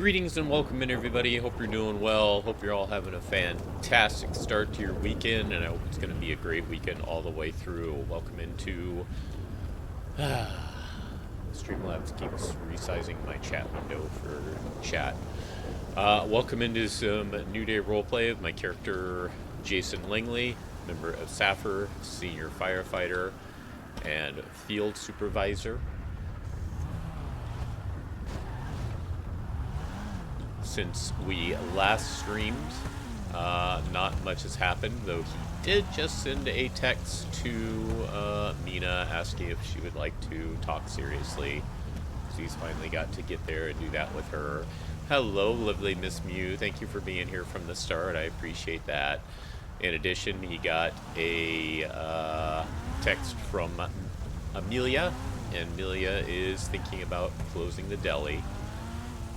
Greetings and welcome in, everybody. Hope you're doing well. Hope you're all having a fantastic start to your weekend, and I hope it's going to be a great weekend all the way through. Welcome into Streamlabs keeps resizing my chat window for chat. Welcome into some NewDay roleplay of my character Jason Langley, member of SAFR, senior firefighter, and field supervisor. Since we last streamed, not much has happened, though he did just send a text to Mina asking if she would like to talk seriously. So he's finally got to get there and do that with her. Hello, lovely Miss Mew. Thank you for being here from the start. I appreciate that. In addition, he got a text from Amelia, and Amelia is thinking about closing the deli,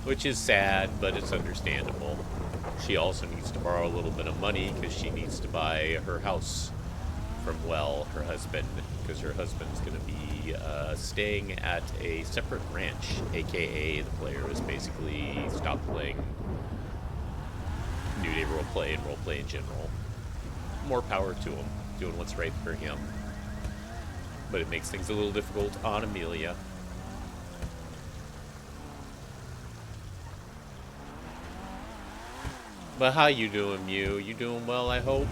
which is sad, but it's understandable. She also needs to borrow a little bit of money because she needs to buy her house from, well, her husband, because her husband's going to be staying at a separate ranch, aka the player has basically stopped playing NewDay roleplay and roleplay in general. More power to him, doing what's right for him. But it makes things a little difficult on Amelia. But how you doing, Mew? You doing well, I hope?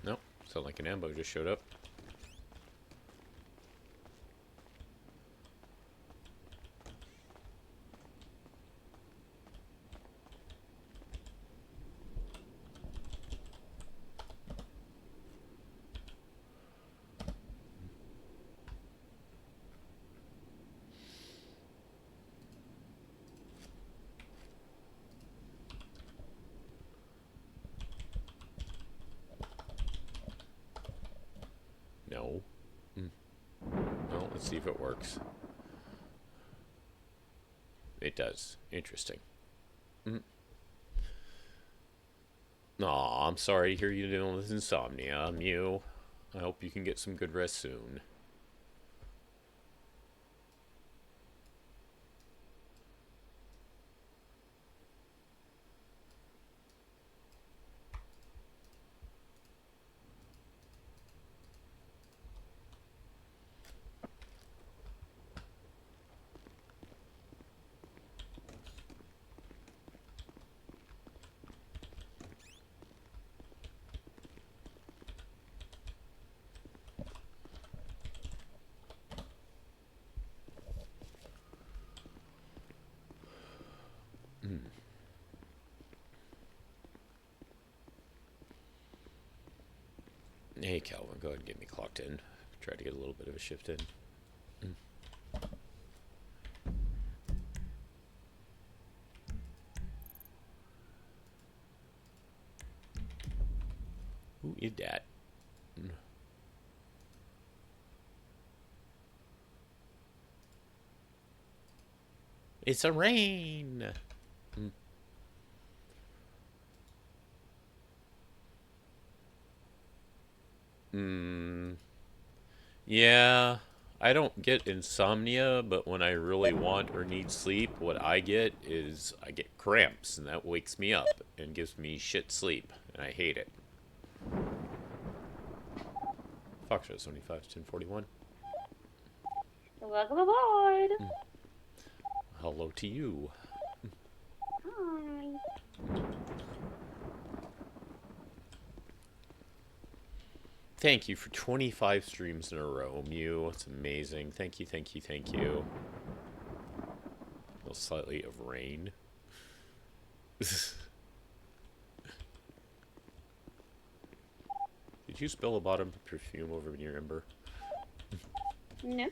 Nope, sound like an ambo just showed up. No. Well, let's see if it works. It does. Interesting. Aw, I'm sorry to hear you're dealing with insomnia, Mew. I hope you can get some good rest soon. Hey, Calvin, go ahead and get me clocked in. Try to get a little bit of a shift in. Who is that? It's a rain! Yeah, I don't get insomnia, but when I really want or need sleep, what I get is I get cramps, and that wakes me up and gives me shit sleep, and I hate it. Foxtrot 75, 1041. Welcome aboard! Hello to you. Hi. Thank you for 25 streams in a row, Mew. It's amazing. Thank you, thank you, thank you. A little slightly of rain. Did you spill a bottom of perfume over near Ember? No.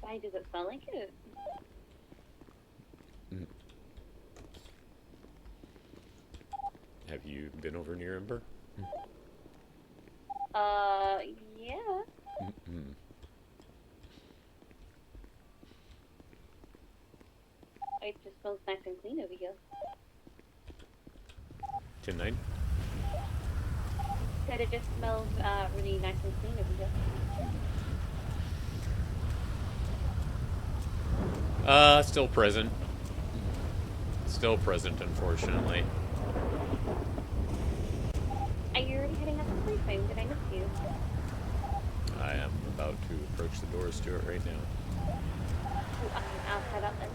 Why does it smell like it? Have you been over near Ember? smells nice and clean over here. 10-9. Said it just smells really nice and clean over here. Still present. Still present, unfortunately. Are you already heading up to sleeping? Did I miss you? I am about to approach the doors to it right now. Oh, I'll head up then.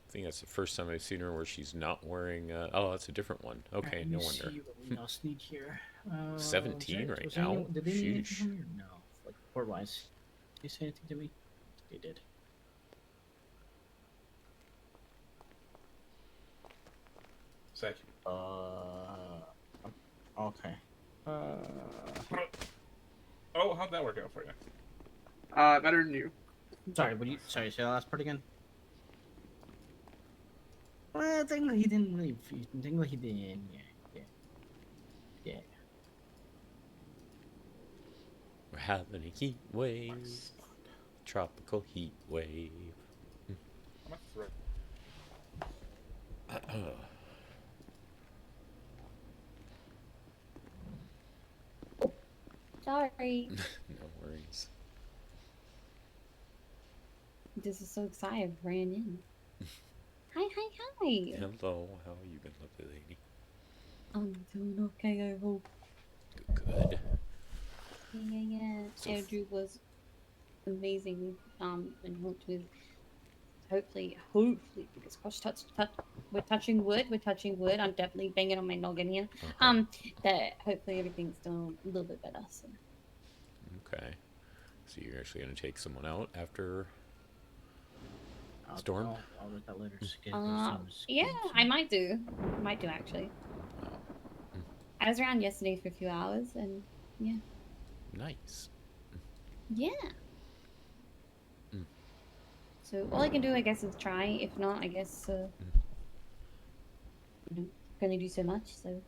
I think that's the first time I've seen her where she's not wearing. Oh, that's a different one. Okay, no wonder. See what we else need here. 17 right now. Did they need anything Sheesh. from me or no? Like report-wise, did they say anything to me? They did. Second. Okay. Oh, how'd that work out for you? Better than you. Sorry, sorry, say the last part again. Well, technically he didn't really. Technically he didn't. Yeah. We're having a heat wave. Tropical heat wave. I'm a threat. Sorry. No worries. This is so excited. I ran in. Hi. Hello, how have you been, lovely lady? I'm doing okay, I hope. Good. Yeah. So Andrew was amazing. And helped with. Hopefully, because gosh, we're touching wood. I'm definitely banging on my noggin here. That hopefully everything's still a little bit better. So. Okay. So you're actually going to take someone out after Storm? I'll read that later. Yeah, I might do. Actually. I was around yesterday for a few hours, and yeah. Nice. Yeah. So all I can do, I guess, is try. If not, I guess you know, can only do so much. So.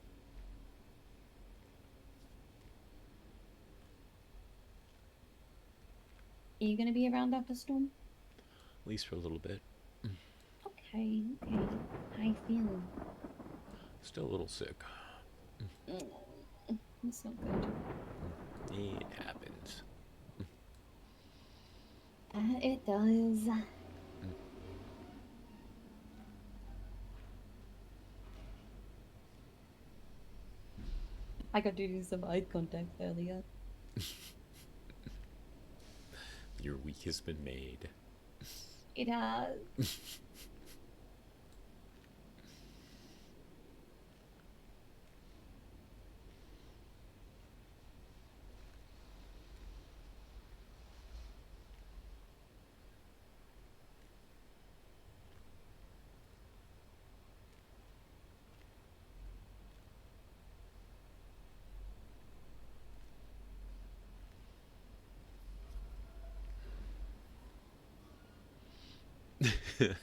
Are you gonna be around after Storm? At least for a little bit. Okay. How you feeling? Still a little sick. That's not good. It happens. It does. I got to do some eye contact earlier. Your week has been made. It has.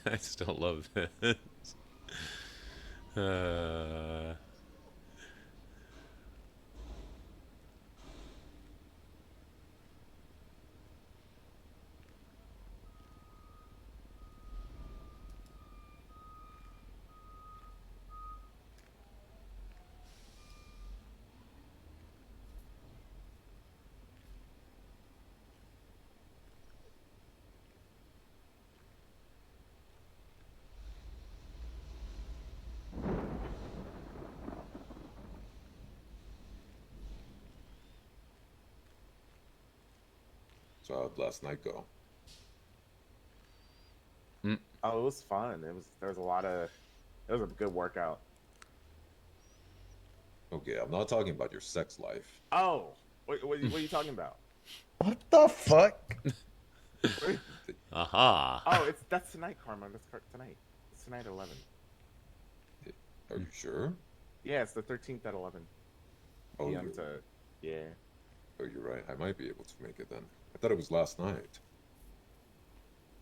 I still love this. So how'd last night go? Oh, it was fun. There was a lot of. It was a good workout. Okay, I'm not talking about your sex life. Oh, what are you talking about? What the fuck? Aha. Oh, that's tonight, Karma. That's tonight. It's tonight at 11. Are you sure? Yeah, it's the 13th at 11 Oh, p.m. you're, to yeah. oh, you're right. I might be able to make it then. I thought it was last night.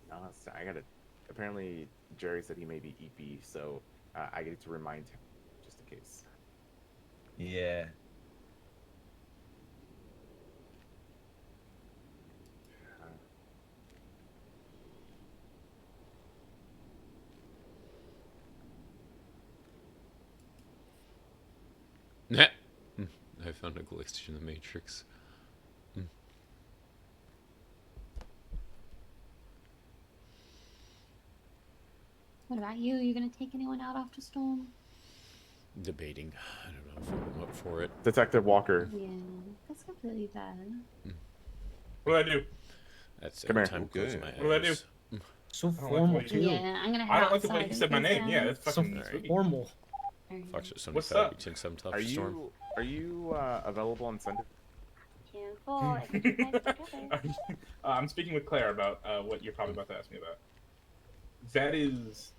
No, I gotta. Apparently, Jerry said he may be EP, so I get to remind him just in case. Yeah. I found a glitch in the Matrix. What about you? Are you gonna take anyone out after Storm? Debating. I don't know if I'm up for it. Detective Walker. Yeah, that's completely fair. What do I do? That's Come every here. time closing Okay. my What do I do? eyes. So like the formal way you- too. Yeah, I'm gonna head I don't like the outside way you said my and name. Yeah, that's So fucking Alright. spooky. formal. Alright. Fox at What's 75 up? between some tough Are storm. you available on Sunday? Careful, I think you guys together. I'm speaking with Claire about what you're probably about to ask me about. That is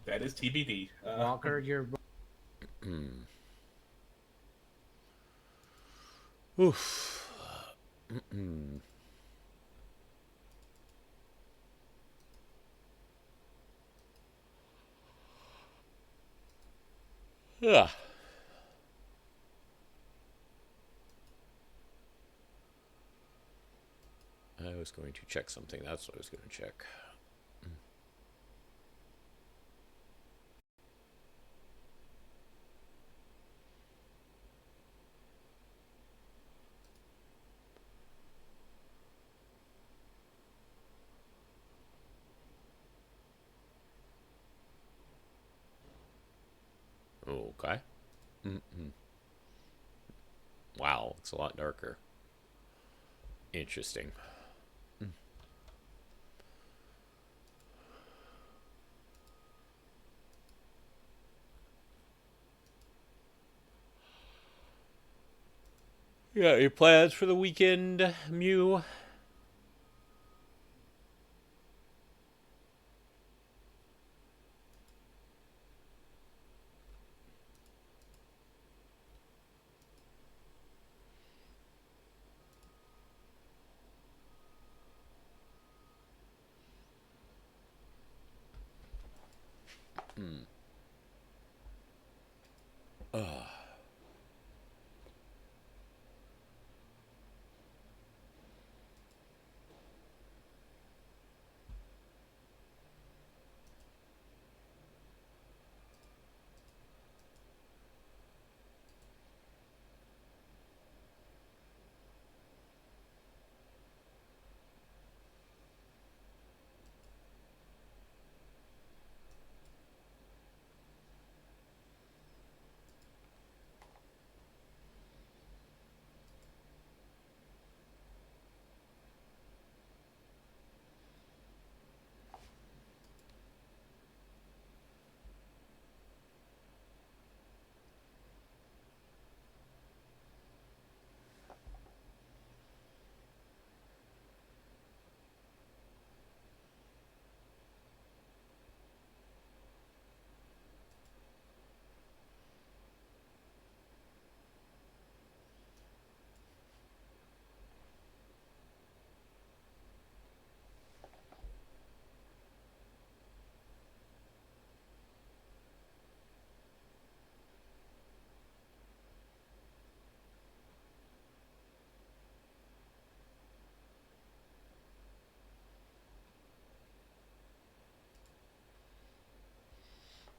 TBD. Walker, you're Oof. Yeah. I was going to check something. That's what I was going to check. Okay. Wow, it's a lot darker. Interesting. Yeah, any plans for the weekend, Mew?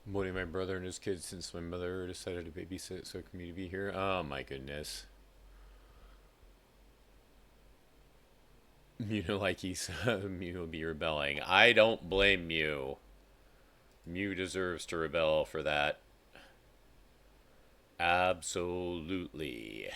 Avoiding my brother and his kids since my mother decided to babysit so for me to be here. Oh my goodness. Mew like he's Mew will be rebelling. I don't blame Mew. Mew deserves to rebel for that. Absolutely.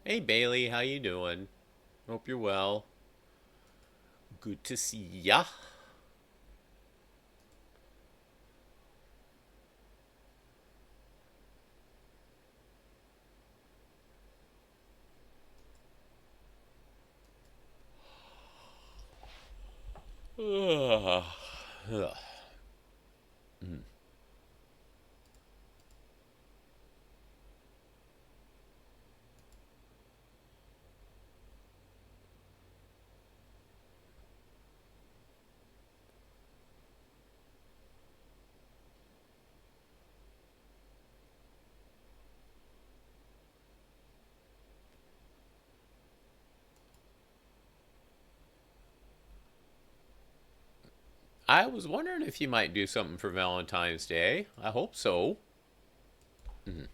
Hey Bailey, how you doing? Hope you're well. Good to see ya. Ugh. Mm. I was wondering if you might do something for Valentine's Day. I hope so. Mm.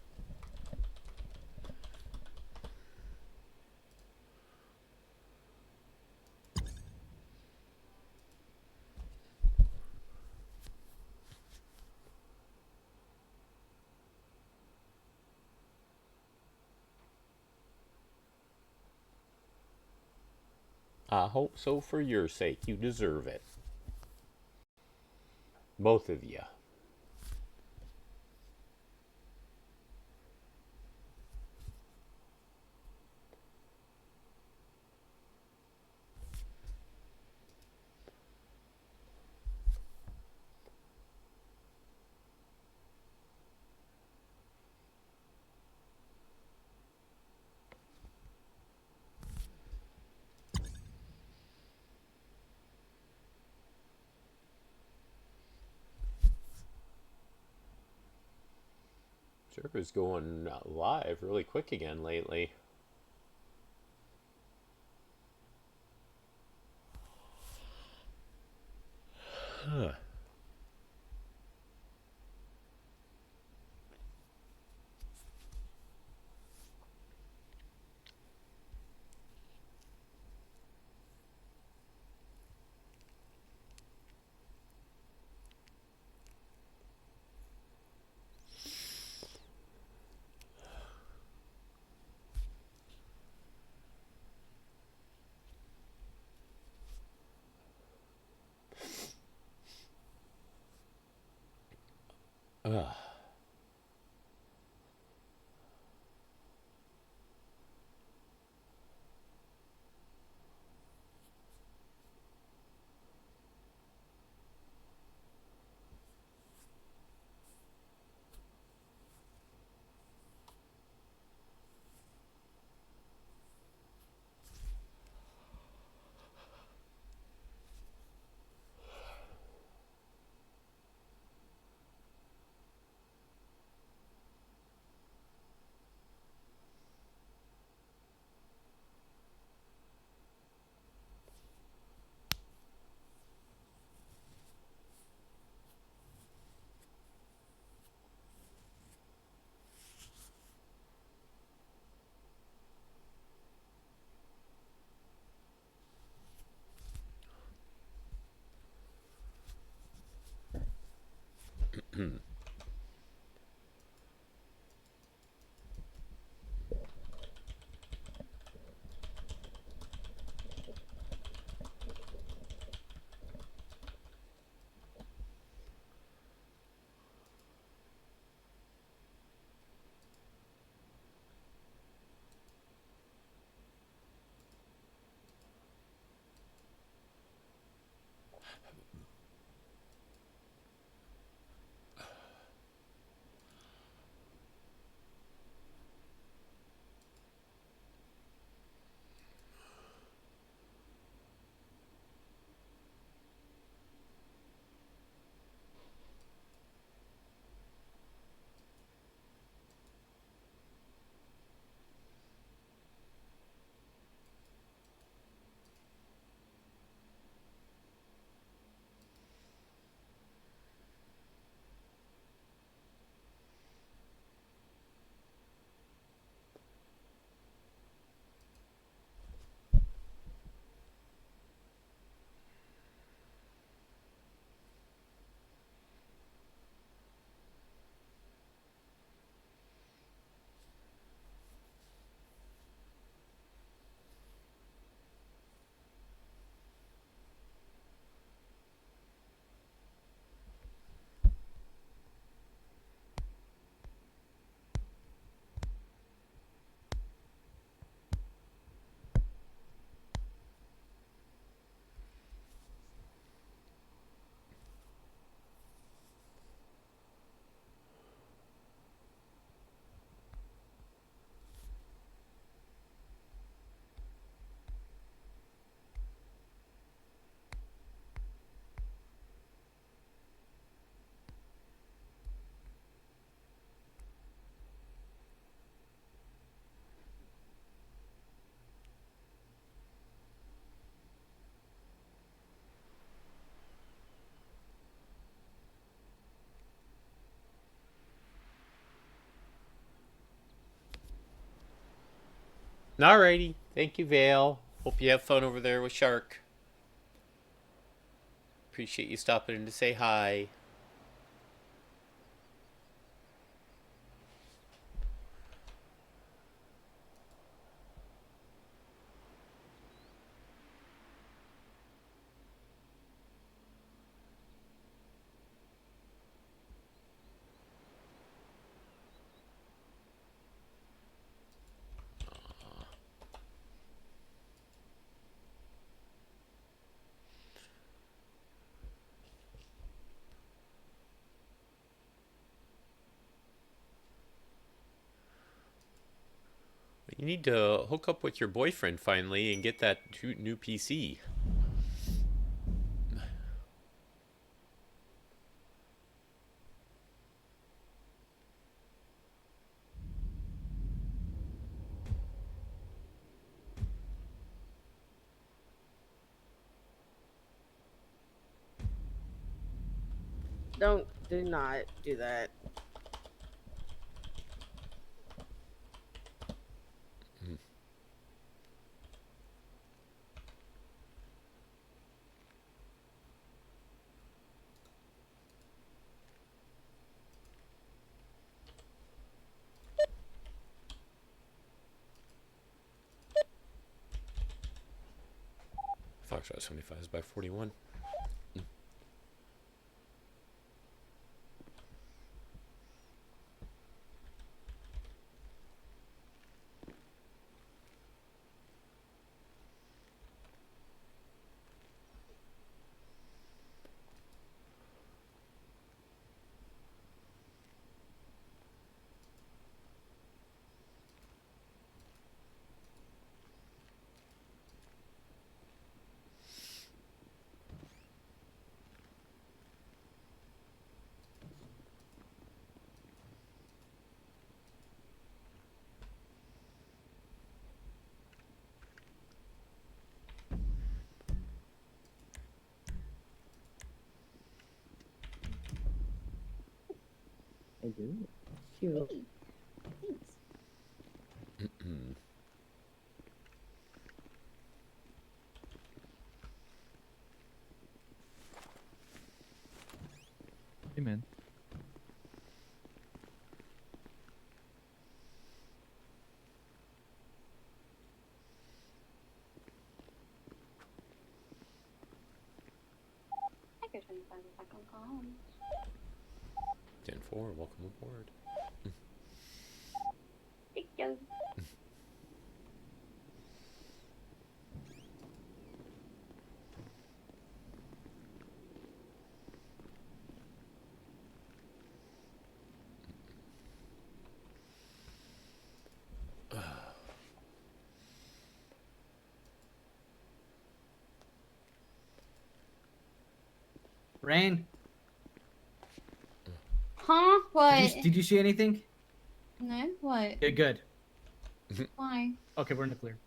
I hope so for your sake. You deserve it. Both of you. Server's going live really quick again lately. Huh. Ugh. Alrighty. Thank you, Vale. Hope you have fun over there with Shark. Appreciate you stopping in to say hi. You need to hook up with your boyfriend finally and get that new PC. Do not do that. Foxtrot 75 is by 41. I do. Hey, thanks. Hey, man. I could 25 if I can come. 10-4, welcome aboard. Thank you. Rain, Huh? What? did you see anything? No? What? Yeah, good. Why? Okay, we're in the clear.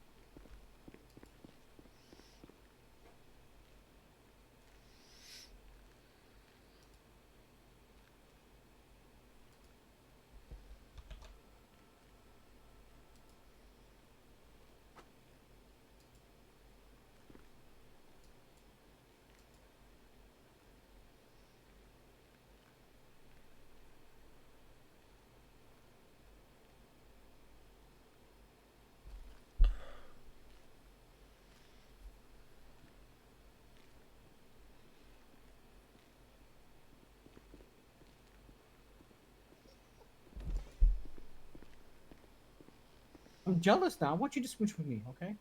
I'm jealous now. I want you to switch with me, okay?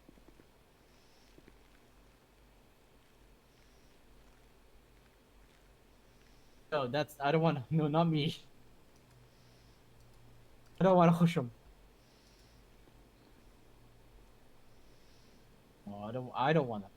No, I don't want to. No, not me. I don't want to push him. No, I don't want to.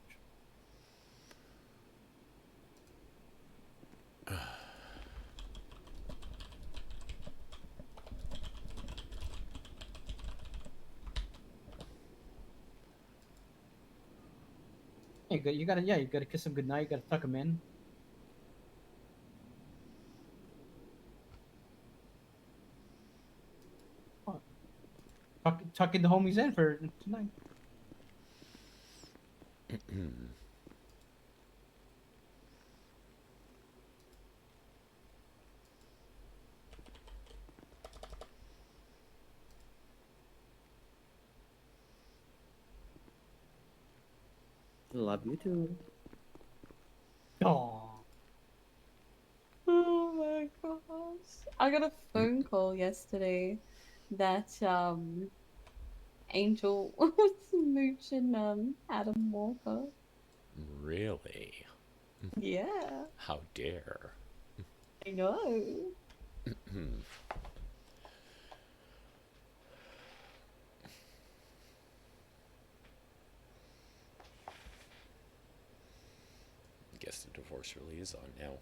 You gotta kiss him goodnight. You gotta tuck him in. tucking the homies in for tonight. Love you too. Oh. Oh my gosh. I got a phone call yesterday that Angel was smooching Adam Walker. Really? Yeah, How dare? I know. Guess the divorce really is on now.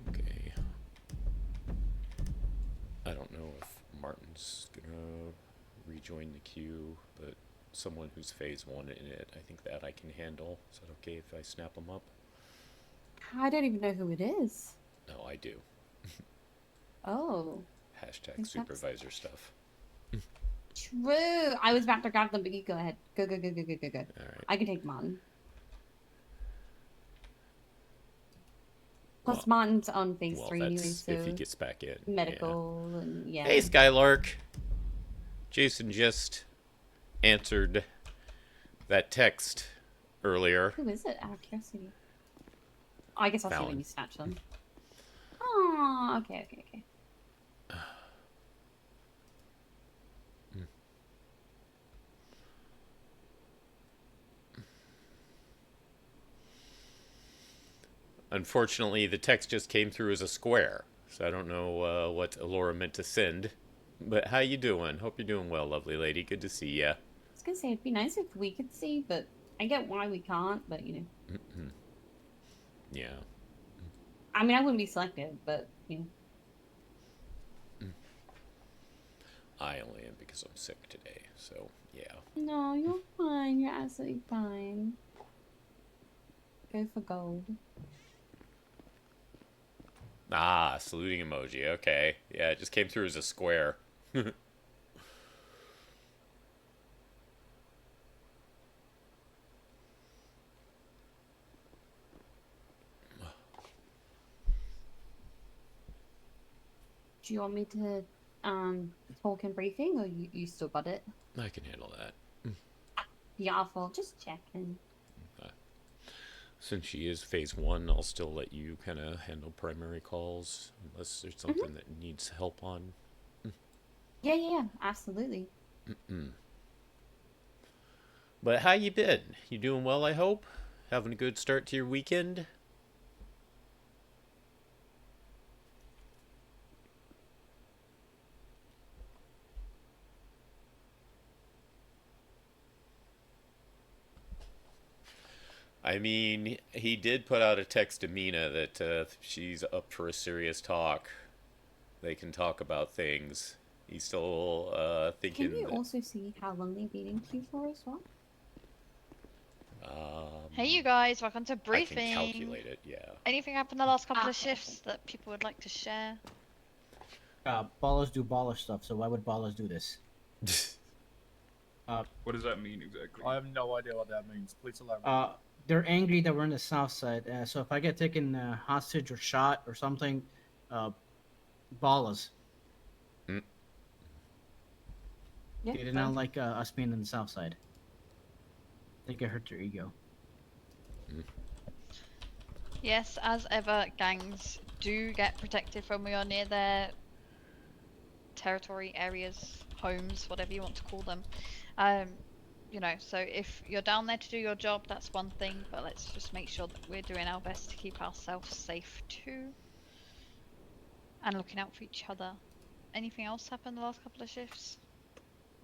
Okay. I don't know if Martin's gonna rejoin the queue, but someone who's phase 1 in it, I think that I can handle. Is that okay if I snap them up? I don't even know who it is. No, I do. Oh, Hashtag Think that's- supervisor stuff. true. I was about to grab them, but you go ahead. Go. All right. I can take Martin. Plus, Well- Martin's on phase Well, 3 anyway, that's so if he gets back in. yeah. medical and yeah. Hey, Skylark. Jason just answered that text earlier. Who is it? Out of curiosity. Oh, I guess I'll see Fallon. when you snatch them. Oh, okay. Unfortunately, the text just came through as a square, so I don't know what Alora meant to send. But how you doing? Hope you're doing well, lovely lady. Good to see ya. I was gonna say it'd be nice if we could see, but I get why we can't. But you know, Yeah. I mean, I wouldn't be selective, but you know. I only am because I'm sick today, so yeah. No, you're fine. You're absolutely fine. Go for gold. Ah, saluting emoji. Okay. Yeah, it just came through as a square. Do you want me to talk in briefing, or you still got it? I can handle that. Beautiful. Just checking. Since she is phase 1, I'll still let you kind of handle primary calls, unless there's something that needs help on. Yeah, absolutely. But how you been? You doing well, I hope? Having a good start to your weekend? I mean, he did put out a text to Mina that if she's up for a serious talk, they can talk about things. He's still thinking. Can you that, also see how long they've been in Q4 as well? Hey you guys, welcome to I briefing. can calculate it, yeah. Anything happened the last couple of Okay. shifts that people would like to share? Ballers do baller stuff, so why would ballers do this? What does that mean exactly? I have no idea what that means. Please elaborate. They're angry that we're in the south side. So if I get taken hostage or shot or something, ballers. Yeah, They did not like us being in the south side. I think it hurt their ego. Yes, as ever, gangs do get protected when we are near their territory, areas, homes, whatever you want to call them. You know, so if you're down there to do your job, that's one thing, but let's just make sure that we're doing our best to keep ourselves safe too. And looking out for each other. Anything else happened the last couple of shifts?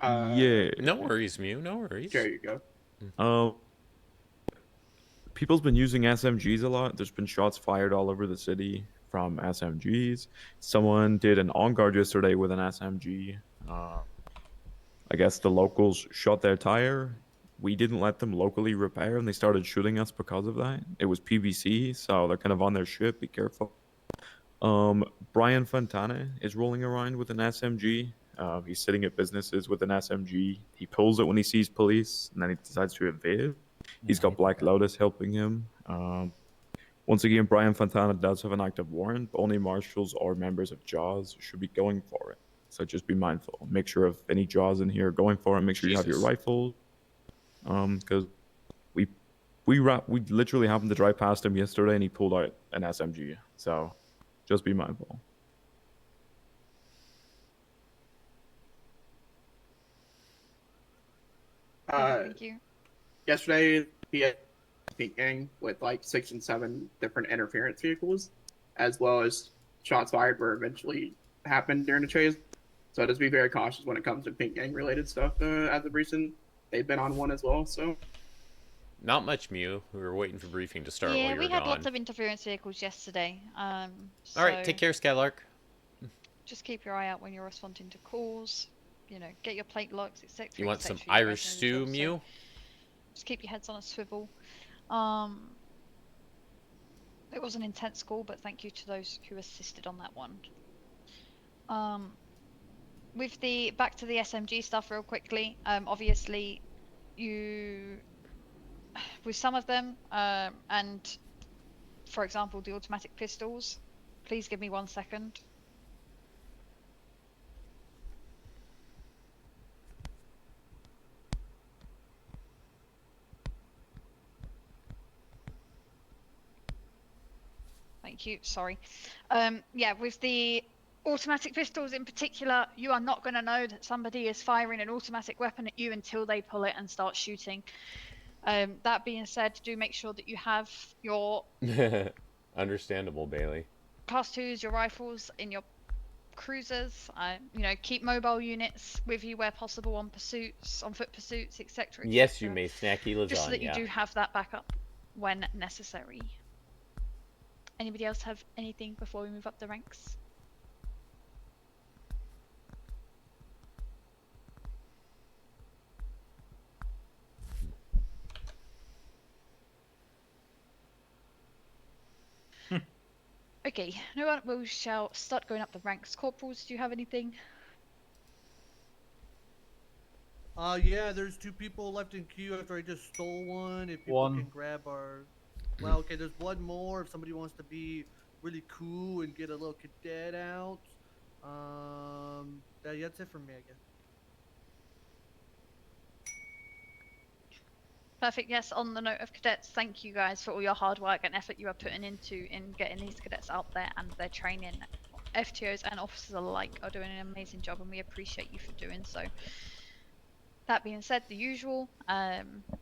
Yeah. No worries, Mew, no worries. There you go. People's been using SMGs a lot. There's been shots fired all over the city from SMGs. Someone did an on guard yesterday with an SMG. I guess the locals shot their tire. We didn't let them locally repair, and they started shooting us because of that. It was PVC, so they're kind of on their shit. Be careful. Brian Fontana is rolling around with an SMG. He's sitting at businesses with an SMG. He pulls it when he sees police, and then he decides to evade. He's got Black Lotus helping him. Once again, Brian Fontana does have an active warrant, but only marshals or members of JAWS should be going for it. So just be mindful. Make sure if any JAWS in here are going for it, make sure you have your rifle. Because we literally happened to drive past him yesterday, and he pulled out an SMG. So just be mindful. Thank you. Yesterday, the Pink Gang with like 6 and 7 different interference vehicles, as well as shots fired were eventually happened during the chase. So just be very cautious when it comes to Pink Gang related stuff. As of recent, they've been on one as well. So not much, Mew. We were waiting for briefing to start. Yeah, while you we were had gone. lots of interference vehicles yesterday. All right, take care, Skylark. Just keep your eye out when you're responding to calls. You know, get your plate locks, etc. You want some Irish stew, Mew? Just keep your heads on a swivel. It was an intense call, but thank you to those who assisted on that one. With the back to the SMG stuff real quickly. Obviously, you with some of them, and for example, the automatic pistols. Please give me 1 second. Thank you, sorry. Yeah, with the automatic pistols in particular, you are not going to know that somebody is firing an automatic weapon at you until they pull it and start shooting. That being said, do make sure that you have your... Understandable, Bailey. Class 2s, your rifles in your cruisers. You know, keep mobile units with you where possible on pursuits, on foot pursuits, etc. Yes, you may snacky lasagna. Just so that you do have that backup when necessary. Anybody else have anything before we move up the ranks? Okay, no one. We shall start going up the ranks. Corporals, do you have anything? Yeah, there's 2 people left in queue after I just stole one. If people can grab our... Well, okay, there's one more if somebody wants to be really cool and get a little cadet out. That's it for me, I guess. Perfect. Yes, on the note of cadets, thank you guys for all your hard work and effort you are putting into in getting these cadets out there and their training. FTOs and officers alike are doing an amazing job, and we appreciate you for doing so. That being said, the usual,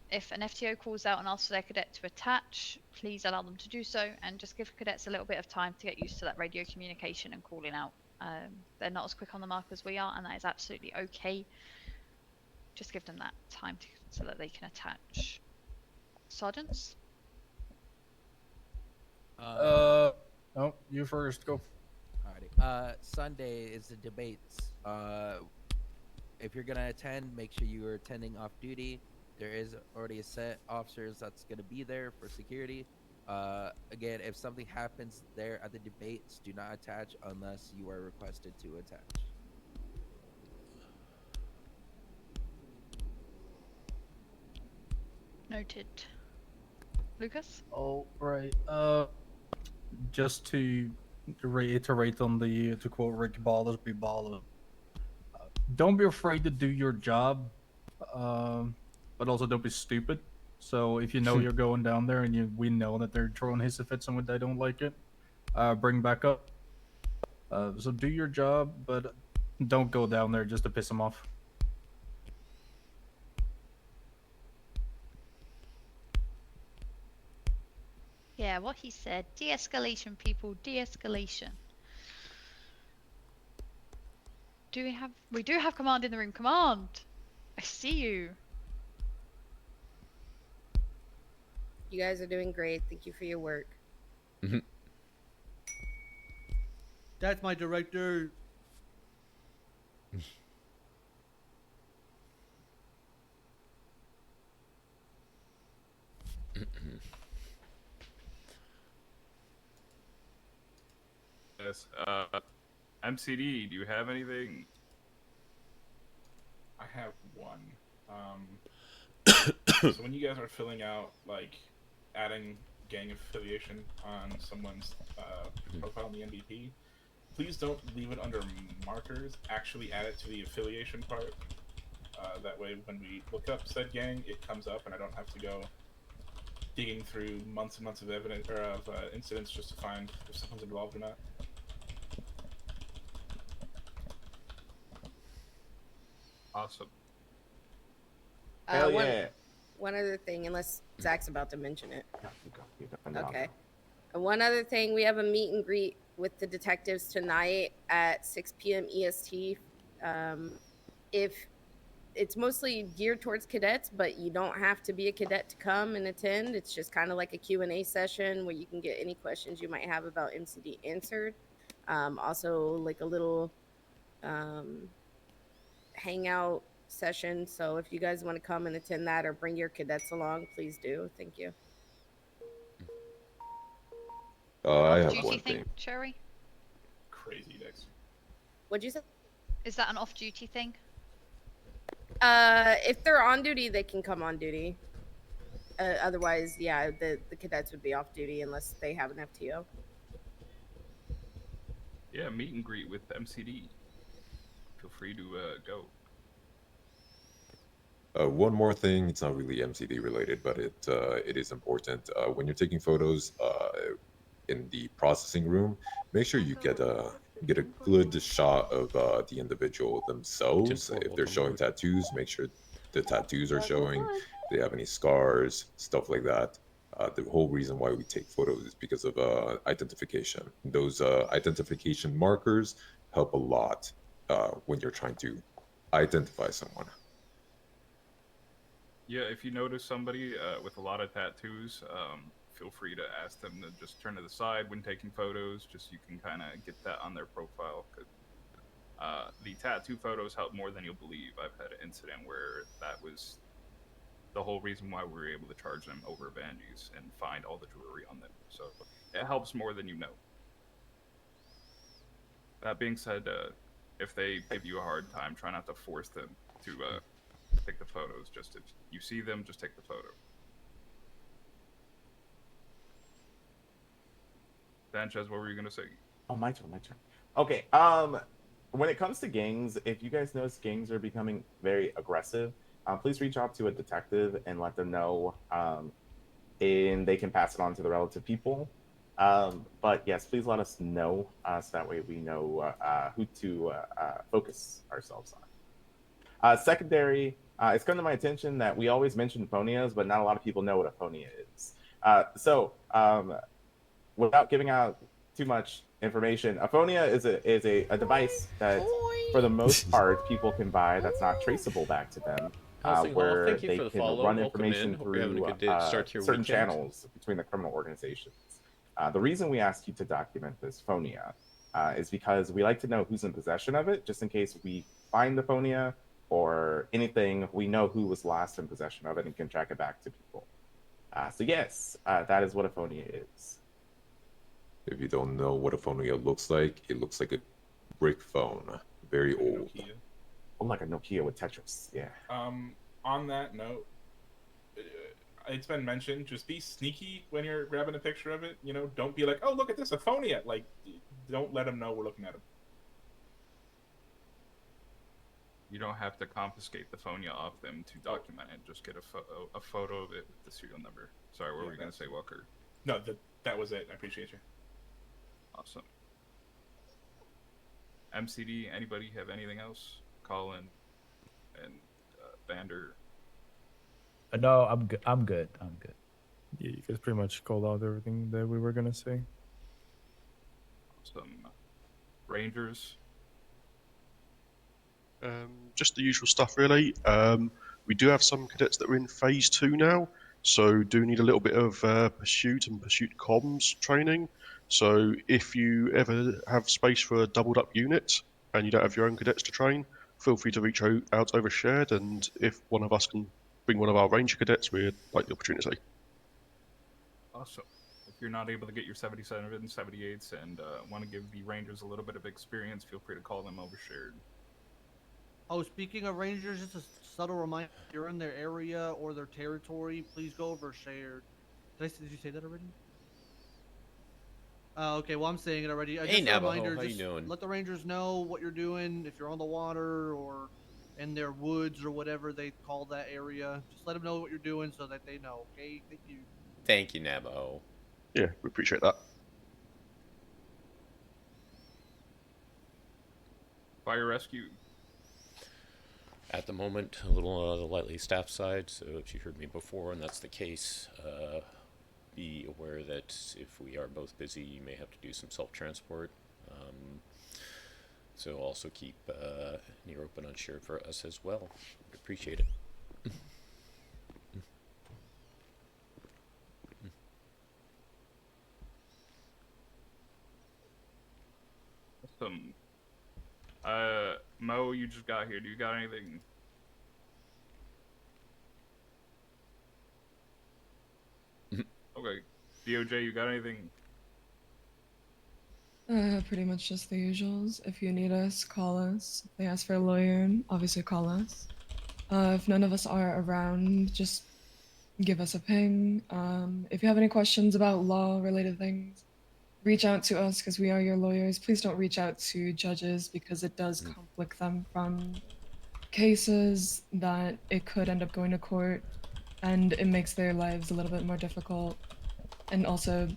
if an FTO calls out and asks for their cadet to attach, please allow them to do so, and just give cadets a little bit of time to get used to that radio communication and calling out. They're not as quick on the mark as we are, and that is absolutely okay. Just give them that time so that they can attach. Sergeants? No, you first, go. Alrighty. Sunday is the debates. If you're gonna attend, make sure you are attending off duty. There is already a set officers that's gonna be there for security. Again, if something happens there at the debates, do not attach unless you are requested to attach. Noted. Lucas? Oh, right. Just to reiterate on the, to quote Rick Ballers be ballers. Don't be afraid to do your job, but also don't be stupid. So if you know you're going down there and we know that they're throwing hissy fits and they don't like it, bring back up. So do your job, but don't go down there just to piss them off. Yeah, what he said. De-escalation, people. De-escalation. We do have command in the room. Command! I see you. You guys are doing great. Thank you for your work. That's my director. Yes. MCD, do you have anything? I have one. So when you guys are filling out, like, adding gang affiliation on someone's profile in the MVP, please don't leave it under markers. Actually add it to the affiliation part. That way, when we look up said gang, it comes up, and I don't have to go digging through months and months of evidence or of incidents just to find if someone's involved or not. Awesome. Hell one, yeah. one other thing, unless Zach's about to mention it. You go. Okay. And one other thing, we have a meet and greet with the detectives tonight at 6 p.m. EST. If it's mostly geared towards cadets, but you don't have to be a cadet to come and attend. It's just kind of like a Q&A session where you can get any questions you might have about MCD answered. Also, like a little hangout session. So if you guys want to come and attend that or bring your cadets along, please do. Thank you. I have Duty one thing, thing. Cherry? Crazy, Dex. What'd you say? Is that an off-duty thing? If they're on duty, they can come on duty. Otherwise, yeah, the cadets would be off duty unless they have an FTO. Yeah, meet and greet with MCD. Feel free to go. One more thing, it's not really MCD related, but it is important. When you're taking photos in the processing room, make sure you get a good shot of the individual themselves. If they're showing tattoos, make sure the tattoos are showing. If they have any scars, stuff like that. The whole reason why we take photos is because of identification. Those identification markers help a lot when you're trying to identify someone. Yeah, if you notice somebody with a lot of tattoos, feel free to ask them to just turn to the side when taking photos, just so you can kind of get that on their profile. Cause, the tattoo photos help more than you'll believe. I've had an incident where that was the whole reason why we were able to charge them over Banjis and find all the jewelry on them. So it helps more than you know. That being said, if they give you a hard time, try not to force them to take the photos. Just if you see them, just take the photo. Sanchez, what were you gonna say? Oh, my turn. Okay. When it comes to gangs, if you guys notice gangs are becoming very aggressive, please reach out to a detective and let them know, and they can pass it on to the relative people. But yes, please let us know so that way we know who to focus ourselves on. Secondary, it's come to my attention that we always mention phonias, but not a lot of people know what a phonia is. Without giving out too much information, a phonia is a device that, for the most part, people can buy that's not traceable back to them, where thank you they for the can follow. run Welcome information in. Hope you're having a through good day to start your certain weekend. channels between the criminal organizations. The reason we ask you to document this phonia is because we like to know who's in possession of it, just in case we find the phonia or anything, we know who was last in possession of it and can track it back to people. So yes, that is what a phonia is. If you don't know what a phonia looks like, it looks like a brick phone, very old. Nokia. Oh, like a Nokia with Tetris, yeah. On that note, it's been mentioned, just be sneaky when you're grabbing a picture of it. You know, don't be like, oh, look at this, a phonia. Like, don't let them know we're looking at them. You don't have to confiscate the phonia off them to document it. Just get a photo of it with the serial number. Sorry, what were you going to say, Walker? No, that was it. I appreciate you. Awesome. MCD, anybody have anything else? Colin and Vander. No, I'm good. I'm good. Yeah, you guys pretty much called out everything that we were gonna say. Awesome. Rangers. Just the usual stuff, really. We do have some cadets that are in phase 2 now, so do need a little bit of pursuit and pursuit comms training. So if you ever have space for a doubled up unit and you don't have your own cadets to train, feel free to reach out over shared, and if one of us can bring one of our ranger cadets, we'd like the opportunity. Also, if you're not able to get your 77 and 78s and want to give the Rangers a little bit of experience, feel free to call them over shared. Oh, speaking of Rangers, just a subtle reminder: if you're in their area or their territory, please go over shared. Did you say that already? Okay, well I'm saying it already. Hey, Just a Navajo, reminder, how you just doing? let the Rangers know what you're doing. If you're on the water or in their woods or whatever they call that area, just let them know what you're doing so that they know. Okay, thank you. Thank you, Navajo. Yeah, we appreciate that. Fire rescue. At the moment, a little the lightly staffed side, so if you heard me before and that's the case, be aware that if we are both busy, you may have to do some self-transport. So also keep near open unshared for us as well. We'd appreciate it. Awesome. Mo, you just got here. Do you got anything? Okay. DOJ, you got anything? Pretty much just the usuals. If you need us, call us. If they ask for a lawyer, obviously call us. If none of us are around, just give us a ping. If you have any questions about law-related things, reach out to us because we are your lawyers. Please don't reach out to judges because it does conflict them from cases that it could end up going to court, and it makes their lives a little bit more difficult, and also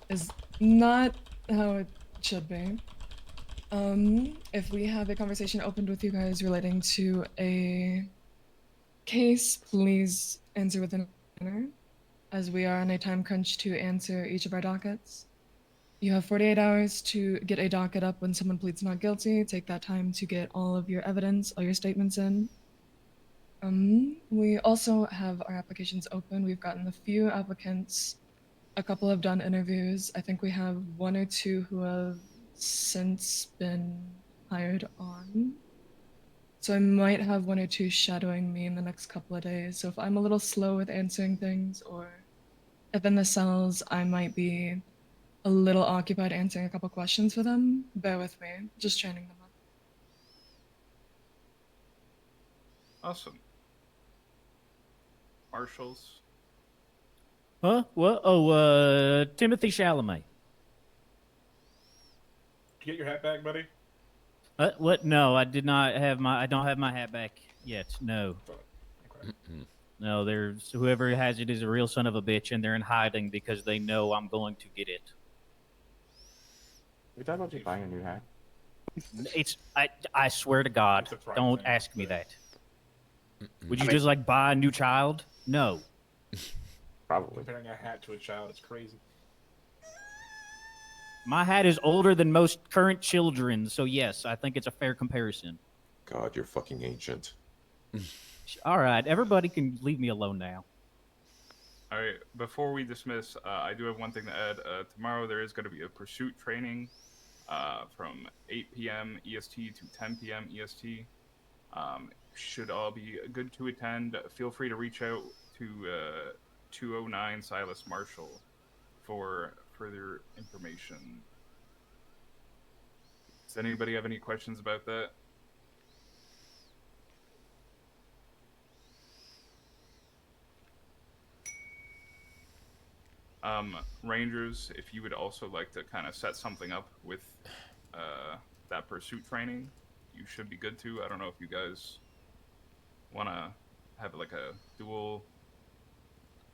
is not how it should be. If we have a conversation opened with you guys relating to a case, please answer within an hour, as we are on a time crunch to answer each of our dockets. You have 48 hours to get a docket up when someone pleads not guilty. Take that time to get all of your evidence, all your statements in. We also have our applications open. We've gotten a few applicants. A couple have done interviews. I think we have 1 or 2 who have since been hired on. So I might have 1 or 2 shadowing me in the next couple of days. So if I'm a little slow with answering things, or if in the cells I might be a little occupied answering a couple questions for them, bear with me. Just training them up. Awesome. Marshals. Huh? What? Oh, Timothy Chalamet. Did you get your hat back, buddy? What? No, I did not have my. I don't have my hat back yet. No. No, there's whoever has it is a real son of a bitch, and they're in hiding because they know I'm going to get it. We talking about you buying a new hat? It's. I swear to God, don't ask me that. Would you just like buy a new child? No. Probably. Comparing a hat to a child is crazy. My hat is older than most current children, so yes, I think it's a fair comparison. God, you're fucking ancient. All right, everybody can leave me alone now. All right, before we dismiss, I do have one thing to add. Tomorrow there is going to be a pursuit training from 8 p.m. EST to 10 p.m. EST. Should all be good to attend. Feel free to reach out to 209 Silas Marshall for further information. Does anybody have any questions about that? Rangers, if you would also like to kind of set something up with that pursuit training, you should be good to. I don't know if you guys want to have like a dual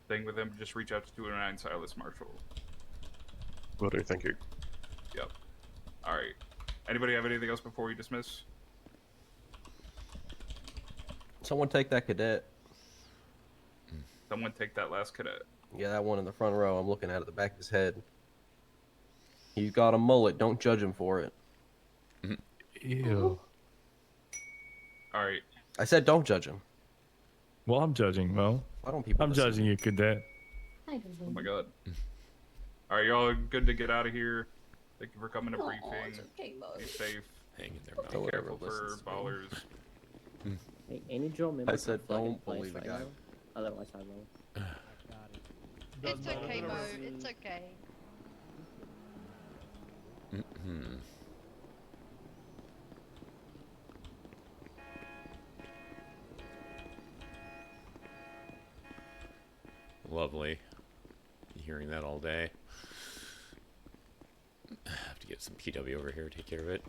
thing with them. Just reach out to 209 Silas Marshall. Will do, thank you. Yep. All right. Anybody have anything else before we dismiss? Someone take that cadet. Someone take that last cadet. Yeah, that one in the front row. I'm looking at the back of his head. He's got a mullet. Don't judge him for it. Ew. All right. I said don't judge him. Well, I'm judging, Mo. Why don't people I'm listen? judging you, cadet. Oh my god. All right, y'all good to get out of here. Thank you for coming to Aw, briefing. it's okay, Mo. Be safe. Hang in there, Be Mo. careful for ballers. Hey, any drill member I said can plug and don't play believe the right guy. now. Otherwise, I will. It's okay, Mo. It's okay. Lovely. Hearing that all day. I have to get some PW over here to take care of it.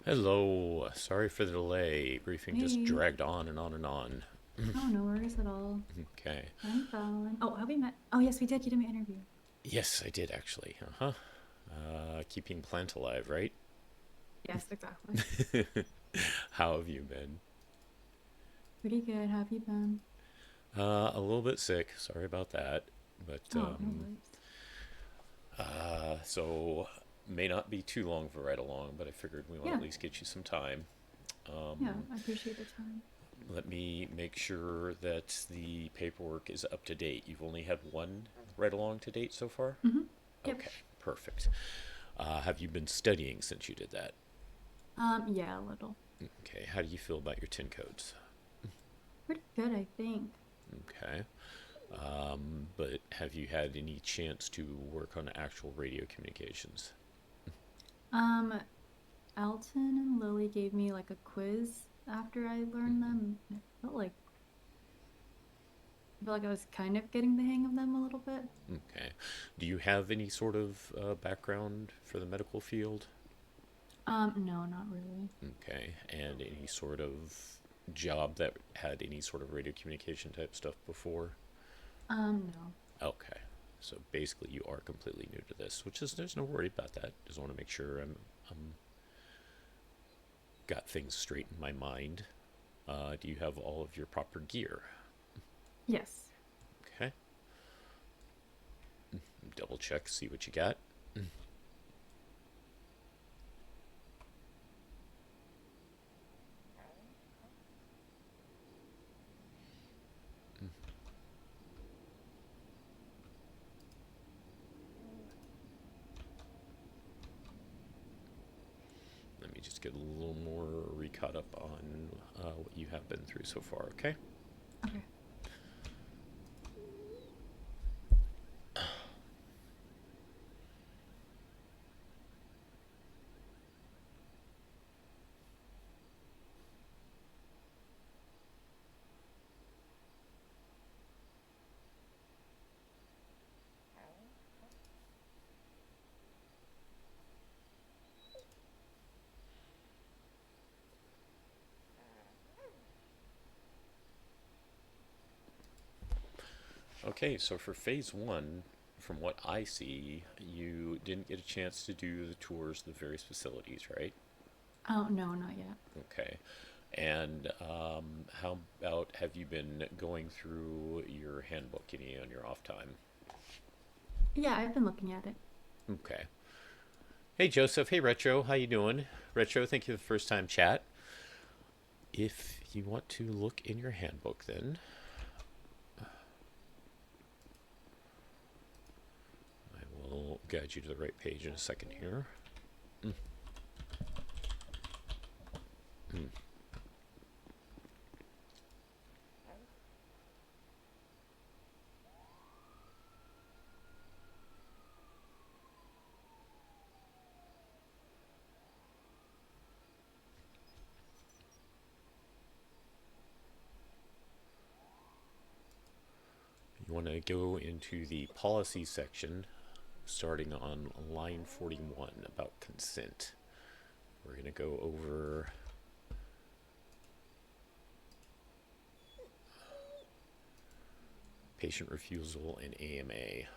Hello. Sorry for the delay. Briefing just Hey. dragged on and on and on. Oh, no worries at all. Okay. I'm Fallon. Oh, have we met? Oh, yes, we did. You did my interview. Yes, I did actually. Keeping plant alive, right? Yes, exactly. How have you been? Pretty good. How have you been? A little bit sick. Sorry about that. But Oh, no worries. so may not be too long of a ride along, but I figured we want to Yeah. at least get you some time. Yeah, I appreciate the time. Let me make sure that the paperwork is up to date. You've only had one ride along to date so far? Mm-hmm. Yep. Okay, perfect. Have you been studying since you did that? Yeah, a little. Okay, how do you feel about your 10 codes? Pretty good, I think. Okay. But have you had any chance to work on actual radio communications? Alton and Lily gave me like a quiz after I learned them. I felt like I was kind of getting the hang of them a little bit. Okay. Do you have any sort of background for the medical field? No, not really. Okay. And any sort of job that had any sort of radio communication type stuff before? No. Okay. So basically you are completely new to this, which is, there's no worry about that. Just want to make sure I'm got things straight in my mind. Do you have all of your proper gear? Yes. Okay. Double check, see what you got. Let me just get a little more recaught up on what you have been through so far, okay? Okay. Okay, so for phase one, from what I see, you didn't get a chance to do the tours of the various facilities, right? Oh, no, not yet. Okay. And how about have you been going through your handbook any on your off time? Yeah, I've been looking at it. Okay. Hey, Joseph. Hey, Retro. How you doing? Retro, thank you for the first time chat. If you want to look in your handbook, then I will guide you to the right page in a second here. You want to go into the policy section, starting on line 41 about consent. We're going to go over patient refusal and AMA.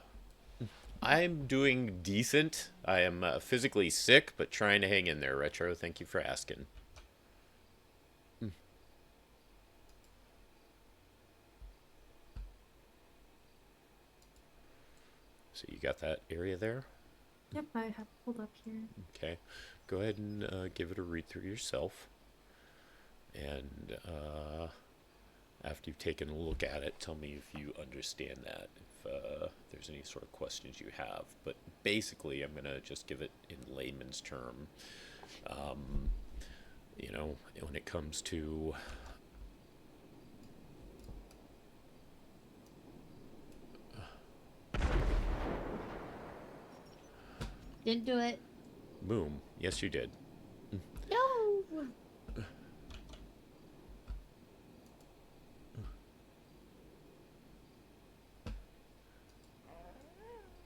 I'm doing decent. I am physically sick, but trying to hang in there, Retro. Thank you for asking. So you got that area there? Yep, I have pulled up here. Okay, go ahead and give it a read through yourself. And after you've taken a look at it, tell me if you understand that, if there's any sort of questions you have. But basically, I'm going to just give it in layman's term. You know, when it comes to Didn't do it. boom, yes you did. No.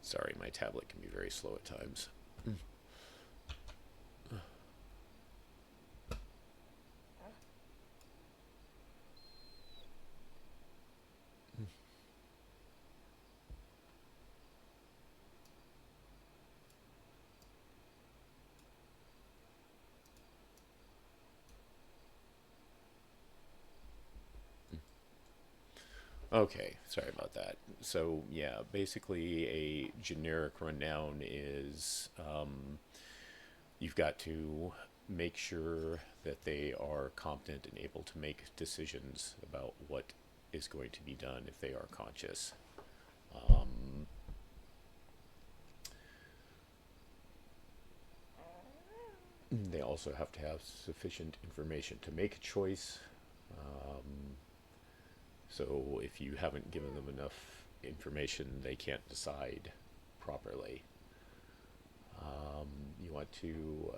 Sorry, my tablet can be very slow at times. Okay, sorry about that. So yeah, basically a generic rundown is you've got to make sure that they are competent and able to make decisions about what is going to be done if they are conscious. They also have to have sufficient information to make a choice. So if you haven't given them enough information, they can't decide properly. You want to,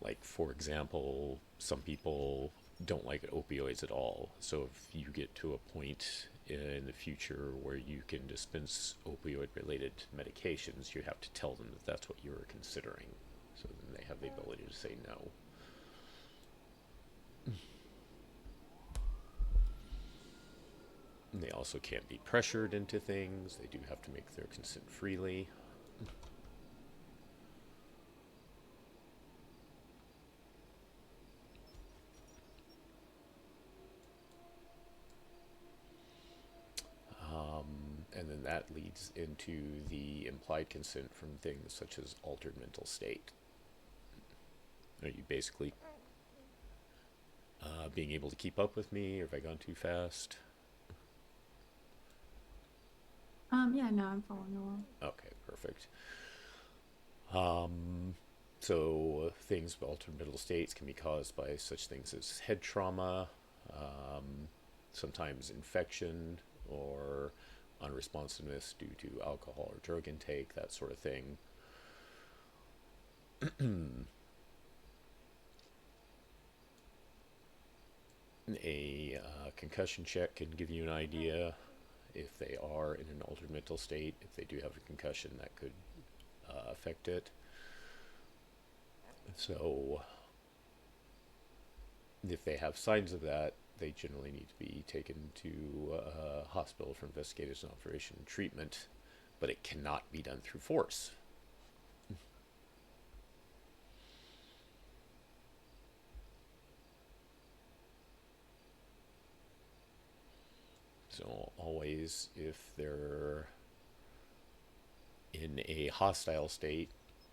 like, for example, some people don't like opioids at all. So if you get to a point in the future where you can dispense opioid-related medications, you have to tell them that that's what you're considering. So then they have the ability to say no. And they also can't be pressured into things. They do have to make their consent freely. And then that leads into the implied consent from things such as altered mental state. Are you basically being able to keep up with me, or have I gone too fast? Yeah, no, I'm following along. Okay, perfect. So things with altered mental states can be caused by such things as head trauma, sometimes infection, or unresponsiveness due to alcohol or drug intake, that sort of thing. A concussion check can give you an idea if they are in an altered mental state. If they do have a concussion, that could affect it. So if they have signs of that, they generally need to be taken to a hospital for investigation, observation, and treatment, but it cannot be done through force. So always, if they're in a hostile state,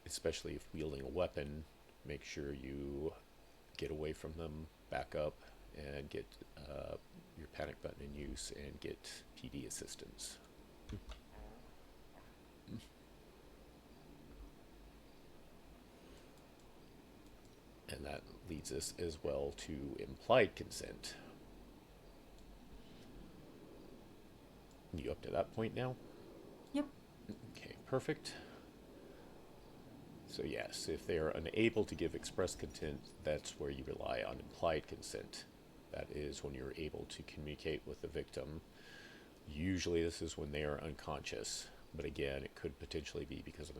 especially if wielding a weapon, make sure you get away from them, back up, and get your panic button in use and get PD assistance. And that leads us as well to implied consent. You up to that point now? Yep. Okay, perfect. So yes, if they are unable to give express consent, that's where you rely on implied consent. That is when you're able to communicate with the victim. Usually this is when they are unconscious, but again, it could potentially be because of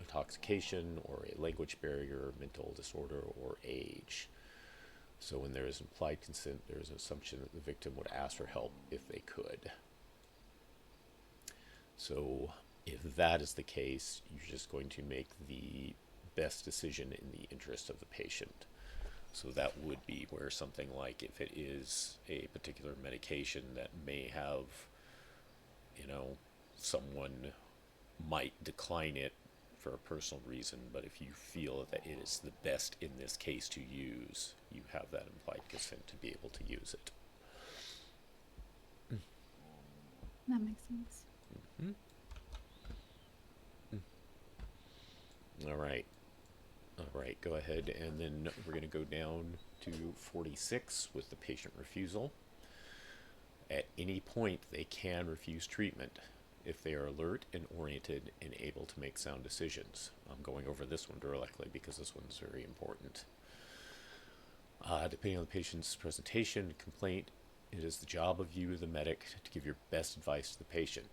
intoxication or a language barrier, mental disorder, or age. So when there is implied consent, there is an assumption that the victim would ask for help if they could. So if that is the case, you're just going to make the best decision in the interest of the patient. So that would be where something like, if it is a particular medication that may have, you know, someone might decline it for a personal reason, but if you feel that it is the best in this case to use, you have that implied consent to be able to use it. That makes sense. All right. All right, go ahead, and then we're going to go down to 46 with the patient refusal. At any point, they can refuse treatment if they are alert and oriented and able to make sound decisions. I'm going over this one directly because this one's very important. Depending on the patient's presentation and complaint, it is the job of you, the medic, to give your best advice to the patient.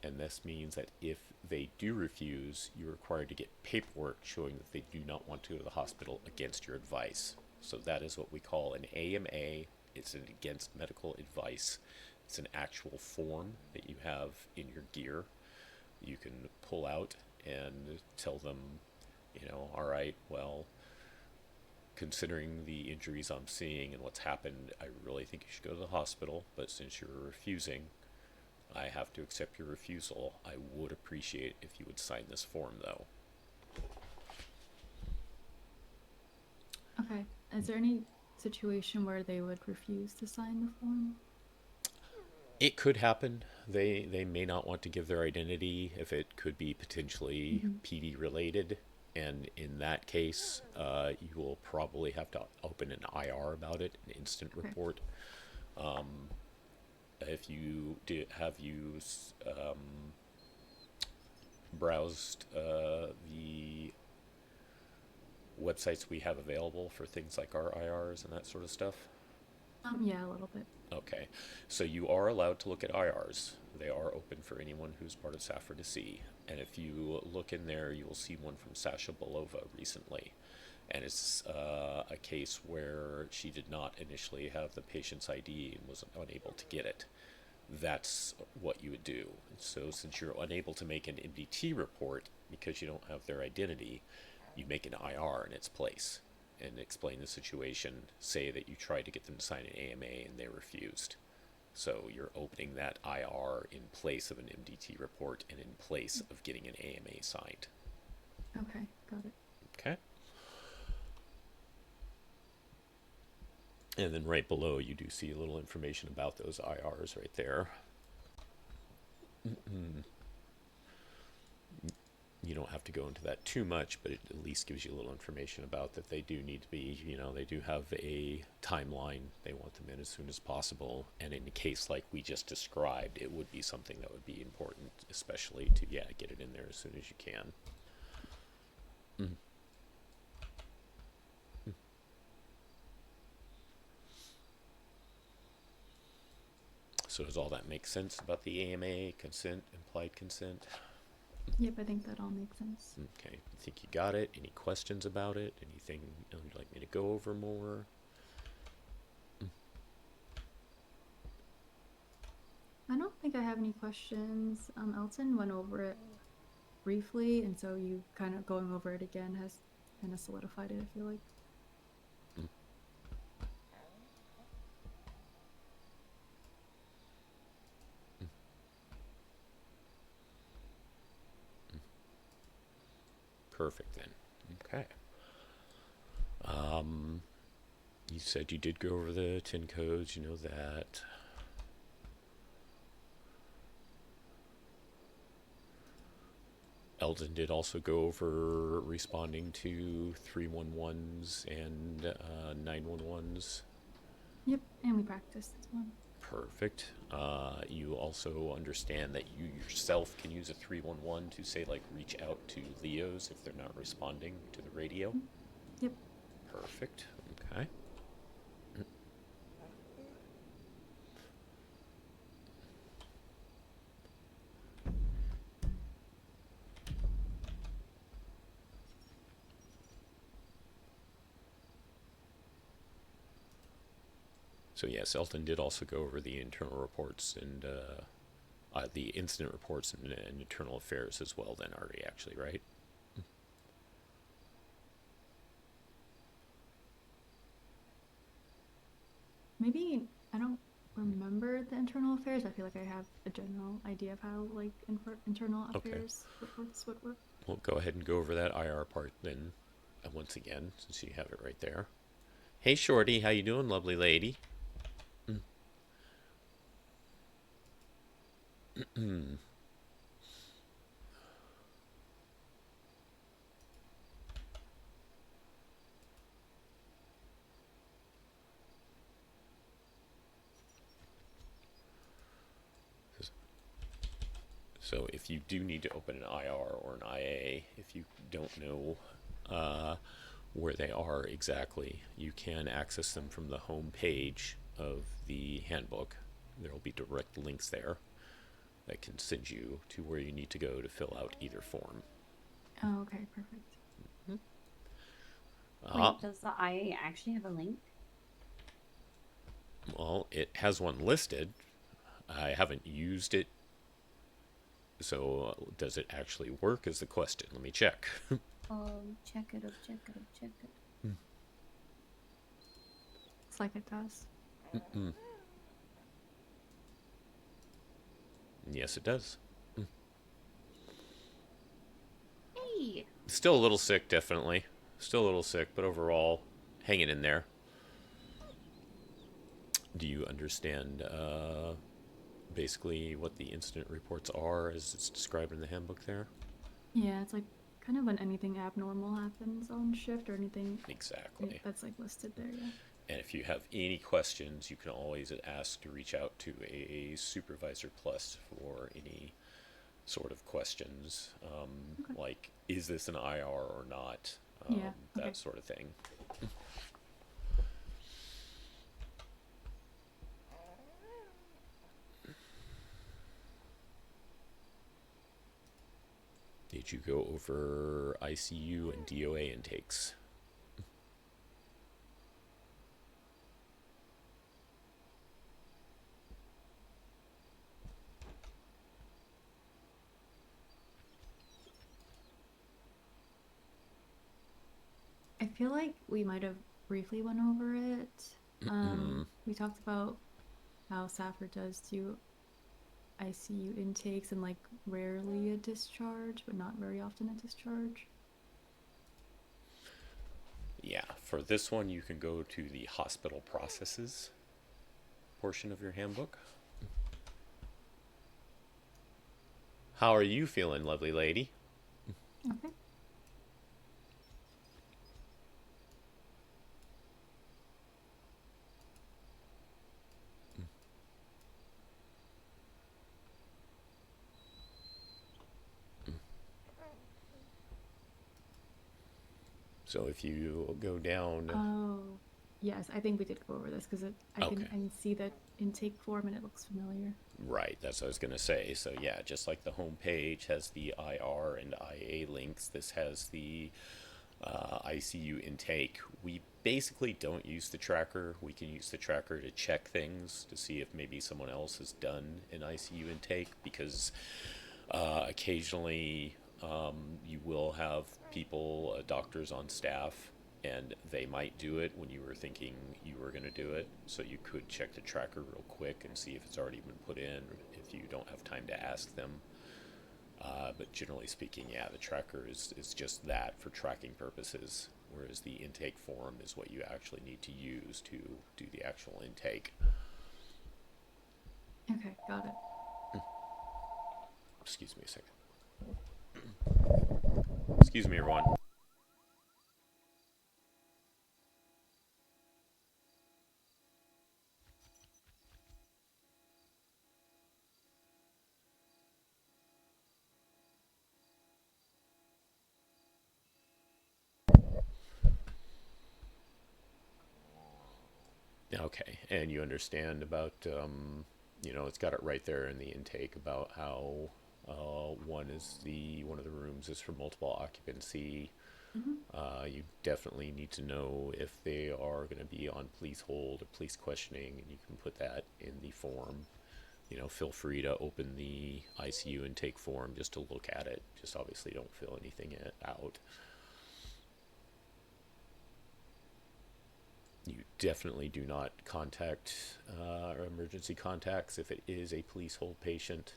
And this means that if they do refuse, you're required to get paperwork showing that they do not want to go to the hospital against your advice. So that is what we call an AMA. It's an against medical advice. It's an actual form that you have in your gear. You can pull out and tell them, you know, all right, well, considering the injuries I'm seeing and what's happened, I really think you should go to the hospital, but since you're refusing, I have to accept your refusal. I would appreciate if you would sign this form, though. Okay. Is there any situation where they would refuse to sign the form? It could happen. They may not want to give their identity if it could be potentially PD related. And in that case, you will probably have to open an IR about it, an instant report. If you have browsed the websites we have available for things like our IRs and that sort of stuff? Yeah, a little bit. Okay, so you are allowed to look at IRs. They are open for anyone who's part of SAFRA to see. And if you look in there, you will see one from Sasha Belova recently. And it's a case where she did not initially have the patient's ID and was unable to get it. That's what you would do. So since you're unable to make an MDT report because you don't have their identity, you make an IR in its place and explain the situation. Say that you tried to get them to sign an AMA and they refused. So you're opening that IR in place of an MDT report and in place of getting an AMA signed. Okay, got it. Okay. And then right below, you do see a little information about those IRs right there. You don't have to go into that too much, but it at least gives you a little information about that they do need to be, you know, they do have a timeline. They want them in as soon as possible. And in a case like we just described, it would be something that would be important, especially to, yeah, get it in there as soon as you can. So does all that make sense about the AMA, consent, implied consent? Yep, I think that all makes sense. Okay, I think you got it. Any questions about it? Anything you'd like me to go over more? I don't think I have any questions. Elton went over it briefly, and so you kind of going over it again has kind of solidified it, I feel like. Perfect then. Okay. You said you did go over the 10 codes, you know that. Eldon did also go over responding to 311s and 911s. Yep, and we practiced this one. Perfect. You also understand that you yourself can use a 311 to say, like, reach out to Leos if they're not responding to the radio? Yep. Perfect. Okay. So yes, Elton did also go over the internal reports and the incident reports and internal affairs as well then, Artie, actually, right? Maybe, I don't remember the internal affairs. I feel like I have a general idea of how like internal Okay. affairs reports would work. We'll go ahead and go over that IR part then, once again, since you have it right there. Hey, Shorty, how you doing, lovely lady? So if you do need to open an IR or an IA, if you don't know where they are exactly, you can access them from the home page of the handbook. There will be direct links there that can send you to where you need to go to fill out either form. Oh, okay, perfect. Wait, does the IA actually have a link? Well, it has one listed. I haven't used it. So does it actually work is the question. Let me check. Check it up. Looks like it does. Yes, it does. Hey! Still a little sick, definitely. Still a little sick, but overall, hanging in there. Do you understand basically what the incident reports are as it's described in the handbook there? Yeah, it's like kind of when anything abnormal happens on shift or anything. Exactly. That's like listed there, yeah. And if you have any questions, you can always ask to reach out to a supervisor plus for any sort of questions, like, is this an IR or not? That sort of thing. Did you go over ICU and DOA intakes? I feel like we might have briefly went over it. We talked about how Safford does do ICU intakes and like rarely a discharge, but not very often a discharge. Yeah, for this one you can go to the hospital processes portion of your handbook. How are you feeling, lovely lady? Okay. So if you go down... Oh, yes, I think we did go over this because I can see the intake form and it looks familiar. Right, that's what I was going to say. So yeah, just like the home page has the IR and IA links, this has the ICU intake. We basically don't use the tracker. We can use the tracker to check things to see if maybe someone else has done an ICU intake, because occasionally you will have people, doctors on staff, and they might do it when you were thinking you were going to do it. So you could check the tracker real quick and see if it's already been put in, if you don't have time to ask them. But generally speaking, yeah, the tracker is just that for tracking purposes, whereas the intake form is what you actually need to use to do the actual intake. Okay, got it. Excuse me a second. Excuse me, everyone. Okay, and you understand about, it's got it right there in the intake about how one of the rooms is for multiple occupancy. You definitely need to know if they are going to be on police hold or police questioning, and you can put that in the form. Feel free to open the ICU intake form just to look at it. Just obviously don't fill anything out. You definitely do not contact emergency contacts if it is a police hold patient.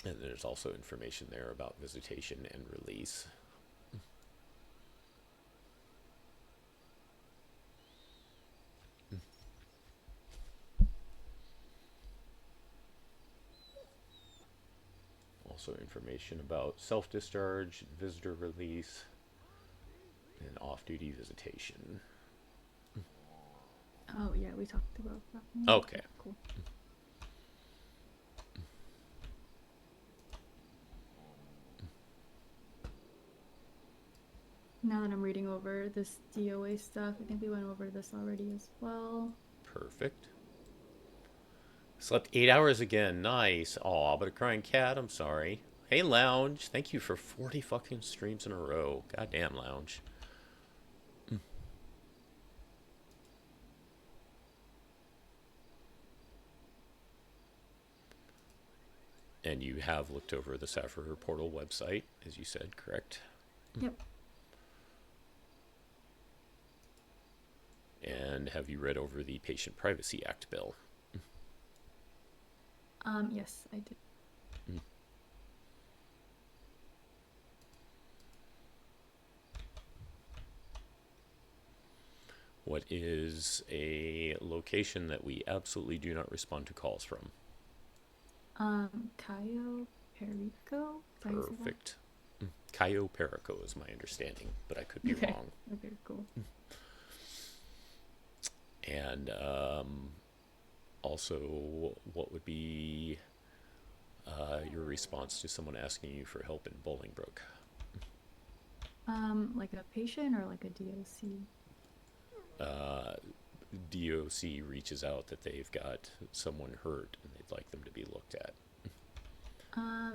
And there's also information there about visitation and release. Also information about self-discharge, visitor release, and off-duty visitation. Oh yeah, we talked about that. Okay. Cool. Now that I'm reading over this DOA stuff, I think we went over this already as well. Perfect. Slept 8 hours again. Nice. Aw, but a crying cat. I'm sorry. Hey, Lounge. Thank you for 40 fucking streams in a row. Goddamn, Lounge. And you have looked over the Sapphire Portal website, as you said, correct? Yep. And have you read over the Patient Privacy Act bill? Yes, I did. What is a location that we absolutely do not respond to calls from? Cayo Perico? Is that how you say that? Perfect. Cayo Perico is my understanding, but I could be Okay. wrong. Okay, cool. And also, what would be your response to someone asking you for help in Bolingbrook? Like a patient or like a DOC? DOC reaches out that they've got someone hurt and they'd like them to be looked at.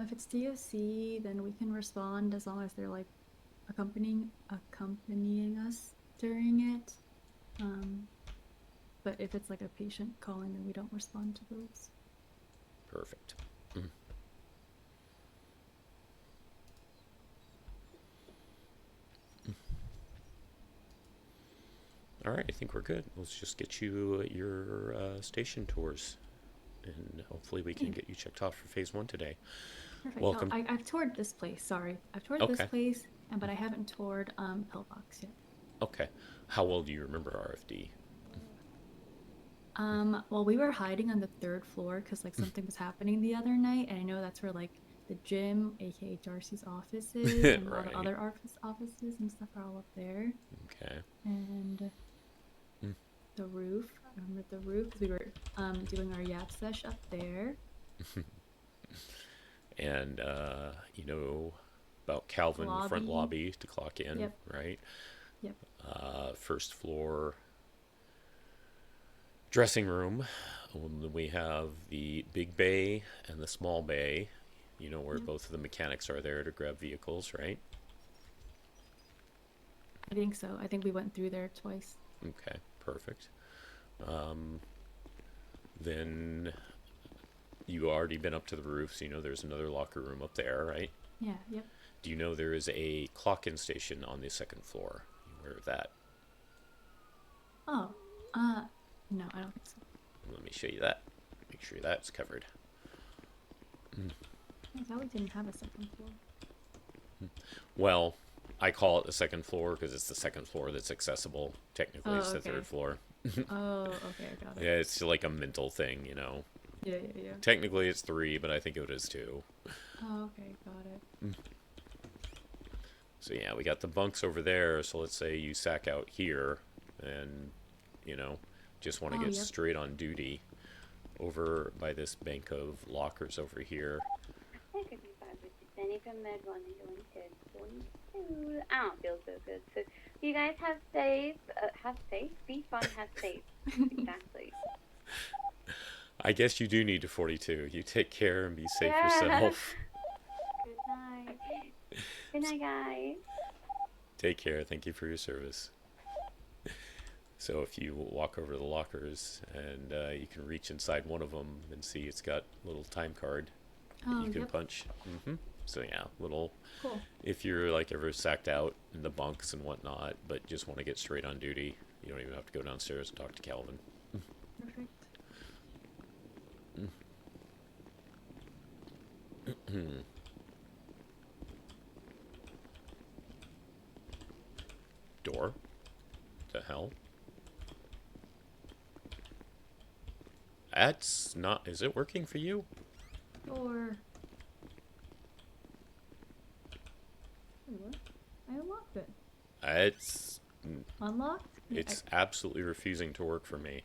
If it's DOC, then we can respond as long as they're like accompanying us during it. But if it's like a patient calling, then we don't respond to those. Perfect. All right, I think we're good. Let's just get you your station tours, and hopefully we can get you checked off for phase 1 today. Perfect. Welcome. Oh, I've toured this place. Sorry, I've toured Okay. this place, but I haven't toured Pillbox yet. Okay. How well do you remember RFD? Well, we were hiding on the 3rd floor because like something was happening the other night, and I know that's where like the gym, aka Darcy's office is, and all Right. the other offices and stuff are all up there. Okay. And the roof. I remember the roof because we were doing our yap sesh up there. And you know about Calvin, the front lobby to clock in, Yep. right? Yep. 1st floor dressing room. We have the big bay and the small bay, you know, where both of the mechanics are there to grab vehicles, right? I think so. I think we went through there twice. Okay, perfect. Then you already been up to the roof, so you know there's another locker room up there, right? Yeah, yep. Do you know there is a clock-in station on the 2nd floor? You aware of that? Oh, no, I don't think so. Let me show you that. Make sure that's covered. I thought we didn't have a 2nd floor. Well, I call it the 2nd floor because it's the 2nd floor that's accessible. Technically, it's the okay. 3rd floor. Oh, okay, I got it. Yeah, it's like a mental thing, you know. Yeah. Technically, it's 3, but I think it is 2. Oh, okay, got it. So yeah, we got the bunks over there. So let's say you sack out here, and you know, just want to get straight on duty. Over by this bank of lockers over here. From Med 1 and going to 42. I don't feel so good. So you guys have safe. Be fun, have safe. Exactly. I guess you do need to 42. You take care and be safe Yeah. yourself. Good night. Good night, guys. Take care. Thank you for your service. So if you walk over to the lockers and you can reach inside one of them and see it's got a little time card that you can punch. So yeah, little If you're like ever sacked out in the bunks and whatnot, but just want to get straight on duty, you don't even have to go downstairs and talk to Calvin. Perfect. Door? The hell? That's not... Is it working for you? Or. Wait, what? I unlocked it. It's... Unlocked? It's absolutely refusing to work for me.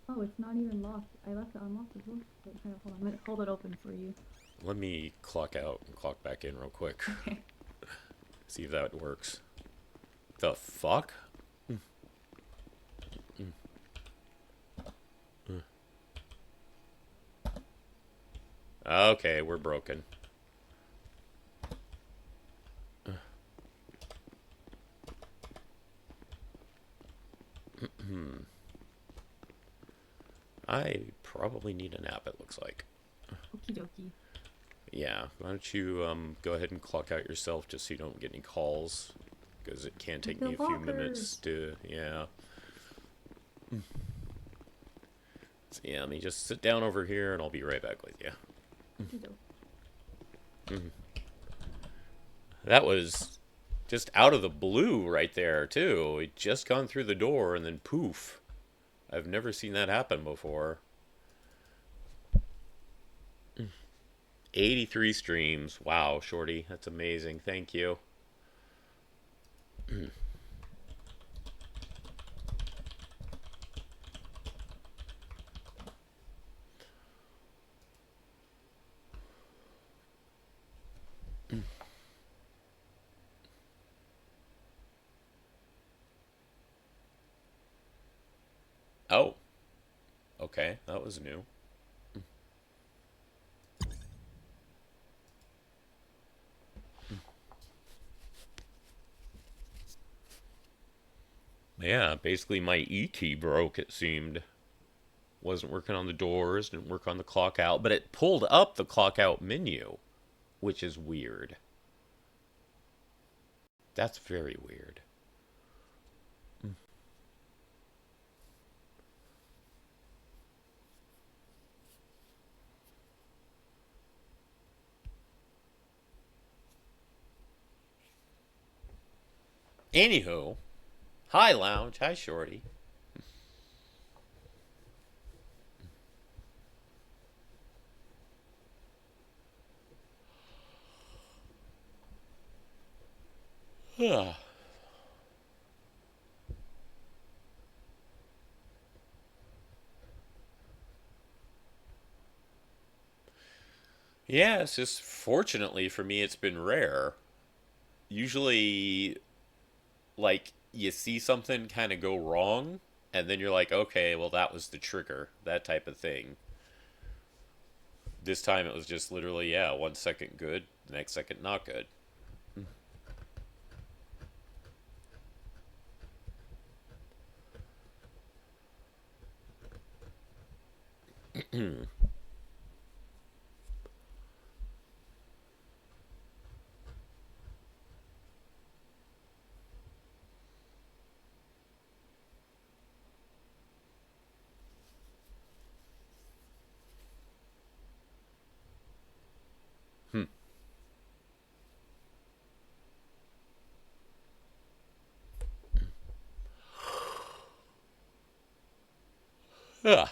Oh, it's not even locked. I left it unlocked as well. Wait, hold on. I'm gonna hold it open for you. Let me clock out and clock back in real quick. Okay. See if that works. The fuck? Okay, we're broken. I probably need a nap, it looks like. Okie dokie. Yeah, why don't you go ahead and clock out yourself just so you don't get any calls. Because it can take me a few minutes to, yeah. So yeah, let me just sit down over here and I'll be right back with you. That was just out of the blue right there, too. It just gone through the door and then poof. I've never seen that happen before. 83 streams. Wow, Shorty. That's amazing. Thank you. Oh. Okay, that was new. Yeah, basically my ET broke, it seemed. Wasn't working on the doors, didn't work on the clock out, but it pulled up the clock out menu, which is weird. That's very weird. Anywho, hi Lounge, hi Shorty. Yeah, it's just fortunately for me it's been rare. Usually, like, you see something kind of go wrong, and then you're like, okay, well, that was the trigger, that type of thing. This time it was just literally, yeah, 1 second good, the next second not good. Ugh.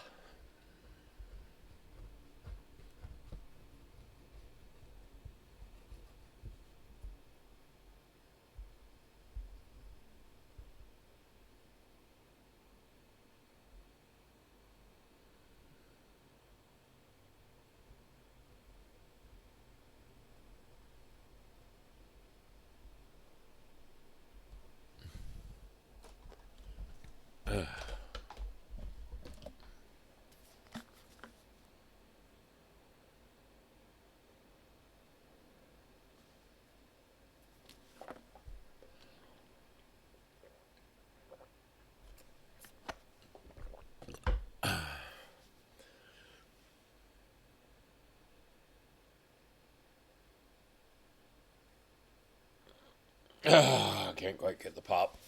Can't quite get the pop.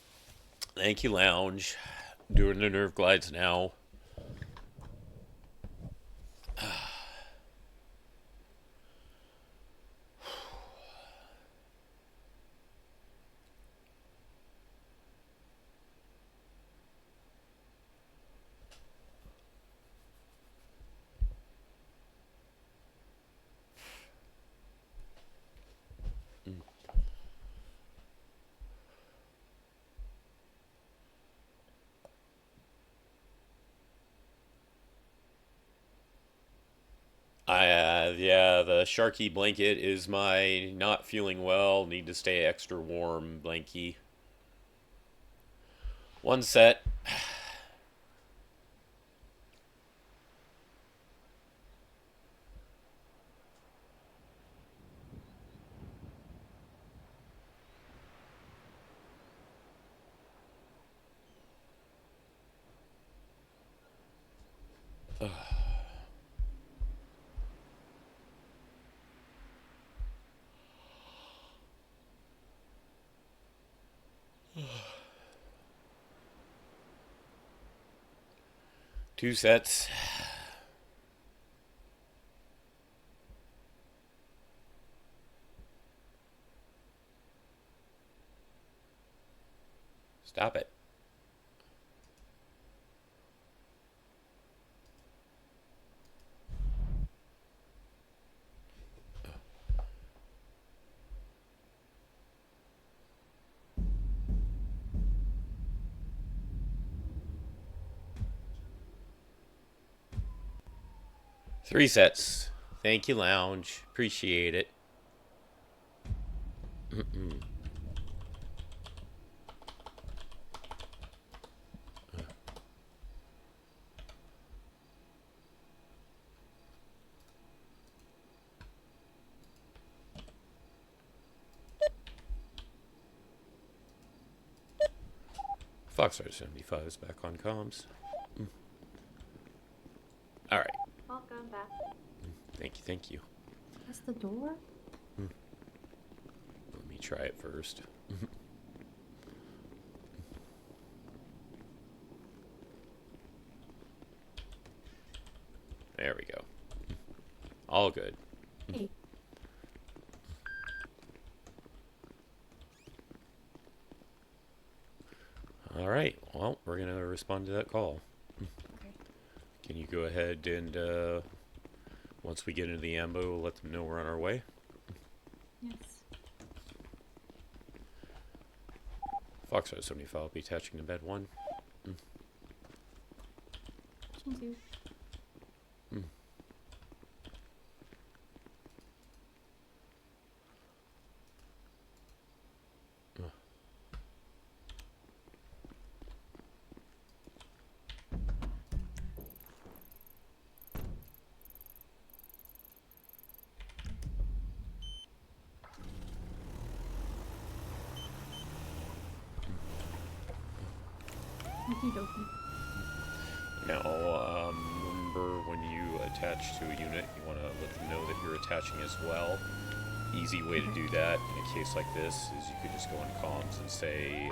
Thank you, Lounge. Doing the nerve glides now. Yeah, the Sharky blanket is my not feeling well, need to stay extra warm blankie. One set. Two sets. Stop it. Three sets. Thank you, Lounge. Appreciate it. Foxtrot 75 is back on comms. All right. Welcome back. Thank you, thank you. That's the door? Let me try it first. There we go. All good. Hey. All right. Well, we're going to respond to that call. Okay. Can you go ahead and, once we get into the ambo, let them know we're on our way? Yes. Foxtrot 75 will be attaching to bed 1. Thank you. Now, remember when you attach to a unit, you want to let them know that you're attaching as well. Easy way to do that in a case like this is you could just go on comms and say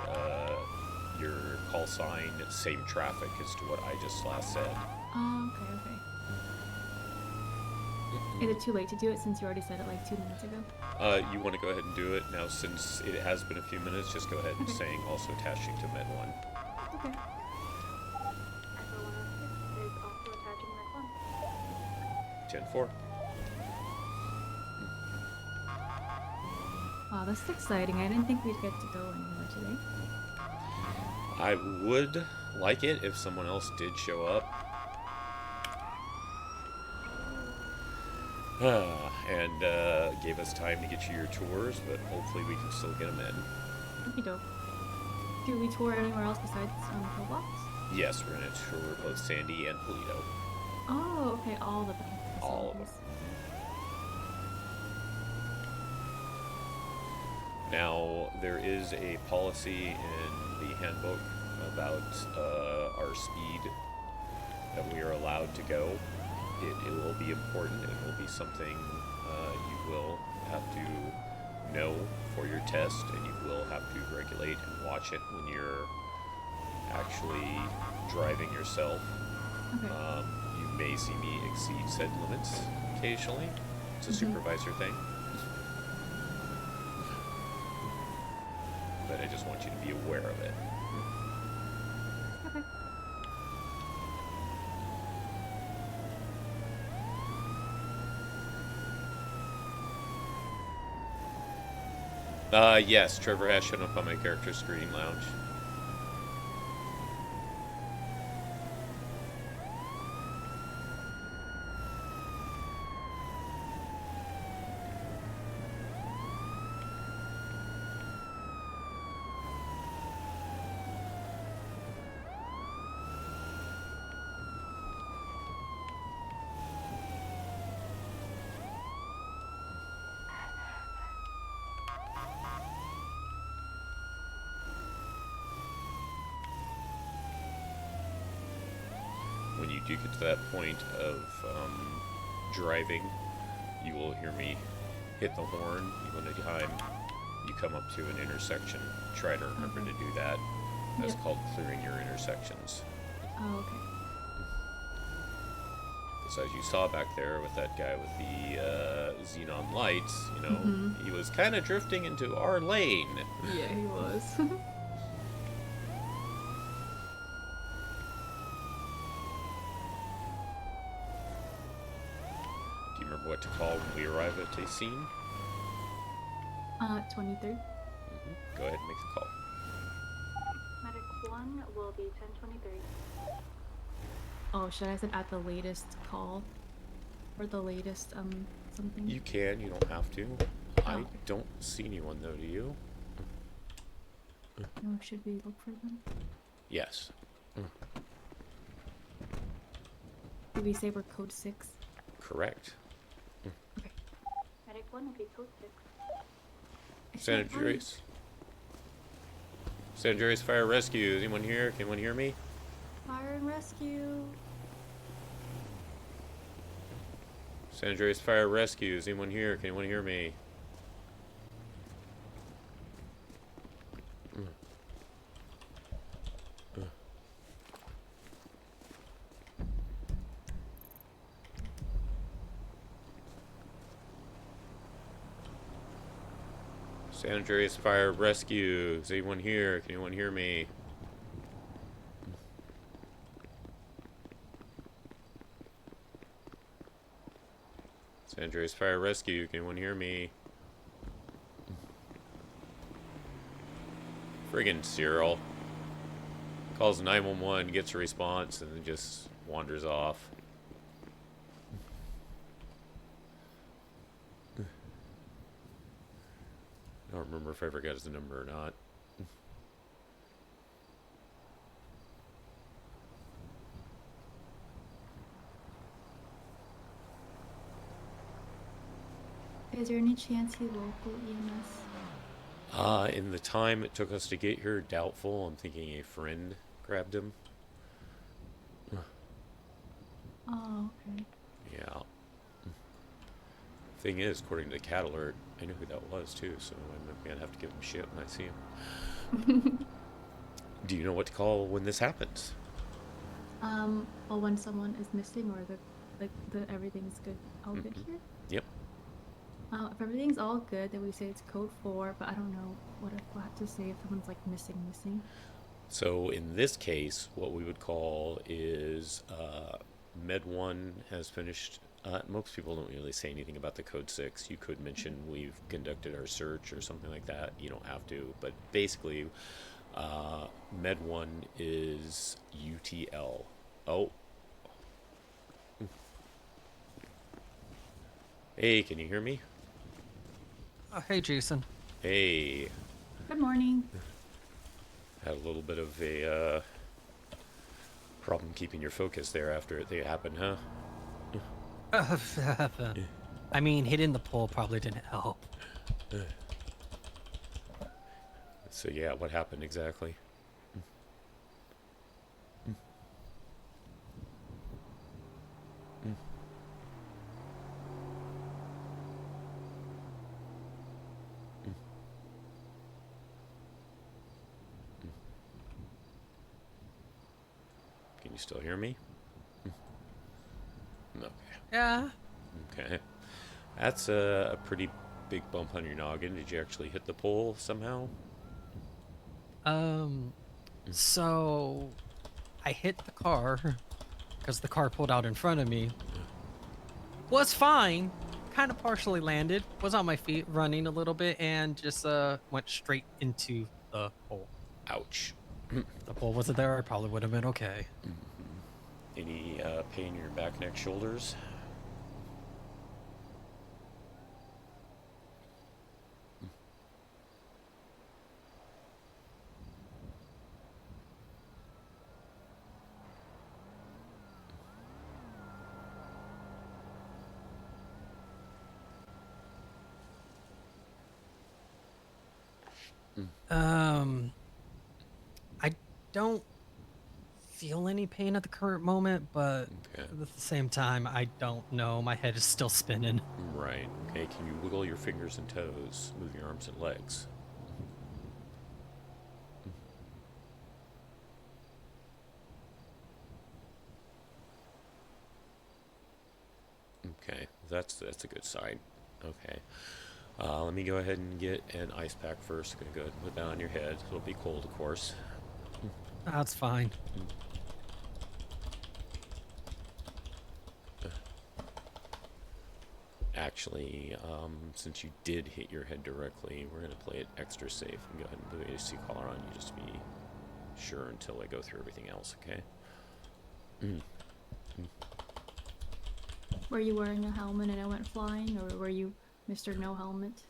your call sign, same traffic as to what I just last said. Oh, okay. Is it too late to do it since you already said it like 2 minutes ago? You want to go ahead and do it now since it has been a few minutes. Just go ahead and saying also attaching to Med 1. Okay. Everyone is also attaching Med 1. 10-4. Wow, this is exciting. I didn't think we'd get to go anywhere today. I would like it if someone else did show up. And gave us time to get you your tours, but hopefully we can still get them in. Okie doke. Do we tour anywhere else besides Pillbox? Yes, we're going to tour both Sandy and Polito. Oh, okay, all the bank All of them. Now, there is a policy in the handbook about our speed that we are allowed to go. It will be important. It will be something you will have to know for your test, and you will have to regulate and watch it when you're actually driving yourself. Okay. You may see me exceed said limits occasionally. It's a supervisor thing. But I just want you to be aware of it. Yes, Trevor has shown up on my character screen lounge. When you do get to that point of driving, you will hear me hit the horn. Anytime you come up to an intersection, try to remember to do that. That's called clearing your intersections. Oh, okay. So as you saw back there with that guy with the xenon lights, you know, he was kind of drifting into our lane. Yeah, he was. Do you remember what to call when we arrive at a scene? 23. Go ahead and make the call. Medic 1 will be 1023. Oh, should I say at the latest call? Or the latest, something? You can, you don't have to. I don't see anyone though, do you? No, should we look for them? Yes. Did we say we're code 6? Correct. Medic 1 will be code 6. San Andreas. San Andreas Fire Rescue. Is anyone here? Can anyone hear me? Fire and rescue. San Andreas Fire Rescue. Is anyone here? Can anyone hear me? San Andreas Fire Rescue. Is anyone here? Can anyone hear me? San Andreas Fire Rescue. Can anyone hear me? Friggin' Cyril. Calls 911, gets a response, and then just wanders off. I don't remember if I ever got his number or not. Is there any chance he's local EMS? In the time it took us to get here, doubtful. I'm thinking a friend grabbed him. Oh, okay. Yeah. Thing is, according to the cat alert, I know who that was too, so I'm gonna have to give him shit when I see him. Do you know what to call when this happens? Well, when someone is missing or the everything's good, all good here? Yep. If everything's all good, then we say it's code 4, but I don't know what we'll have to say if someone's like missing. So in this case, what we would call is Med 1 has finished. Most people don't really say anything about the code 6. You could mention we've conducted our search or something like that. You don't have to, but basically, Med 1 is UTL. Oh. Hey, can you hear me? Hey, Jason. Hey. Good morning. Had a little bit of a problem keeping your focus there after they happened, huh? I mean, hitting the pole probably didn't help. So yeah, what happened exactly? you still hear me? Okay. Yeah. Okay. That's a pretty big bump on your noggin. Did you actually hit the pole somehow? So I hit the car because the car pulled out in front of me. Was fine. Kind of partially landed. Was on my feet, running a little bit, and just went straight into the pole. Ouch. The pole wasn't there. I probably would have been okay. Any pain in your back, neck, shoulders? I don't feel any pain at the current moment, but at the same time, I don't know. My head is still spinning. Right. Okay, can you wiggle your fingers and toes? Move your arms and legs. Okay, that's a good sign. Okay. Let me go ahead and get an ice pack first. Gonna go ahead and put that on your head. It'll be cold, of course. That's fine. Actually, since you did hit your head directly, we're gonna play it extra safe and go ahead and put the AC collar on you just to be sure until I go through everything else, okay? Were you wearing a helmet and I went flying, or were you Mr. No Helmet?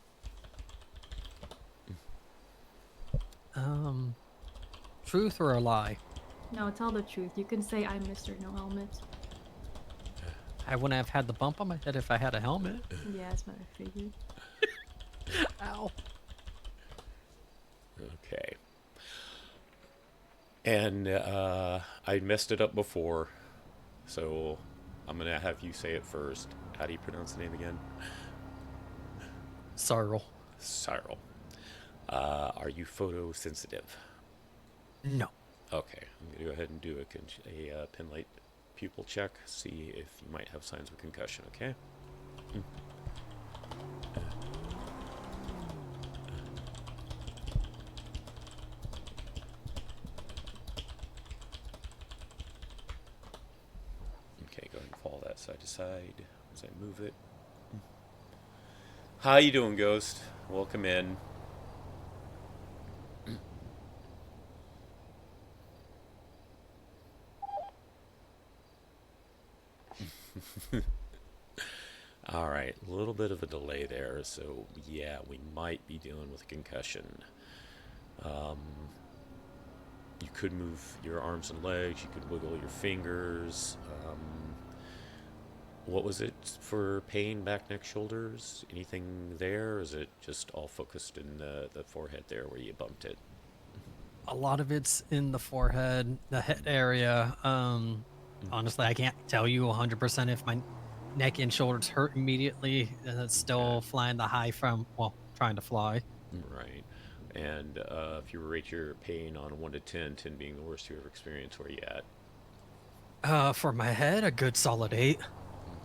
Truth or a lie? No, tell the truth. You can say I'm Mr. No Helmet. I wouldn't have had the bump on my head if I had a helmet. Yeah, that's what I figured. Ow. Okay. And I messed it up before, so I'm gonna have you say it first. How do you pronounce the name again? Cyril. Cyril. Are you photosensitive? No. Okay, I'm gonna go ahead and do a pin light pupil check, see if you might have signs of concussion, okay? Okay, go ahead and follow that side to side as I move it. How you doing, Ghost? Welcome in. All right, a little bit of a delay there, so yeah, we might be dealing with a concussion. You could move your arms and legs, you could wiggle your fingers. What was it for pain, back, neck, shoulders? Anything there, or is it just all focused in the forehead there where you bumped it? A lot of it's in the forehead, the head area. Honestly, I can't tell you 100% if my neck and shoulders hurt immediately. And it's still flying the high from, well, trying to fly. Right. And if you were to rate your pain on 1 to 10, 10 being the worst you ever experienced, where are you at? For my head, a good solid 8.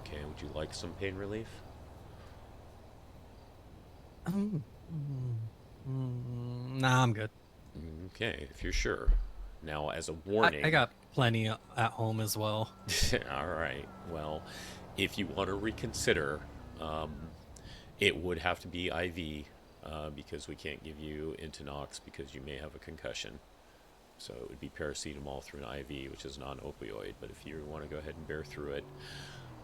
Okay, would you like some pain relief? Nah, I'm good. Okay, if you're sure. Now, as a warning... I got plenty at home as well. All right. Well, if you want to reconsider, it would have to be IV because we can't give you Intanox because you may have a concussion. So it would be paracetamol through an IV, which is non-opioid. But if you want to go ahead and bear through it,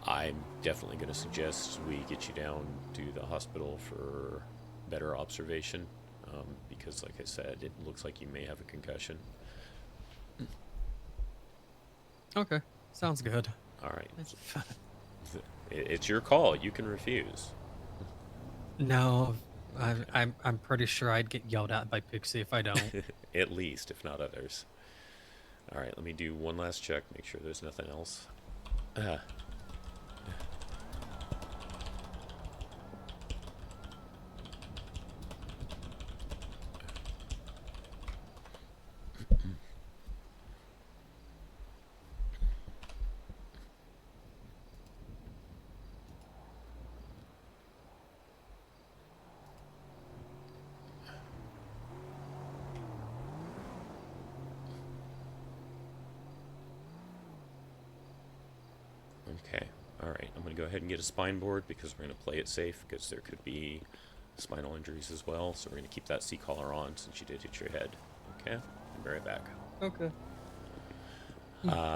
I'm definitely going to suggest we get you down to the hospital for better observation because, like I said, it looks like you may have a concussion. Okay, sounds good. All right. It's your call. You can refuse. No, I'm pretty sure I'd get yelled at by Pixie if I don't. At least, if not others. All right, let me do one last check. Make sure there's nothing else. Okay. All right. I'm going to go ahead and get a spine board because we're going to play it safe because there could be spinal injuries as well. So we're going to keep that C-collar on since you did hit your head. Okay? I'll be right back. Okay.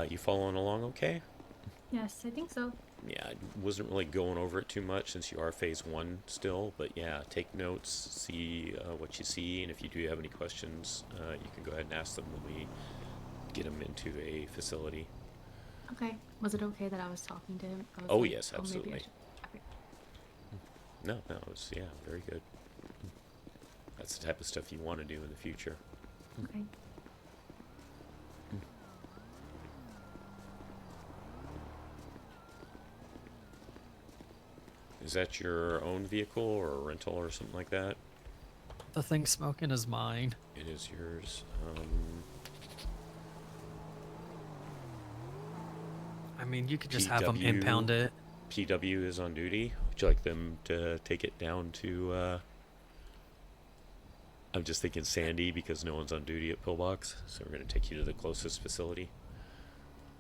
You following along okay? Yes, I think so. Yeah, I wasn't really going over it too much since you are phase 1 still, but yeah, take notes, see what you see, and if you do have any questions, you can go ahead and ask them when we get them into a facility. Okay. Was it okay that I was talking to him? I was Oh, like, yes, maybe I absolutely. should- Okay. No, it was, yeah, very good. That's the type of stuff you want to do in the future. Okay. Is that your own vehicle or a rental or something like that? The thing smoking is mine. It is yours. I mean, you could just have them impound it. PW is on duty. Would you like them to take it down to, I'm just thinking Sandy because no one's on duty at Pillbox, so we're going to take you to the closest facility.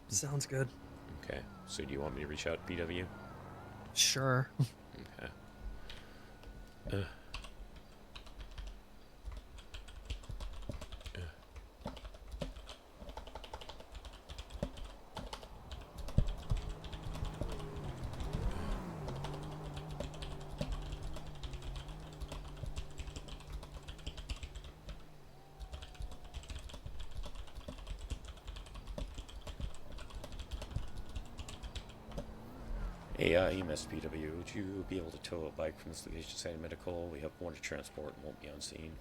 Sounds good. Okay, so do you want me to reach out to PW? Sure. Okay. Hey, EMS PW, would you be able to tow a bike from this location to San Medical? We have one to transport and won't be on scene.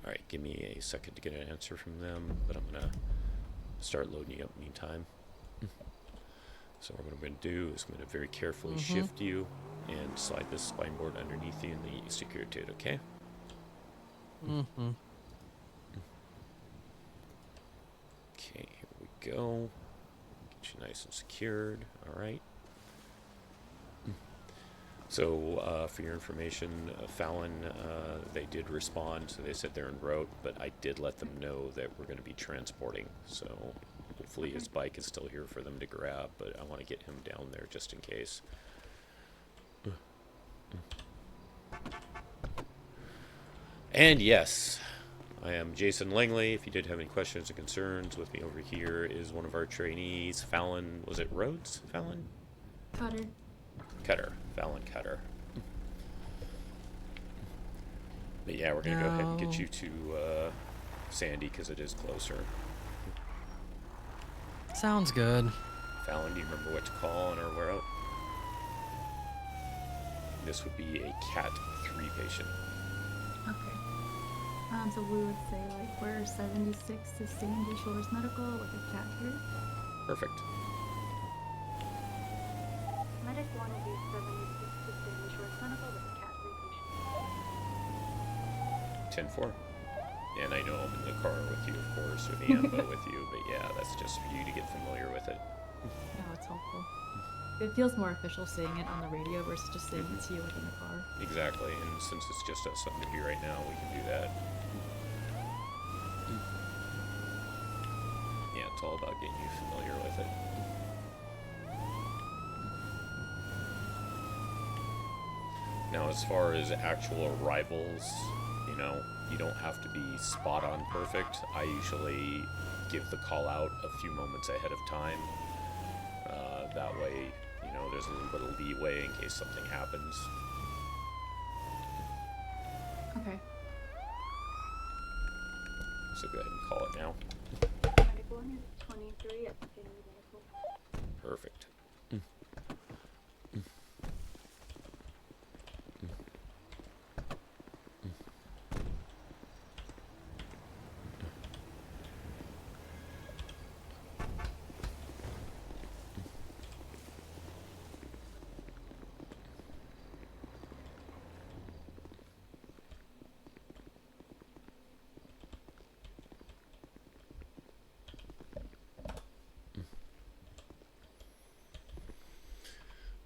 Alright, give me a second to get an answer from them, but I'm going to start loading you up meantime. So what I'm going to do is I'm going to very carefully shift you and slide this spine board underneath you in the security, okay? Mm-hmm. Okay, here we go. Get you nice and secured. Alright. So, for your information, Fallon, they did respond, so they said they're en route, but I did let them know that we're going to be transporting, so hopefully his bike is still here for them to grab, but I want to get him down there just in case. And yes, I am Jason Langley. If you did have any questions or concerns, with me over here is one of our trainees, Fallon, was it Rhodes? Fallon? Cutter. Cutter. Fallon Cutter. But yeah, we're going to go ahead and get you to Sandy because it is closer. Sounds good. Fallon, do you remember what to call on our route? This would be a Cat 3 patient. Okay. So we would say like we're 76 to Sandy Shores Medical with a cat here. Perfect. Medic 1 will be 76 to Sandy Shores Medical with a cat 3 patient. 10-4. And I know I'm in the car with you, of course, or the ambo with you, but yeah, that's just for you to get familiar with it. No, it's helpful. It feels more official saying it on the radio versus just saying it to you like in the car. Exactly, and since it's just us under here right now, we can do that. Yeah, it's all about getting you familiar with it. Now, as far as actual arrivals, you know, you don't have to be spot on perfect. I usually give the call out a few moments ahead of time. That way, you know, there's a little bit of leeway in case something happens. Okay. So go ahead and call it now. Medic 1 is 23 at Sandy Medical. Perfect.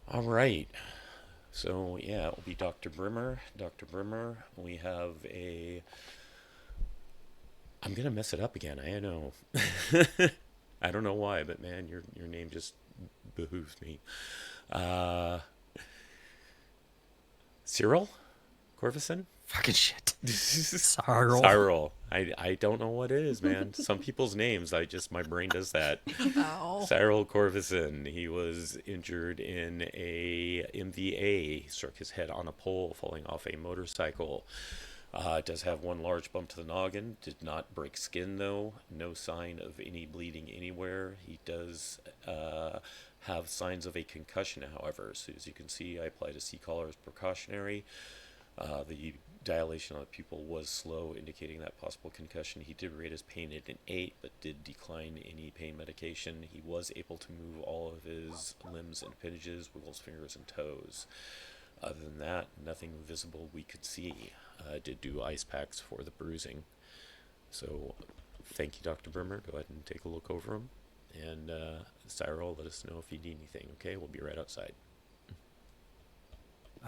All right. So, yeah, it will be Dr. Brimmer. Dr. Brimmer, we have a... I'm going to mess it up again, I know. I don't know why, but man, your name just behooves me. Cyril Corvison? Fucking shit. Cyril. Cyril. I don't know what it is, man. Some people's names, my brain does that. Ow. Cyril Corvison. He was injured in a MVA, struck his head on a pole falling off a motorcycle. Does have one large bump to the noggin. Did not break skin, though. No sign of any bleeding anywhere. He does have signs of a concussion, however. So as you can see, I applied a C-collar as precautionary. The dilation on the pupil was slow, indicating that possible concussion. He did rate his pain at an 8, but did decline any pain medication. He was able to move all of his limbs and appendages, wiggle his fingers and toes. Other than that, nothing visible we could see. Did do ice packs for the bruising. So, thank you, Dr. Brimmer. Go ahead and take a look over him. And Cyril, let us know if you need anything, okay? We'll be right outside.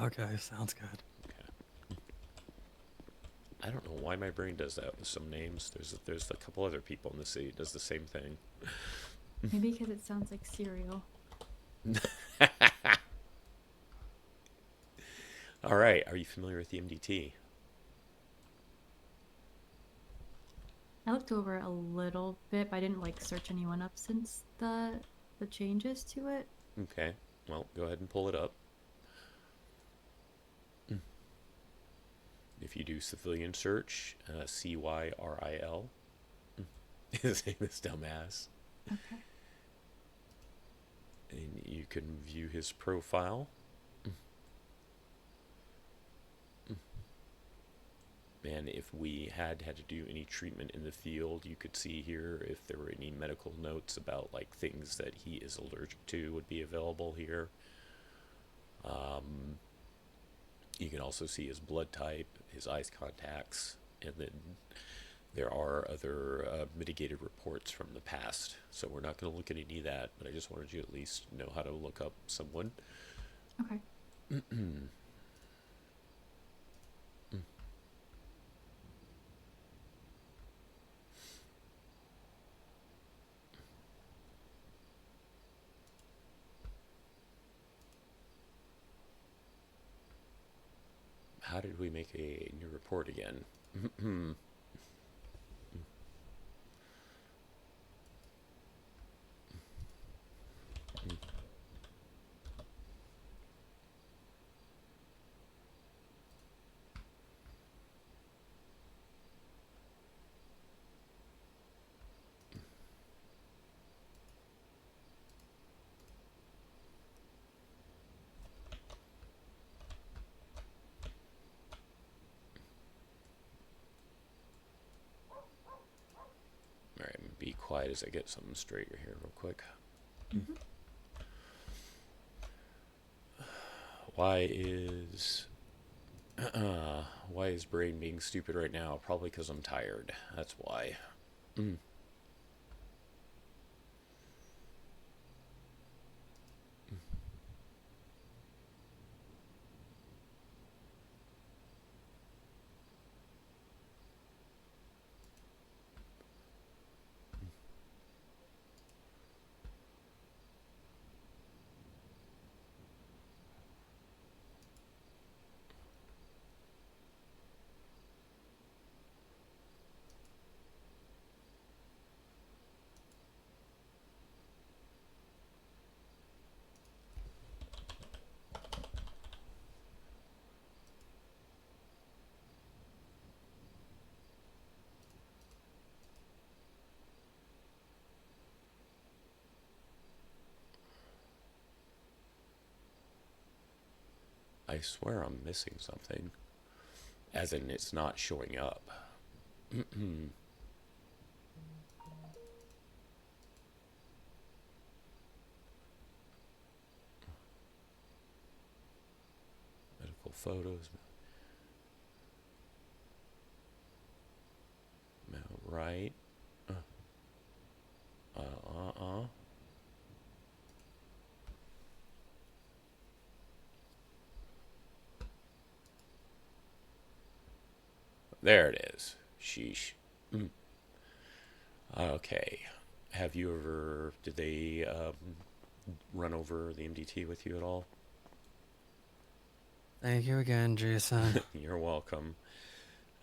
Okay, sounds good. I don't know why my brain does that with some names. There's a couple other people in the city that does the same thing. Maybe because it sounds like cereal. All right, are you familiar with the MDT? I looked over a little bit, but I didn't like search anyone up since the changes to it. Okay, well, go ahead and pull it up. If you do civilian search, CYRIL, his name is Dumbass. Okay. And you can view his profile. And if we had to do any treatment in the field, you could see here if there were any medical notes about like things that he is allergic to would be available here. You can also see his blood type, his ice contacts, and then there are other mitigated reports from the past. So we're not going to look at any of that, but I just wanted you to at least know how to look up someone. Okay. How did we make a new report again? Alright, I'm gonna be quiet as I get something straight here real quick. Why is brain being stupid right now? Probably because I'm tired. That's why. I swear I'm missing something. As in, it's not showing up. Medical photos. Right. There it is. Sheesh. Okay. Have you ever... Did they run over the MDT with you at all? Thank you again, Jason. You're welcome.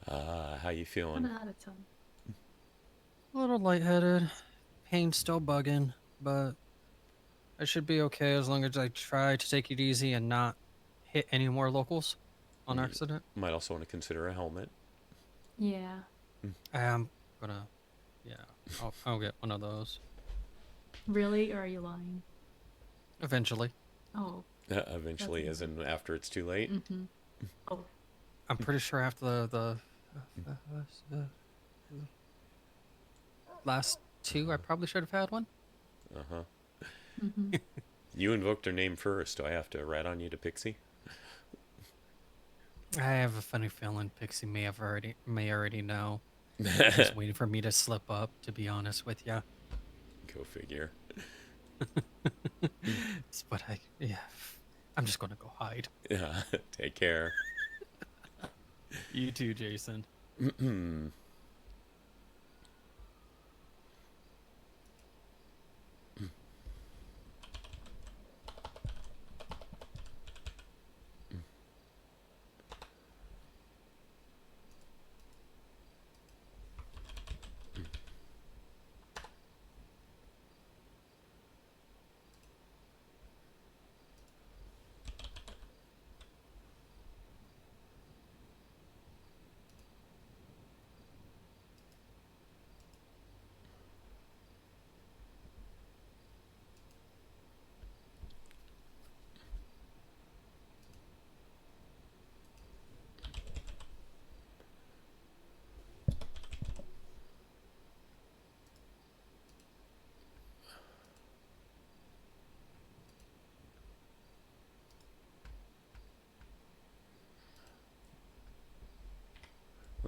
How you I'm feeling? out of time. A little lightheaded. Pain's still bugging, but I should be okay as long as I try to take it easy and not hit any more locals on You accident. might also want to consider a helmet. Yeah. I am gonna, yeah, I'll get one of those Really? Or are you lying? eventually. Oh. Eventually, as in after it's too late. Mm-hmm. Oh. I'm pretty sure after the last two, I probably should have had one. Uh-huh. Mm-hmm. You invoked her name first. Do I have to rat on you to Pixie? I have a funny feeling Pixie may already know. Just waiting for me to slip up, to be honest with ya. Go figure. But I'm just gonna go hide. Yeah, take care. You too, Jason.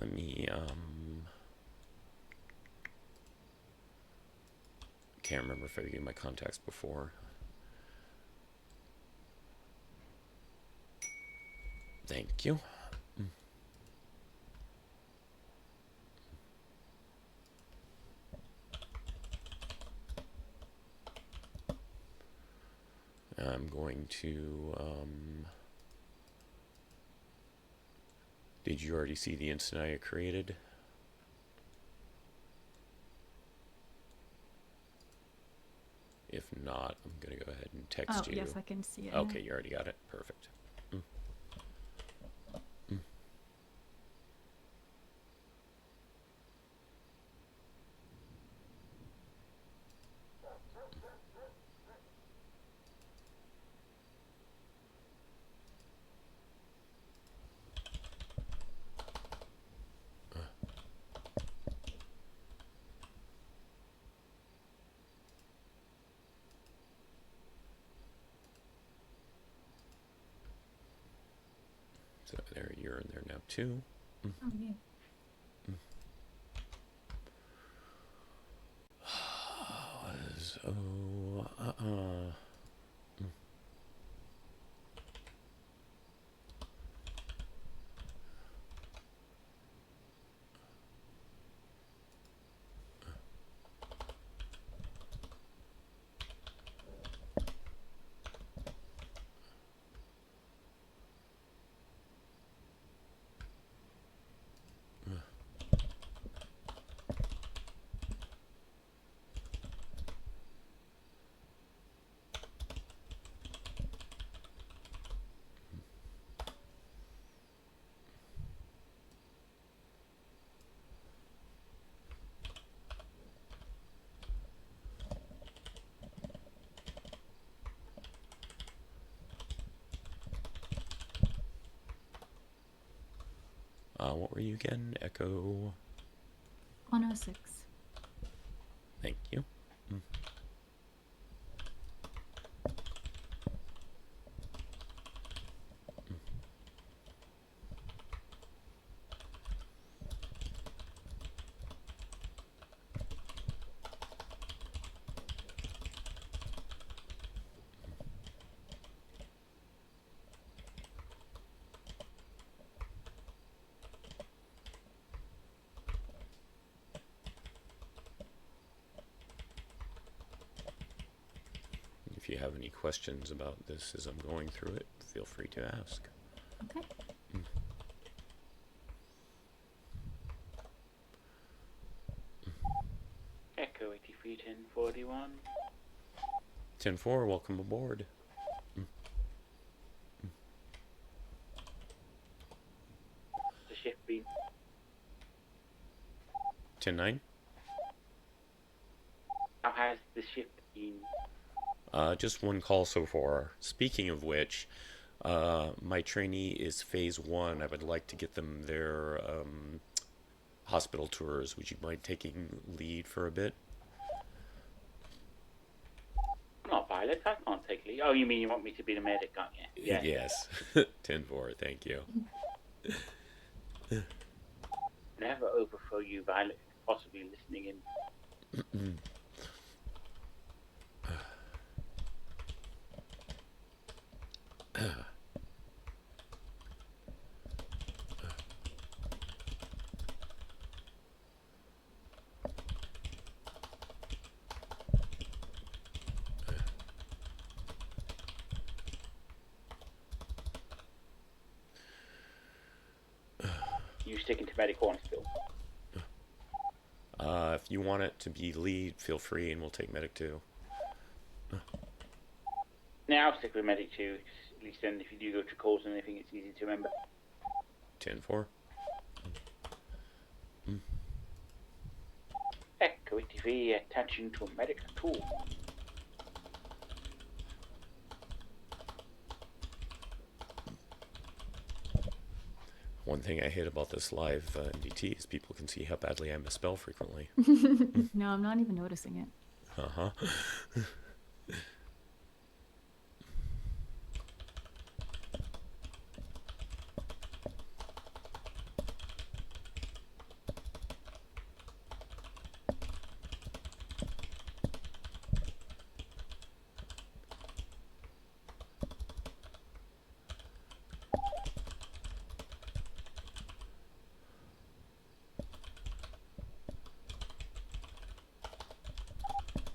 Let me, can't remember if I gave my contacts before. Thank you. I'm going to, did you already see the instant I created? If not, I'm going to go ahead and text you. Yes, I can see it. Okay, you already got it. Perfect. So there, you're in there now too. Oh, yeah. What were you again? Echo. 106. Thank you. if you have any questions about this as I'm going through it, feel free to ask. Okay. Echo 83 1041. 10-4, welcome aboard. The shift beam. 10-9. How has the shift been? Just one call so far. Speaking of which, my trainee is phase 1. I would like to get them their hospital tours. Would you mind taking lead for a bit? I'm not a pilot, I can't take lead. Oh, you mean you want me to be the medic, don't you? Yeah. Yes. 10-4, thank you. Never overthrow you, Violet, possibly listening in. You sticking to medic corner still? If you want it to be lead, feel free, and we'll take medic too. Now I'll stick with medic too. At least then, if you do go to calls and anything, it's easy to remember. 10-4. Echo 83 attaching to a medic tool. One thing I hate about this live MDT is people can see how badly I misspell frequently. No, I'm not even noticing it. Uh-huh.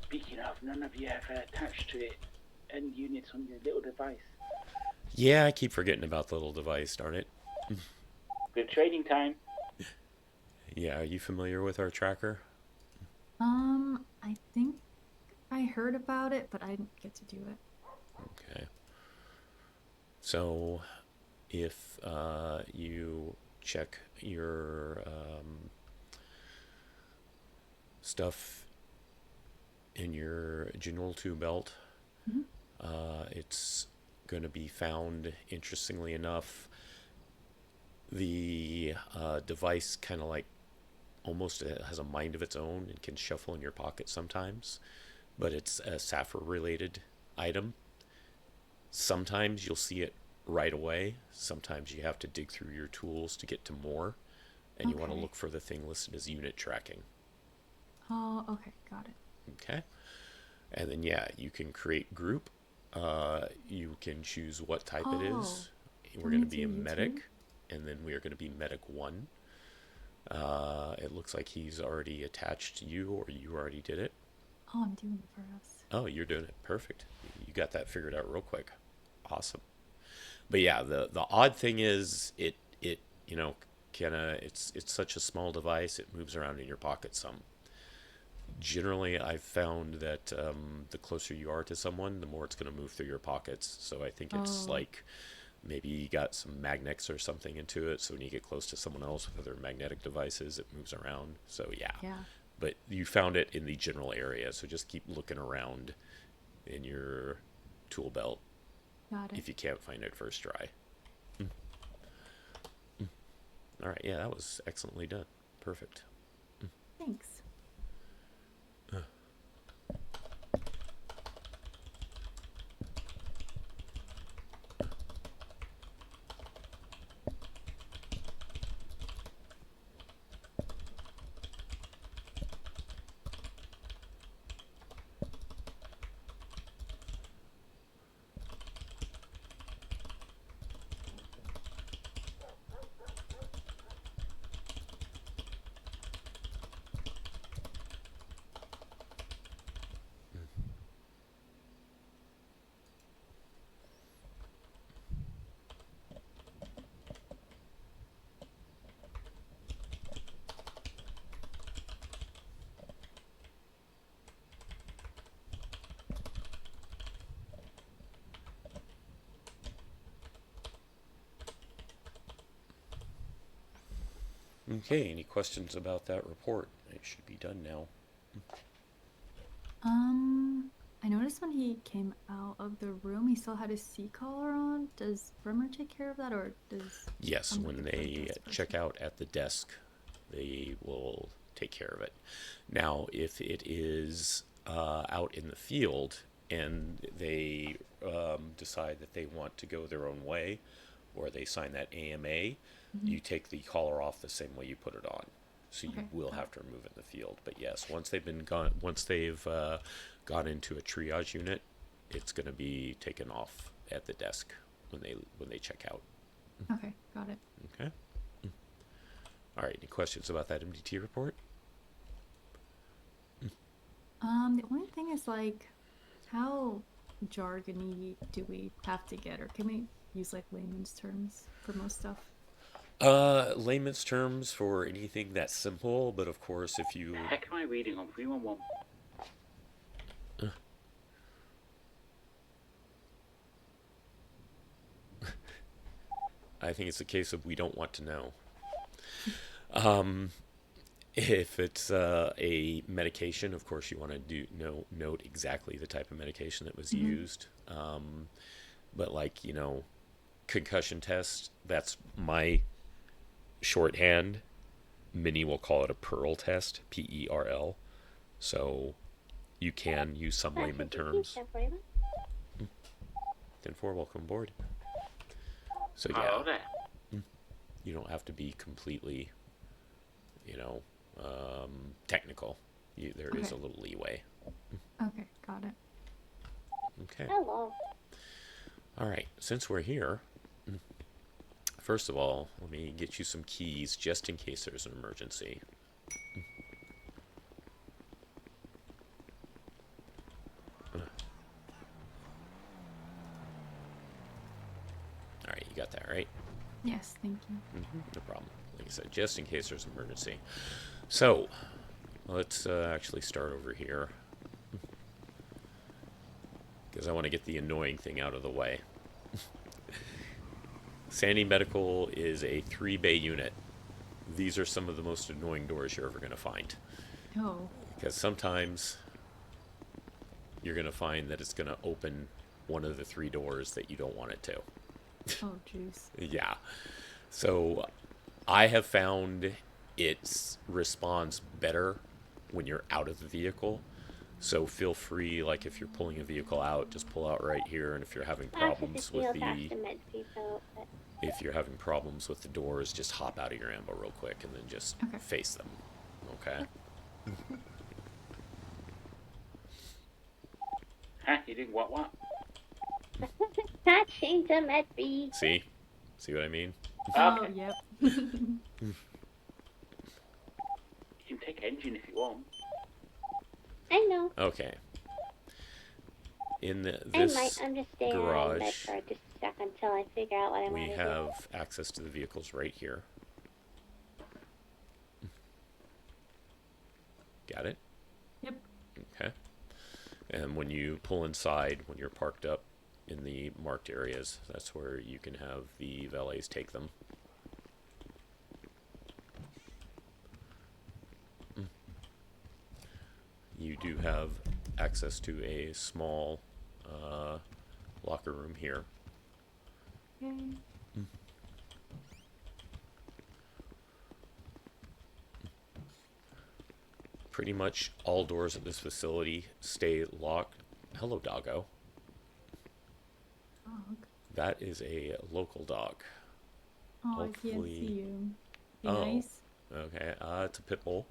Speaking of, none of you have attached to it end units on your little device. Yeah, I keep forgetting about the little device, darn it. Good trading time. Yeah, are you familiar with our tracker? I think I heard about it, but I didn't get to do it. Okay. So, if you check your stuff in your general 2 belt, it's going to be found, interestingly enough, the device kind of like almost has a mind of its own and can shuffle in your pocket sometimes, but it's a Sapphire related item. Sometimes you'll see it right away. Sometimes you have to dig through your tools to get to more, and you want to look for the thing listed as unit tracking. Oh, okay, got it. Okay. And then, yeah, you can create group. You can choose what type it is. We're going to be a medic, and then we are going to be medic 1. It looks like he's already attached to you, or you already did it. Oh, I'm doing it for us. Oh, you're doing it. Perfect. You got that figured out real quick. Awesome. But yeah, the odd thing is it you know, it's such a small device, it moves around in your pocket some. Generally, I've found that the closer you are to someone, the more it's going to move through your pockets. So I think it's like maybe you got some magnets or something into it. So when you get close to someone else with other magnetic devices, it moves around. So yeah. But you found it in the general area. So just keep looking around in your tool belt. Got it. If you can't find it first try. All right. Yeah, that was excellently done. Perfect. Thanks. Okay, any questions about that report? It should be done now. I noticed when he came out of the room, he still had his C collar on. Does Bremer take care of that, or does? Yes, when they check out at the desk, they will take care of it. Now, if it is out in the field and they decide that they want to go their own way, or they sign that AMA, you take the collar off the same way you put it on. So you will have to remove it in the field. But yes, once they've gone into a triage unit, it's going to be taken off at the desk when they check out. Okay, got it. Okay. All right. Any questions about that MDT report? The only thing is, like, how jargony do we have to get, or can we use like layman's terms for most stuff? Layman's terms for anything that's simple, but of course, if you... The heck am I reading on 311? I think it's a case of we don't want to know. If it's a medication, of course, you want to note exactly the type of medication that was used. But like, you know, concussion test, that's my shorthand. Minnie will call it a PERL test, PERL. So you can use some layman terms. 10-4, welcome aboard. So yeah, you don't have to be completely, you know, technical. There is a little leeway. Okay, got it. Okay. Hello. All right, since we're here, first of all, let me get you some keys just in case there's an emergency. All right, you got that, right? Yes, thank you. No problem. Like I said, just in case there's an emergency. So, let's actually start over here, because I want to get the annoying thing out of the way. Sandy Medical is a 3-bay unit. These are some of the most annoying doors you're ever going to find. Oh. Because sometimes you're going to find that it's going to open one of the 3 doors that you don't want it to. Oh, jeez. Yeah. So I have found it responds better when you're out of the vehicle. So feel free, like if you're pulling a vehicle out, just pull out right here. And if you're having problems with the doors, just hop out of your ambo real quick and then just face them. Okay. Huh? You did what? Touching to Med B. See what I mean? Oh, yep. You can take engine if you want. I know. Okay. In this I might. I'm just staying around Med garage, for just a second until I figure out what I want we to do. have access to the vehicles right here. Got it? Yep. Okay. And when you pull inside, when you're parked up in the marked areas, that's where you can have the valets take them. You do have access to a small locker room here. Okay. Pretty much all doors at this facility stay locked. Hello, doggo. Dog. That is a local dog. Oh, I can't see you. Be Oh, nice. okay. It's a pit bull.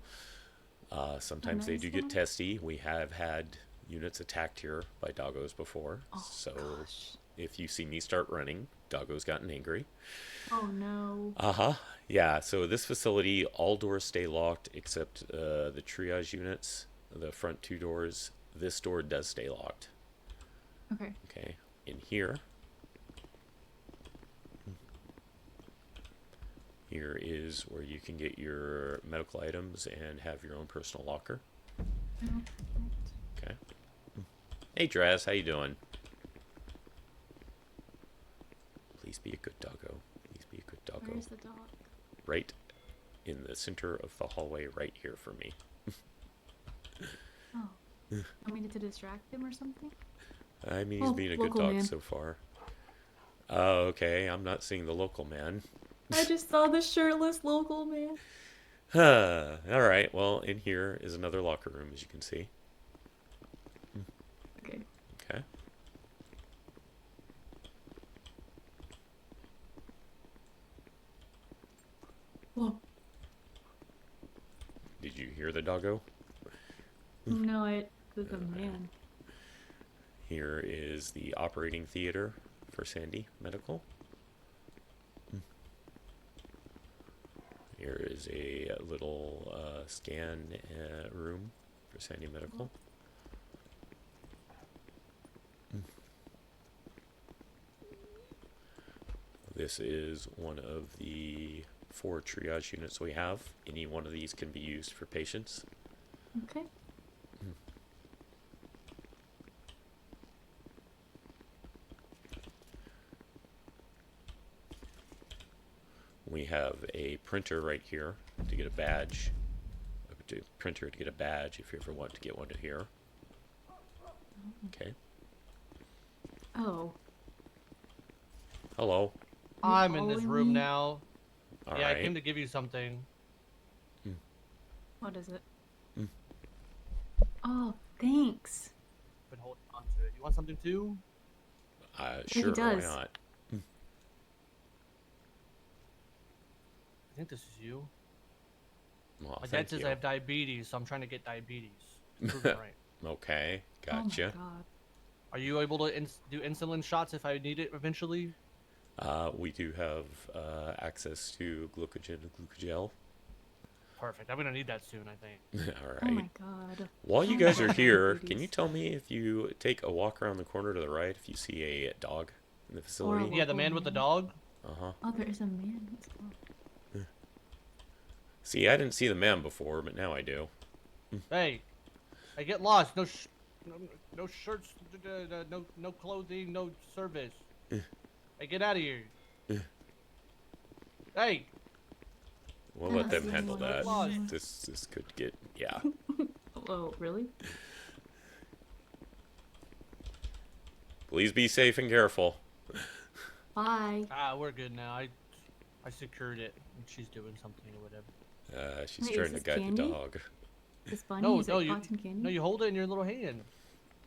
Sometimes they nice do get one? testy. We have had units attacked here by doggos before. So if you see me start running, doggo's gotten angry. Oh no. Yeah, so this facility, all doors stay locked except the triage units, the front 2 doors. This door does stay locked. Okay. Okay, in here. Here is where you can get your medical items and have your own personal locker. Okay. Hey, Draz, how you doing? Please be a good doggo. Please be a good doggo. Where's the dog? Right in the center of the hallway right here for me. Oh. Want me to distract him or something? I mean, he's Oh, being a good local dog man. so far. Oh, okay, I'm not seeing the local man. I just saw the shirtless local man. Alright, well, in here is another locker room, as you can see. Okay. Okay. Whoa. Did you hear the doggo? No, the man. Here is the operating theater for Sandy Medical. Here is a little scan room for Sandy Medical. This is one of the 4 triage units we have. Any one of these can be used for patients. Okay. We have a printer right here to get a badge. A printer to get a badge if you ever want to get one to here. Okay. Oh. Hello. I'm in this following room me? now. All yeah, I right. came to give you something. What is it? Oh, thanks. Been holding on to it. You want something too? he Sure, why does. not? I think this is you. Well, My dad thank says you. I have diabetes, so I'm trying to get diabetes. Prove it right. Okay, Oh my gotcha. god. Are you able to do insulin shots if I need it eventually? We do have access to glucogel. Perfect. I'm gonna need that soon, I think. All Oh right. my god. While you Oh guys my are God, here, diabetes. can you tell me if you take a walk around the corner to the right if you see a dog in the facility? Yeah, the man with the dog. Uh-huh. Oh, there is a man. Let's go. See, I didn't see the man before, but now I do. Hey, I get lost. No shirts, no clothing, no service. Hey, get out of here. Hey. We'll let them see handle anyone that. else. This could get, yeah. Oh, really? Please be safe and careful. Bye. We're good now. I secured it. And she's doing something or whatever. She's Wait, is trying to this guide candy? the dog. This bunny? No, is no, it you cotton candy? no, you hold it in your little hand.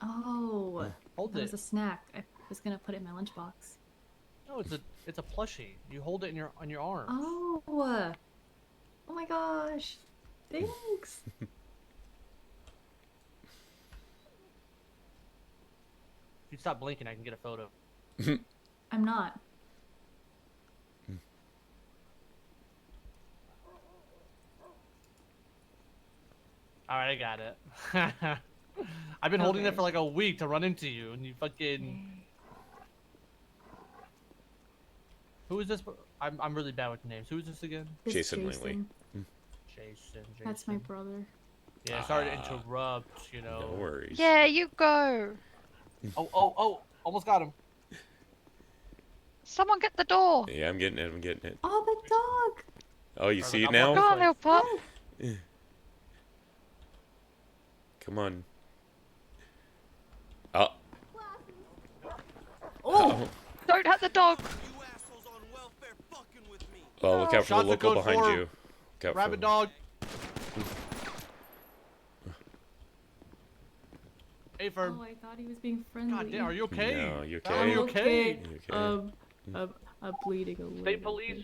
Oh. Hold that it. was a snack. I was gonna put it in my lunchbox. No, it's a plushie. You hold it in your on your arm. Oh. Oh my gosh. Thanks. If you stop blinking, I can get a photo. I'm not. All right, I got it. I've been holding it Okay. for like a week to run into you, and you fucking. Who is this? I'm really bad with names. Who is this again? This Jason Langley. Jason. That's my brother. Yeah, sorry to interrupt. You know. No worries. Yeah, you go. Oh! Almost got him. Someone get the door. Yeah, I'm getting it. Oh, the dog. Oh, you see it I'm now? walking Go on, little pup. Come on. Oh. Oh! Don't hit the dog. Oh, look out for the Shots are local code behind for you. Look out Rabbit for... dog. Hey, Firm. Oh, I thought he was being friendly. God damn, are you okay? No, you okay? Are you okay? You okay? I'm bleeding a little. State police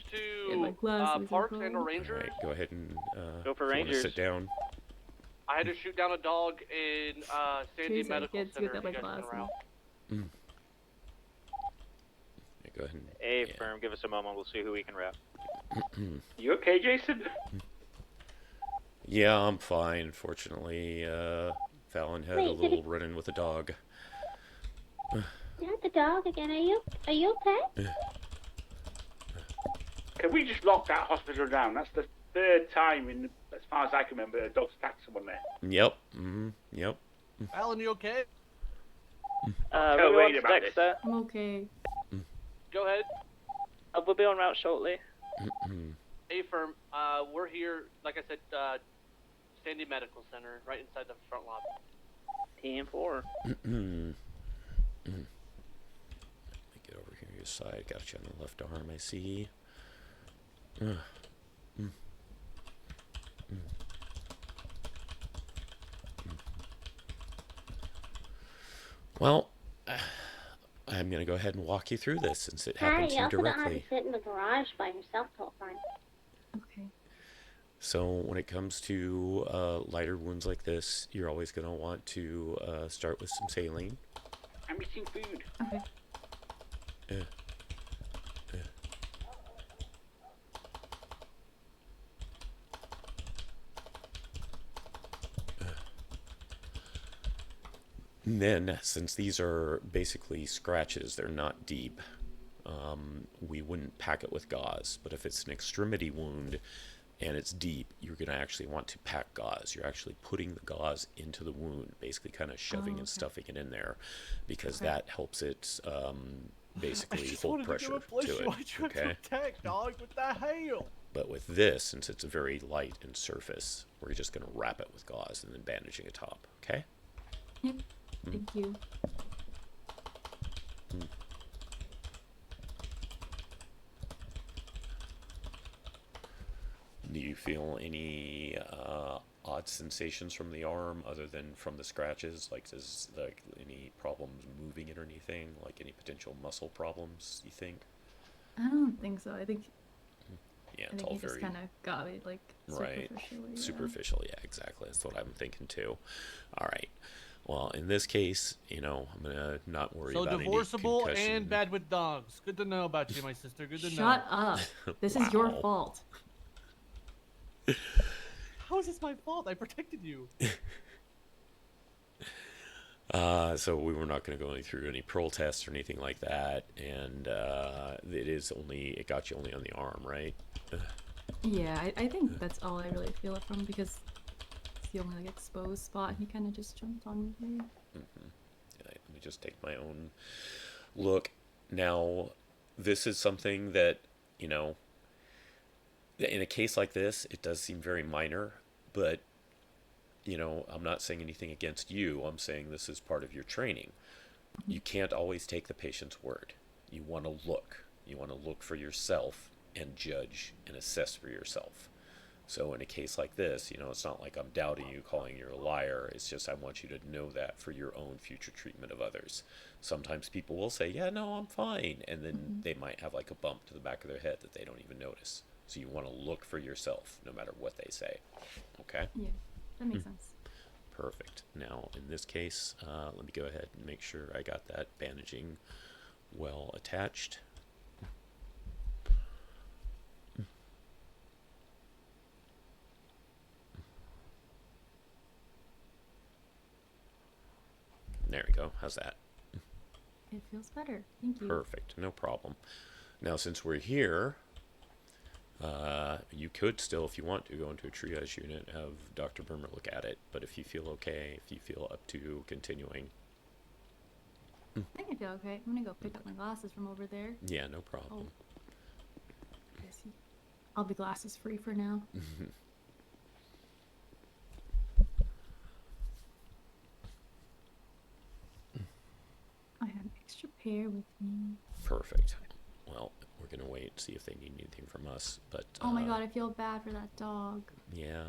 And my to glasses are Parks and or gone. Rangers. Alright, go ahead and Go for if you wanna Rangers. sit down. I had to shoot down a dog in Sandy Trace, I Medical can't see Center. without my If you guys can glasses. route. Yeah, go ahead and... Hey, firm, give us a moment. We'll see who we can wrap. You okay, Jason? Yeah, I'm fine. Fortunately, Fallon had a Wait, did little run-in with a dog. Not the dog again. Are you okay? Can we just lock that hospital down? That's the third time in, as far as I can remember, a dog's attacked someone there. Yep. Yep. Alan, you okay? Tell Wade about Dexter. I'm okay. Go ahead. We'll be on route shortly. Hey, firm. We're here, like I said, Sandy Medical Center, right inside the front lobby. TM4. Let me get over here to your side. Got you on the left arm, I see. Well, I'm going to go ahead and walk you through this since it happened to you also don't have to directly. sit in the garage by yourself the whole time. Okay. So when it comes to lighter wounds like this, you're always going to want to start with some saline. I'm missing food. Okay. And then, since these are basically scratches, they're not deep, we wouldn't pack it with gauze. But if it's an extremity wound and it's deep, you're going to actually want to pack gauze. You're actually putting the gauze into the wound, basically kind of shoving and stuffing it in there, because that helps it basically hold pressure to it. Okay. Attack, dog, what the hell? But with this, since it's a very light in surface, we're just going to wrap it with gauze and then bandaging atop. Okay. Yep. Thank you. Do you feel any odd sensations from the arm other than from the scratches? Like, does any problems moving it or anything? Like any potential muscle problems? You think? I don't think so. I think. Yeah, I it's think all he just very kind of got it like right. superficially. Yeah. Superficial, yeah, exactly. That's what I'm thinking too. All right. Well, in this case, I'm gonna not worry about any divorceable concussion. and bad with dogs. Good to know about you, my sister. Good to know. Shut up. This is your Wow. fault. How is this my fault? I protected you. So we were not going to go through any pearl tests or anything like that, and it got you only on the arm, right? Yeah, I think that's all I really feel it from because it's the only like exposed spot. And he kind of just jumped on me. Let me just take my own look. Now, this is something that, in a case like this, it does seem very minor, but, I'm not saying anything against you. I'm saying this is part of your training. You can't always take the patient's word. You want to look. You want to look for yourself and judge and assess for yourself. So in a case like this, it's not like I'm doubting you, calling you a liar. It's just I want you to know that for your own future treatment of others. Sometimes people will say, yeah, no, I'm fine. And then they might have like a bump to the back of their head that they don't even notice. So you want to look for yourself no matter what they say. Okay? Yeah, that makes sense. Perfect. Now, in this case, let me go ahead and make sure I got that bandaging well attached. There we go. How's that? It feels better. Thank you. Perfect. No problem. Now, since we're here, you could still, if you want to, go into a triage unit, have Dr. Burmer look at it. But if you feel okay, if you feel up to continuing. I think I feel okay. I'm gonna go pick up my glasses from over there. Yeah, no problem. I'll be glasses free for now. I have an extra pair with me. Perfect. Well, we're going to wait and see if they need anything from us. But Oh my god, I feel bad for that dog. Yeah.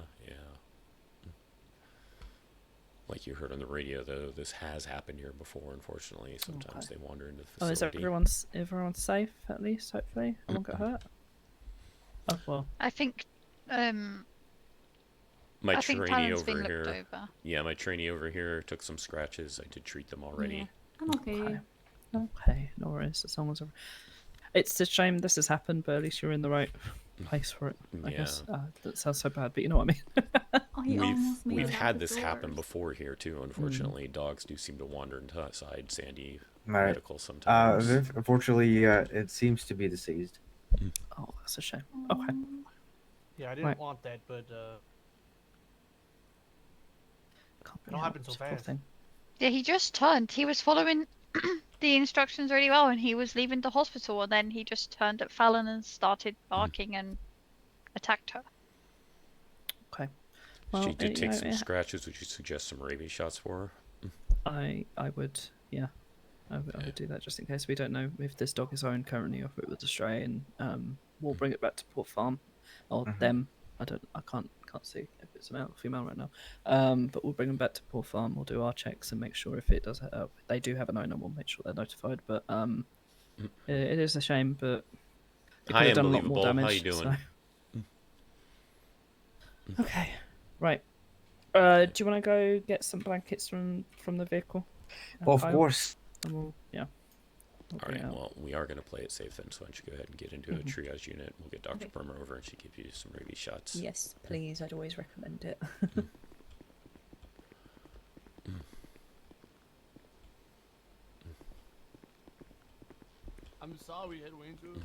Like you heard on the radio, though, this has happened here before, unfortunately. Sometimes they wander into the Oh, facility. is everyone's safe, at least, hopefully? I won't get hurt? Oh, well. I think, My I think trainee Talon's been over looked here. over. Yeah, my trainee over here took some scratches. I did treat them already. Yeah, I'm okay. Okay, no worries. As long as it's a shame this has happened, but at least you're in the right place for it. I guess that sounds so bad, but you know what I mean. Oh, he almost made We've it out had the this happen doors. before here too. Unfortunately, dogs do seem to wander inside Sandy Right. Medical sometimes. Unfortunately, it seems to be deceased. Oh, that's a shame. Okay. Yeah, I didn't want that, but it all happened so fast. Yeah, he just turned. He was following the instructions really well, and he was leaving the hospital, and then he just turned at Fallon and started barking and attacked her. Okay. She did you take know, some scratches. Would you suggest some rabies shots for her? I would, yeah. I would do that just in case. We don't know if this dog is owned currently or if it was a stray, and we'll bring it back to Port Farm, or them. I can't see if it's a male or female right now. But we'll bring them back to Port Farm. We'll do our checks and make sure if it does, they do have an owner. We'll make sure they're notified. But it is a shame, but it could have done a lot more damage. How you doing? So. Okay, right. Do you want to go get some blankets from the vehicle? Of Kyle? course. Yeah. All right. Well, we are going to play it safe then. So why don't you go ahead and get into a triage unit? We'll get Dr. Burmer over, and she gives you some rabies shots. Yes, please. I'd always recommend it. I'm sorry, Head Ranger.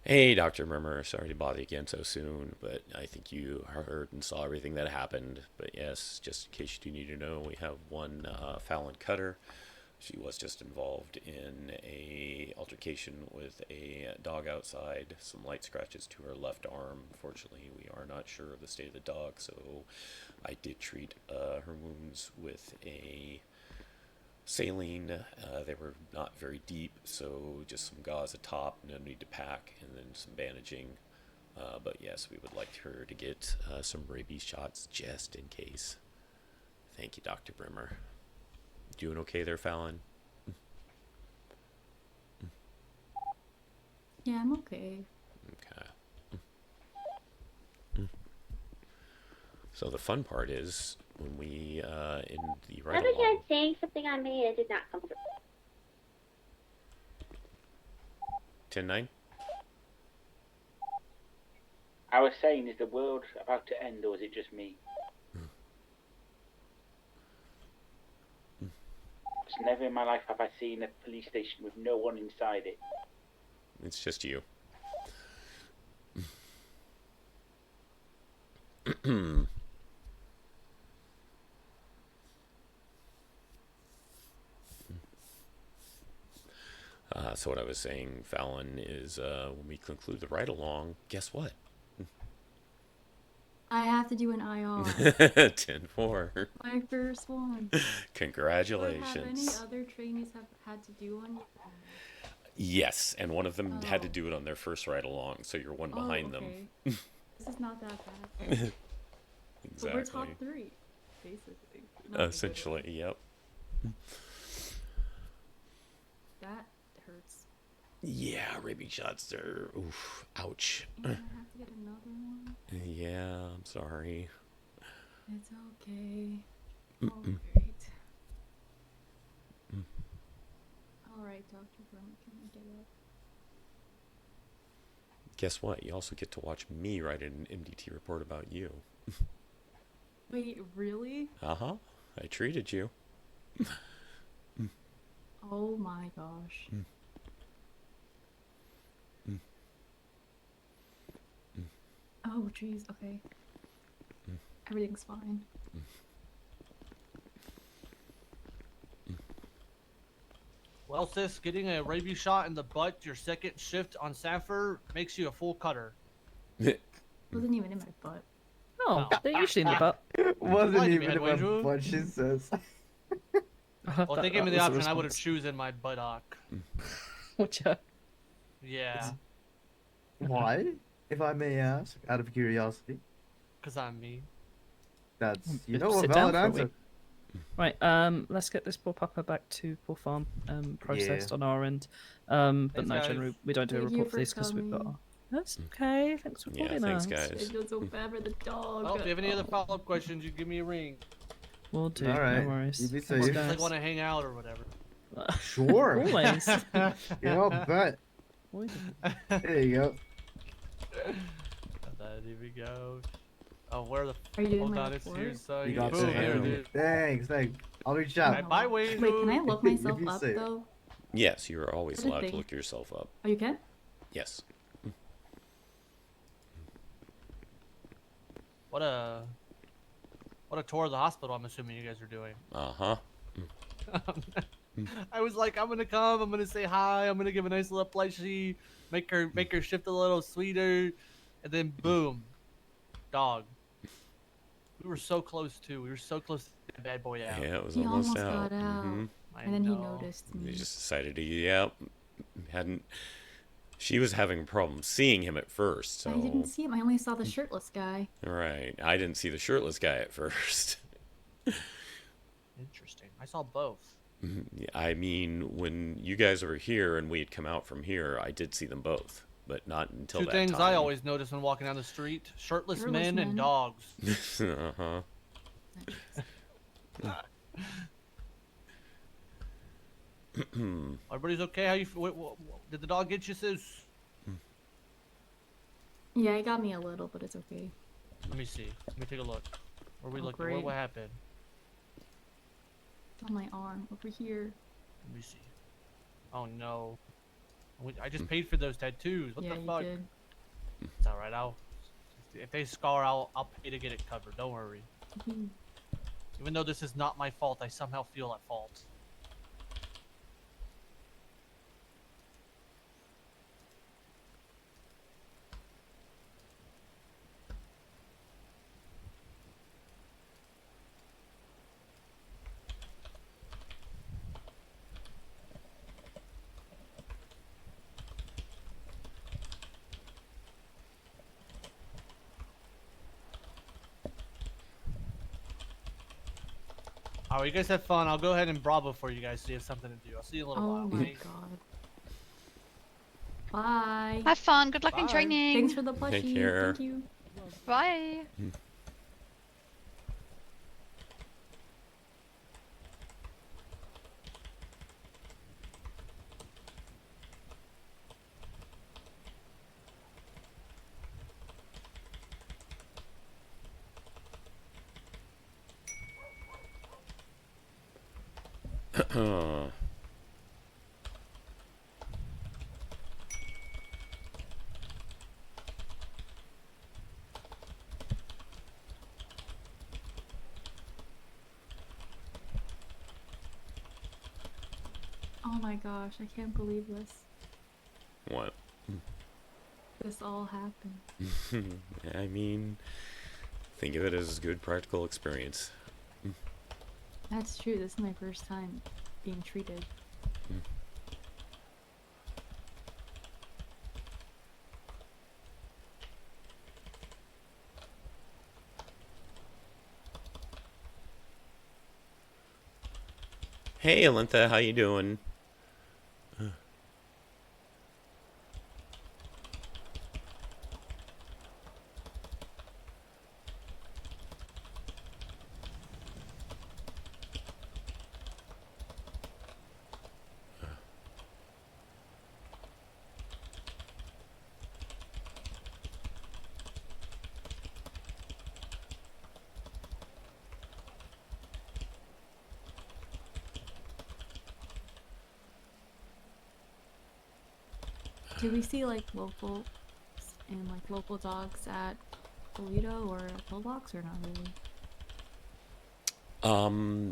Hey, Dr. Murmur, sorry to bother you again so soon, but I think you heard and saw everything that happened. But yes, just in case you do need to know, we have one Fallon Cutter. She was just involved in a altercation with a dog outside, some light scratches to her left arm. Unfortunately, we are not sure of the state of the dog, so I did treat her wounds with a saline. They were not very deep, so just some gauze atop, no need to pack, and then some bandaging. But yes, we would like her to get some rabies shots just in case. Thank you, Dr. Brimmer. Doing okay there, Fallon? Yeah, I'm okay. Okay. So the fun part is when we in the right Remember along. you saying something on me and it did not come through. 10-9? I was saying, is the world about to end, or is it just me? Because never in my life have I seen a police station with no one inside it. It's just you. So what I was saying, Fallon, is when we conclude the ride-along, guess what? I have to do an IR. 10-4. My first one. Congratulations. But have any other trainees have had to do one? Yes, and one of them had to do it on their first ride-along, so you're one behind them. This is not that bad. Exactly. But we're top 3, basically. Essentially, yep. That hurts. Yeah, rabies shots are, oof, ouch. I have to get another one. Yeah, I'm sorry. It's okay. All right. All right, Dr. Brummer, can I get up? Guess what? You also get to watch me write an MDT report about you. Wait, really? Uh-huh. I treated you. Oh my gosh. Oh, jeez, okay. Everything's fine. Well, sis, getting a rabies shot in the butt your second shift on Sanford makes you a full cutter. Wasn't even in my butt. Oh, they're usually in the butt. Wasn't even in my butt, she says. Well, if they gave me the option, I would have chosen my buttock. Would you? Yeah. Why? If I may ask, out of curiosity. Because I'm me. That's, Sit a down valid for a answer. week. Right, let's get this poor pupper back to Poor Farm, processed on our end. But Thanks, no, guys. generally we don't do a Thank you report for for these because we've got. coming. That's okay. Thanks for calling thanks, us. guys. I feel so bad for the dog. Well, if you have any other follow-up questions, you give me a ring. We'll do. Alright, No worries. you be Thanks, safe. If guys. they want to hang out or whatever. Sure. Always. Yeah, bet. There you go. There we go. Oh, where the Are you doing hold my on, it's report? here, so You got boom, this. there it is. Thanks. I'll reach out. Alright, bye, Wayne. Wait, can I look You myself be up safe. though? Yes, you are always Is that a allowed to thing? look yourself up. Oh, you can? Yes. What a tour of the hospital I'm assuming you guys are doing. Uh-huh. I was like, I'm gonna come, I'm gonna say hi, I'm gonna give a nice little plushie, make her shift a little sweeter, and then boom, dog. We were so close too. We were so close to get that bad boy out. Yeah, it was He almost almost out. got out, Mm-hmm. and then he noticed They me. just decided to, yeah, hadn't. She was having a problem seeing him at first, so. I didn't see him. I only saw the shirtless guy. Right. I didn't see the shirtless guy at first. Interesting. I saw both. I mean, when you guys were here and we had come out from here, I did see them both, but not until Two that things time. I always notice when walking down the street: shirtless men and dogs. Uh-huh. Everybody's okay? How you? Did the dog get you, sis? Yeah, it got me a little, but it's okay. Let me see. Let me take a look. Where we Oh, looking? great. What happened? On my arm, over here. Let me see. Oh no. I just paid for those tattoos. What Yeah, the you fuck? did. It's alright. If they scar, I'll pay to get it covered. Don't worry. Mhm. Even though this is not my fault, I somehow feel at fault. Alright, you guys have fun. I'll go ahead and Bravo for you guys so you have something to do. I'll see you in a little Oh while. my okay? god. Bye. Have fun. Good luck in Bye. training. Thanks for the plushie. Take care. Thank you. Bye. Oh my gosh, I can't believe this. What? This all happened. I mean, think of it as a good practical experience. That's true. This is my first time being treated. Hey, Alintha, how you doing? Do we see like local and like local dogs at Toledo or at Pillbox or not really?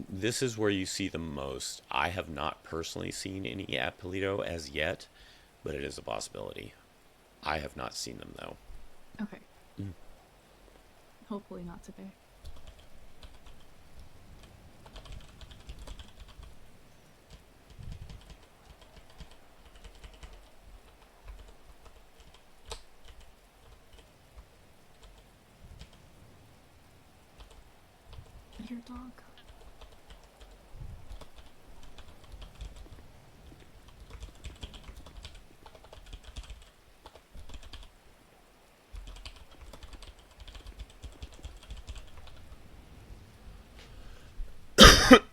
This is where you see them most. I have not personally seen any at Polito as yet, but it is a possibility. I have not seen them though. Okay. Hopefully not today. Your dog.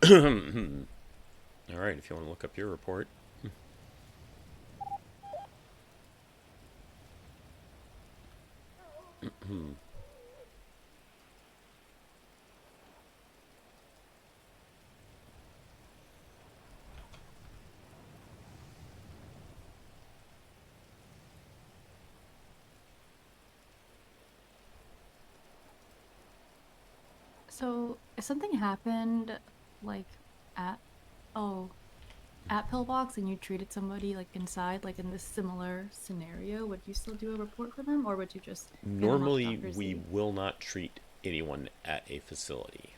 All right, if you want to look up your report. So, if something happened, like, at... Oh. at Pillbox and you treated somebody like inside, like in this similar scenario, would you still do a report for them, or would you just hand them off to Normally, Dr. we Z? will not treat anyone at a facility.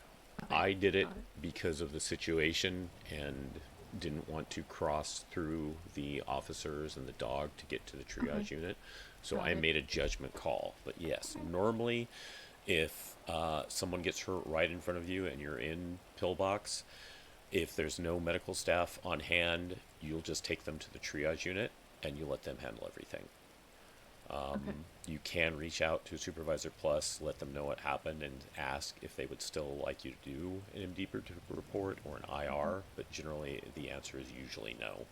I did it because of the situation and didn't want to cross through the officers and the dog to get to the triage unit. So Got I it. made a judgment call. But yes, normally if someone gets hurt right in front of you and you're in pillbox, if there's no medical staff on hand, you'll just take them to the triage unit and you let them handle everything. You can reach out to Supervisor Plus, let them know what happened, and ask if they would still like you to do an MD report or an IR, but generally the answer is usually no.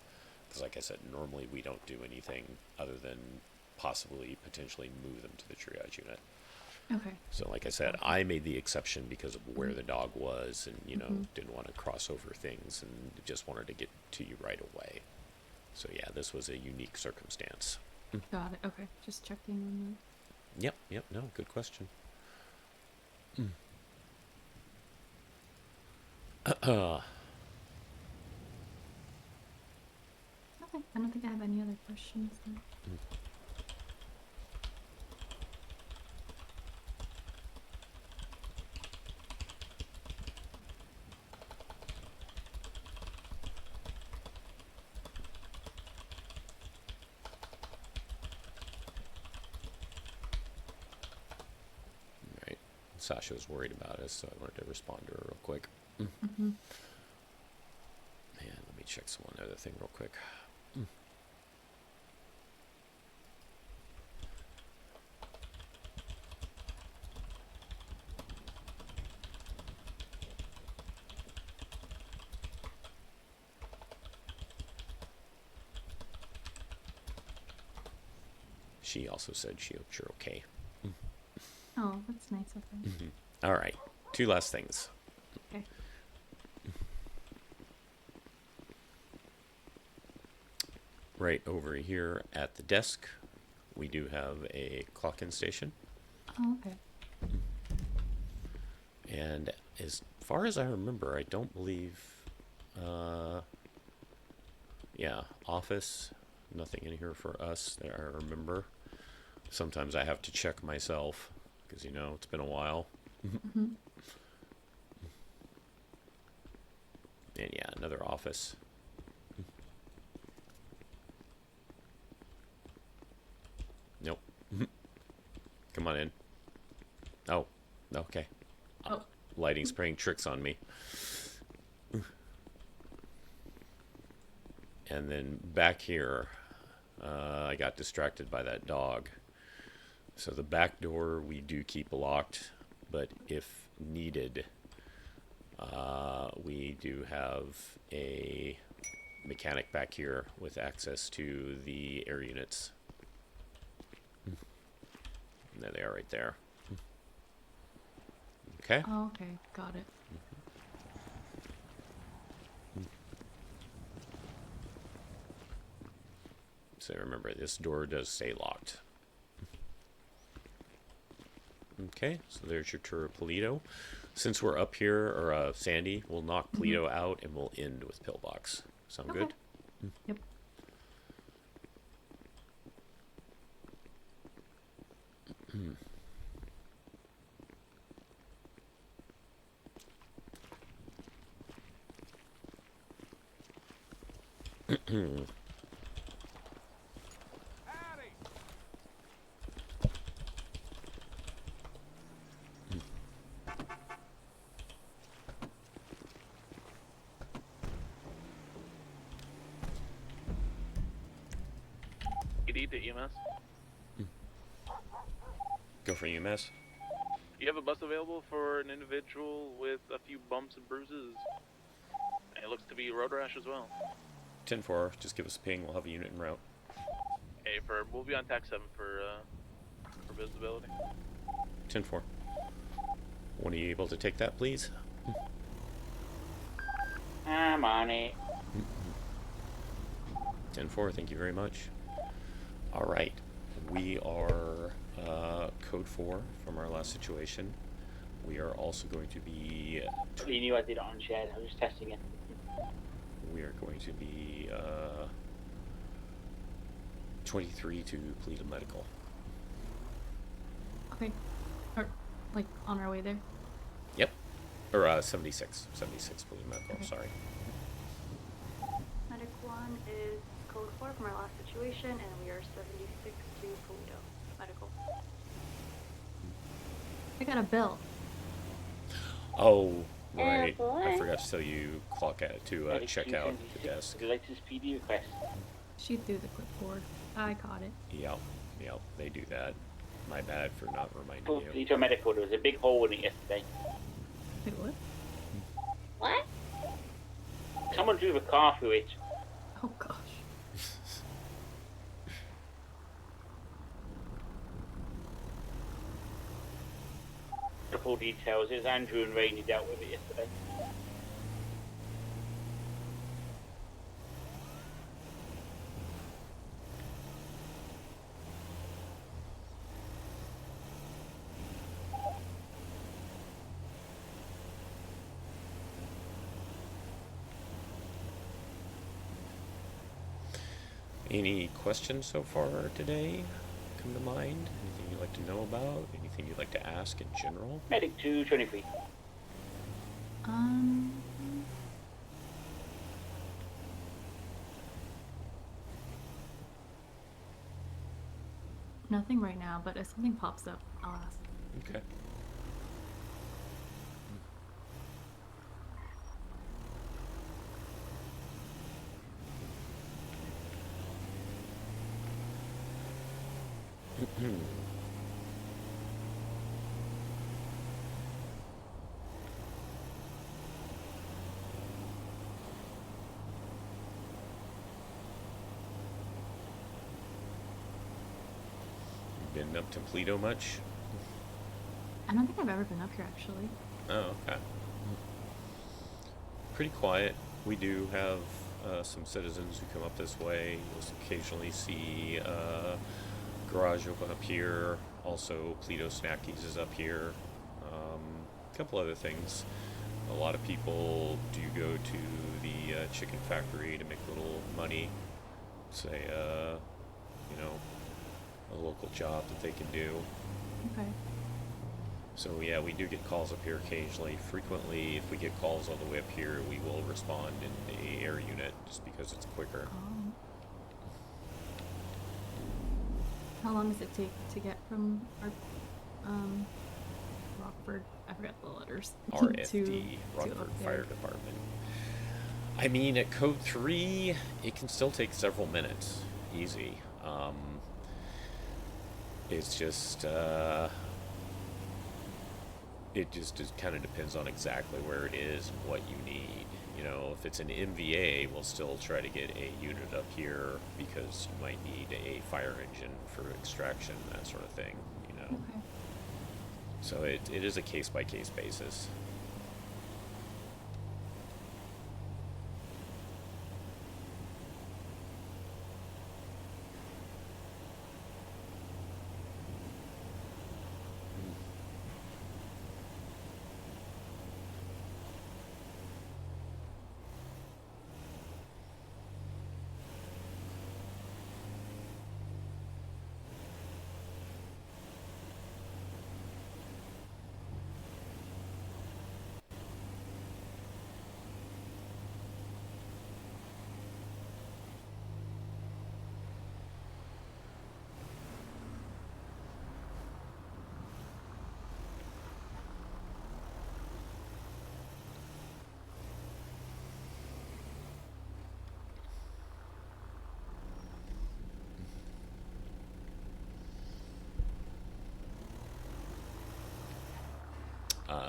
Because like I said, normally we don't do anything other than possibly potentially move them to the triage unit. Okay. So like I said, I made the exception because of where the dog was and, you know, Mhm. didn't want to cross over things and just wanted to get to you right away. So yeah, this was a unique circumstance. Got it. Okay, just checking on Yep, no, good question. that. Okay, I don't think I have any other questions. Then. Right. Sasha was worried about us, so I wanted to respond to her real quick. Mm-hmm. Man, let me check one other thing real quick. She also said she hopes you're okay. Oh, that's nice of her. All right, two last things. Okay. Right over here at the desk, we do have a clock-in station. Oh, okay. And as far as I remember, I don't believe, yeah, office, nothing in here for us that I remember. Sometimes I have to check myself because, you know, it's been a while. Mm-hmm. And yeah, another office. Nope. Come on in. Oh, okay. Oh. Lighting's playing tricks on me. And then back here, I got distracted by that dog. So the back door we do keep locked, but if needed, we do have a mechanic back here with access to the air units. And there they are right there. Okay. Oh, okay, got it. So remember, this door does stay locked. Okay, so there's your tour of Polito. Since we're up here, or Sandy, we'll knock Polito out and we'll end with Pillbox. Sound Okay. good? Yep. ED to EMS. Go for UMS. You have a bus available for an individual with a few bumps and bruises. And it looks to be road rash as well. 10-4, just give us a ping, we'll have a unit en route. Hey, we'll be on TAC 7 for visibility. 10-4. One of you able to take that, please? I'm on it. 10-4, thank you very much. All right, we are code 4 from our last situation. We are also going to be... You knew I did it on shared, I was just testing it. we are going to be 23 to Toledo Medical. Okay. Or, like, on our way there? Yep. Or 76. 76 Toledo Medical, Okay. sorry. Medic 1 is code 4 from our last situation, and we are 76 to Toledo Medical. I got a bill. Oh, right. boy. I forgot to tell you clock out to check out at the desk. The latest PD request. She threw the clipboard. I caught it. Yep, yep, they do that. My bad for not reminding Full you. Toledo Medical. There was a big hole in it yesterday. Wait, what? What? Someone drove a car through it. Oh gosh. The full details. It was Andrew and Rainey dealt with it yesterday. Any questions so far today come to mind? Anything you'd like to know about? Anything you'd like to ask in general? Medic 223. Nothing right now, but if something pops up, I'll ask. Okay. Been up to Toledo much? I don't think I've ever been up here actually. Oh, okay. Pretty quiet. We do have some citizens who come up this way. You'll occasionally see garage open up here. Also, Toledo Snackies is up here. A couple other things. A lot of people do go to the chicken factory to make a little money. Say, you know, a local job that they can do. Okay. So yeah, we do get calls up here occasionally. Frequently, if we get calls all the way up here, we will respond in the air unit just because it's quicker. How long does it take to get from our Rockford? I forgot the letters. RFD, Rockford Fire Department. I mean, at code 3, it can still take several minutes. Easy. It's just, it just kind of depends on exactly where it is and what you need. You know, if it's an MVA, we'll still try to get a unit up here because you might need a fire engine for extraction, that sort of thing, you know. Okay. So it is a case-by-case basis.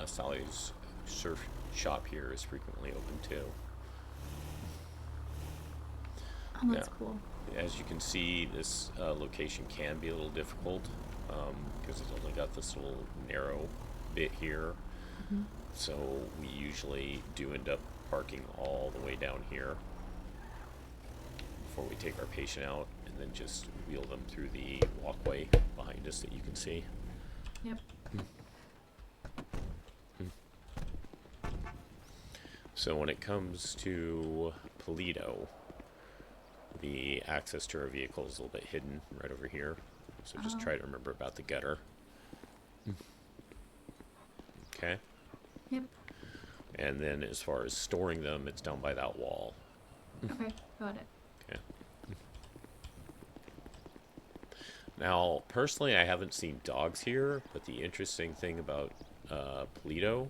Sally's surf shop here is frequently open too. Oh, that's cool. As you can see, this location can be a little difficult because it's only got this little narrow bit here. Mhm. So we usually do end up parking all the way down here before we take our patient out, and then just wheel them through the walkway behind us that you can see. Yep. So when it comes to Polito, the access to our vehicle is a little bit hidden right over here. So just try to remember about the gutter. Okay. Yep. And then as far as storing them, it's down by that wall. Okay, got it. Okay. Now, personally, I haven't seen dogs here, but the interesting thing about Polito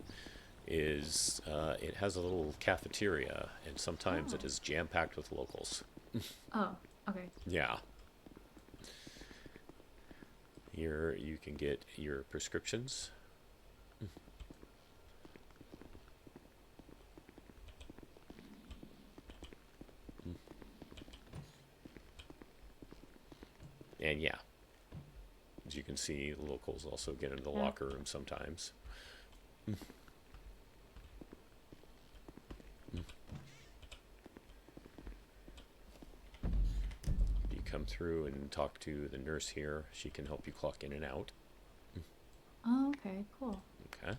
is it has a little cafeteria, and sometimes it is jam-packed with locals. Oh, okay. Yeah. Here you can get your prescriptions. And yeah, as you can see, the locals also get into the locker room sometimes. You come through and talk to the nurse here. She can help you clock in and out. Oh, okay, cool. Okay.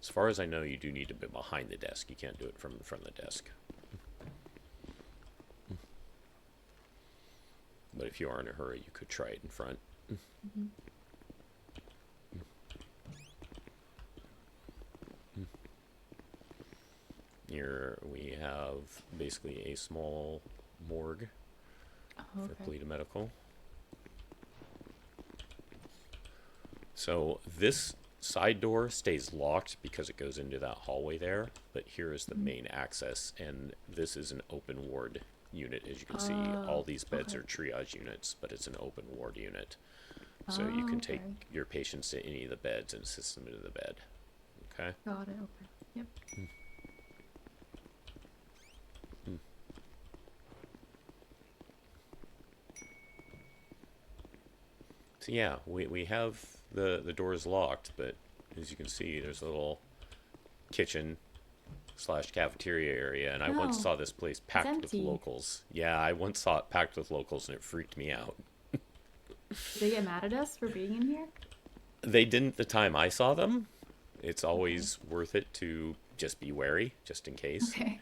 As far as I know, you do need to be behind the desk. You can't do it from the front of the desk. But if you are in a hurry, you could try it in front. Here we have basically a small morgue for Polito Medical. So this side door stays locked because it goes into that hallway there, but here is the main access, and this is an open ward unit. As you can see, all these beds are triage units, but it's an open ward unit. So you can take your patients to any of the beds and assist them into the bed. Okay? Got it, okay. Yep. So yeah, we have the doors locked, but as you can see, there's a little kitchen / cafeteria area, and I once saw this place packed with locals. Yeah, I once saw it packed with locals, and it freaked me out. Did they get mad at us for being in here? They didn't the time I saw them. It's always worth it to just be wary, just in case. Okay.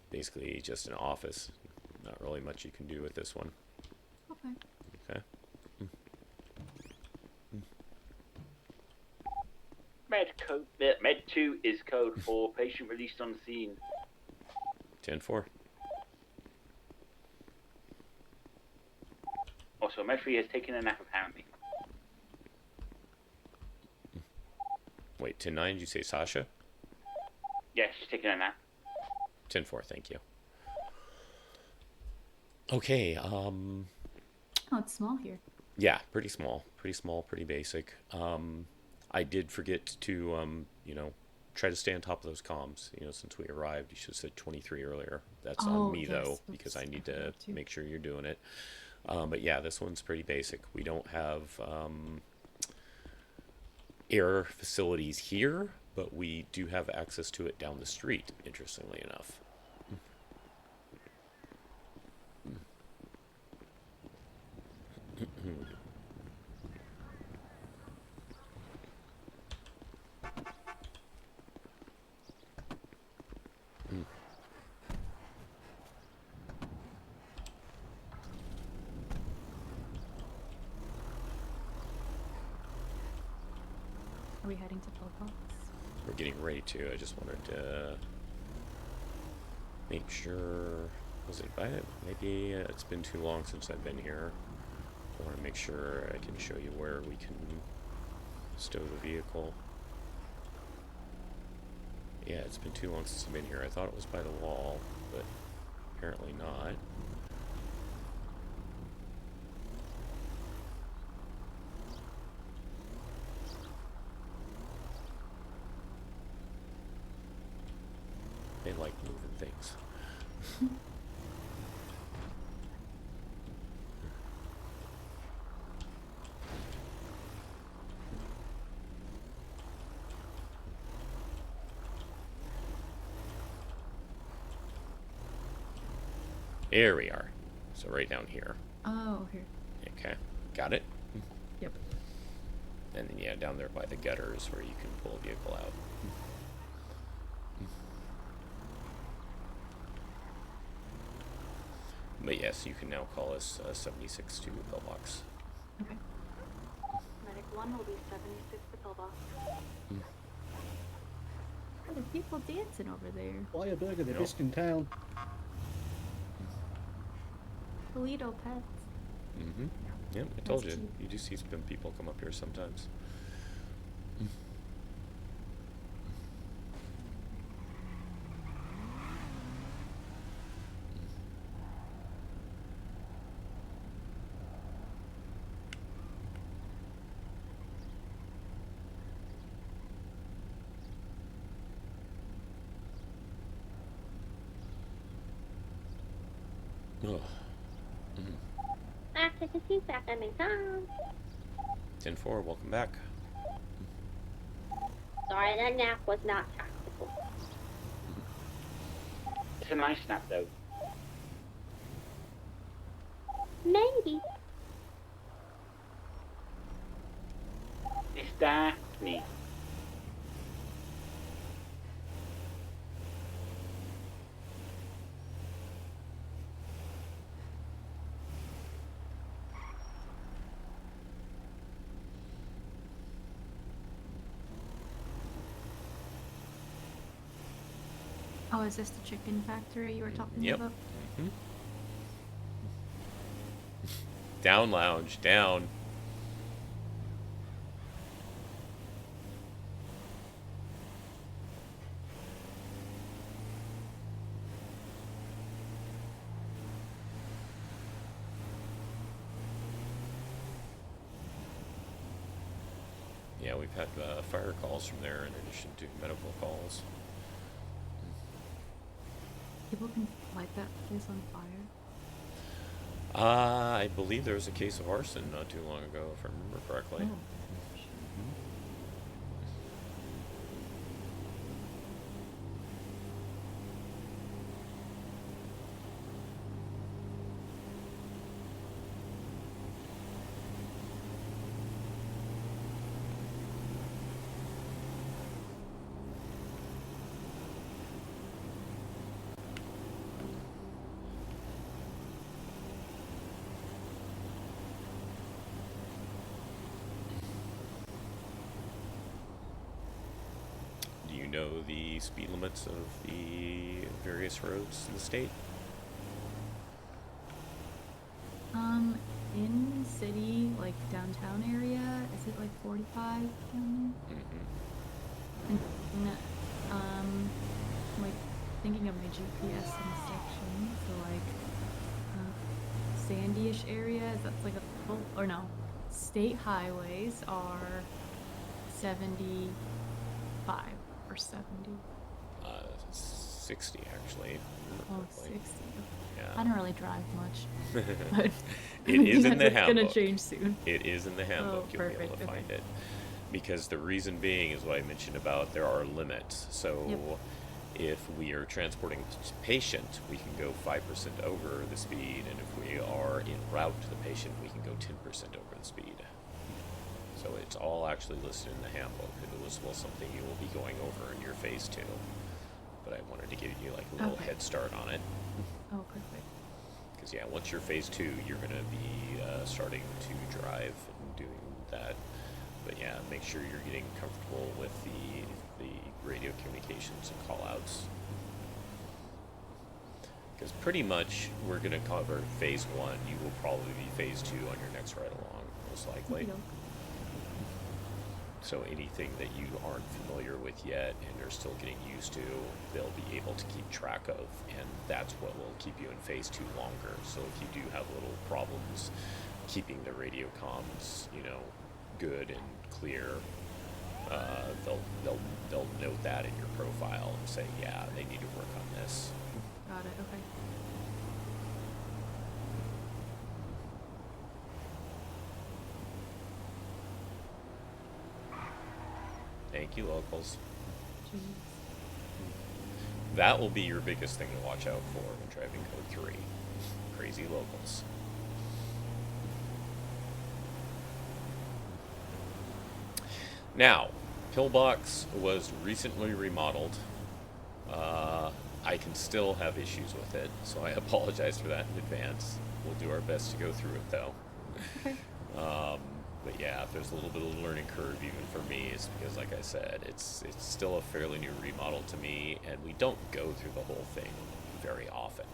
Basically, just an office. Not really much you can do with this one. Okay. Okay. Med 2 is code for patient released on scene. 10-4. Also, Med 3 has taken a nap apparently. Wait, 10-9, did you say Sasha? Yeah, she's taking a nap. 10-4, thank you. Okay, Oh, it's small here. yeah, pretty small, pretty basic. I did forget to, you know, try to stay on top of those comms. You know, since we arrived, you should have said 23 earlier. That's on me, though, because I need to make sure you're doing it. But yeah, this one's pretty basic. We don't have air facilities here, but we do have access to it down the street, interestingly enough. Are we heading to Pillbox? We're getting ready to. I just wanted to make sure. Was it by it? Maybe it's been too long since I've been here. I want to make sure I can show you where we can stow the vehicle. Yeah, it's been too long since I've been here. I thought it was by the wall, but apparently not. They like moving things. There we are. So right down here. Oh, here. Okay, got it? Yep. And then, yeah, down there by the gutters where you can pull a vehicle out. But yes, you can now call us 76 to pillbox. Okay. Medic 1 will be 76 to pillbox. Are there people dancing over there? Buy a burger, the Nope. best in town. Toledo pets. Mm-hmm. Yep, I told That's you. cute. You do see some people come up here sometimes. Ugh. After the feedback, I make time. 10-4, welcome back. Sorry, that nap was not tactical. It's a nice nap though. Maybe. It's Daphne. Oh, is this the chicken factory you were talking Yep. about? Mhm. Down, lounge, down. Yeah, we've had fire calls from there in addition to medical calls. People can light that place on fire. I believe there was a case of arson not too long ago, if I remember correctly. Oh. Do you know the speed limits of the various roads in the state? In the city, like downtown area, is it like 45 down there? Mm-hmm. And, like thinking of my GPS in section, so like Sandy-ish areas, that's like a full, or no, state highways are 75 or 70. 60 actually. if I remember Oh, correctly. 60. Yeah. I don't really drive much. But It is in the that's handbook. gonna change soon. It is in the handbook. Oh, You'll be able perfect, to okay. find it. Because the reason being is what I mentioned about there are limits. So Yep. if we are transporting a patient, we can go 5% over the speed. And if we are en route to the patient, we can go 10% over the speed. So it's all actually listed in the handbook. It was something you will be going over in your phase 2. But I wanted to give you like a little Okay. head start on it. Oh, perfect. Because yeah, once you're phase 2, you're going to be starting to drive and doing that. But yeah, make sure you're getting comfortable with the radio communications and call-outs. Because pretty much we're going to cover phase 1. You will probably be phase 2 on your next ride along, most likely. So anything that you aren't familiar with yet and are still getting used to, they'll be able to keep track of, and that's what will keep you in phase 2 longer. So if you do have little problems keeping the radio comms, good and clear, they'll note that in your profile and say, yeah, they need to work on this. Got it, okay. Thank you, locals. Jeez. That will be your biggest thing to watch out for when driving code 3. Crazy locals. Now, Pillbox was recently remodeled. I can still have issues with it, so I apologize for that in advance. We'll do our best to go through it, though. Okay. But yeah, if there's a little bit of a learning curve even for me, it's because, like I said, it's still a fairly new remodel to me, and we don't go through the whole thing very often.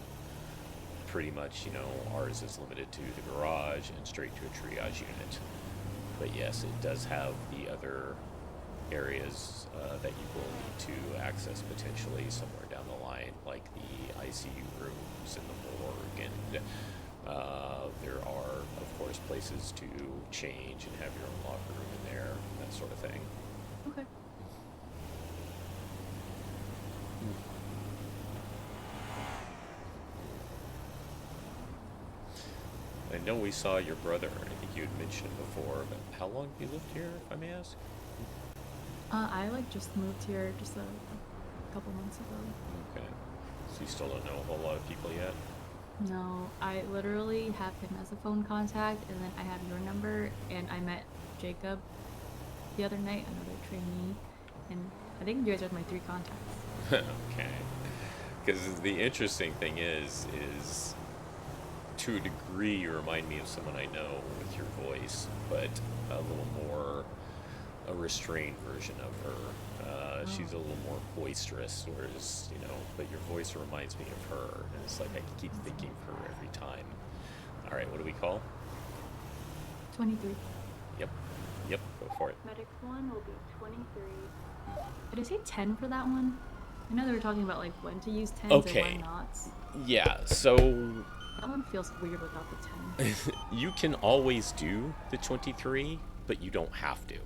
Pretty much, you know, ours is limited to the garage and straight to a triage unit. But yes, it does have the other areas that you will need to access potentially somewhere down the line, like the ICU rooms and the morgue, and there are, of course, places to change and have your own locker room in there, that sort of thing. Okay. I know we saw your brother, I think you had mentioned it before, but how long have you lived here, if I may ask? I like just moved here just a couple months ago. Okay. So you still don't know a whole lot of people yet? No, I literally have him as a phone contact, and then I have your number, and I met Jacob the other night, another trainee, and I think you guys are my 3 contacts. Okay. Because the interesting thing is to a degree you remind me of someone I know with your voice, but a little more a restrained version of her. She's a little more boisterous, whereas, you know, but your voice reminds me of her, and it's like I keep thinking of her every time. All right, what do we call? 23. Yep, go for it. Medic 1 will be 23. Did I say 10 for that one? I know they were talking about like when to use 10s Okay. and when not. Yeah, so That one feels weird without the 10. you can always do the 23, but you don't have to.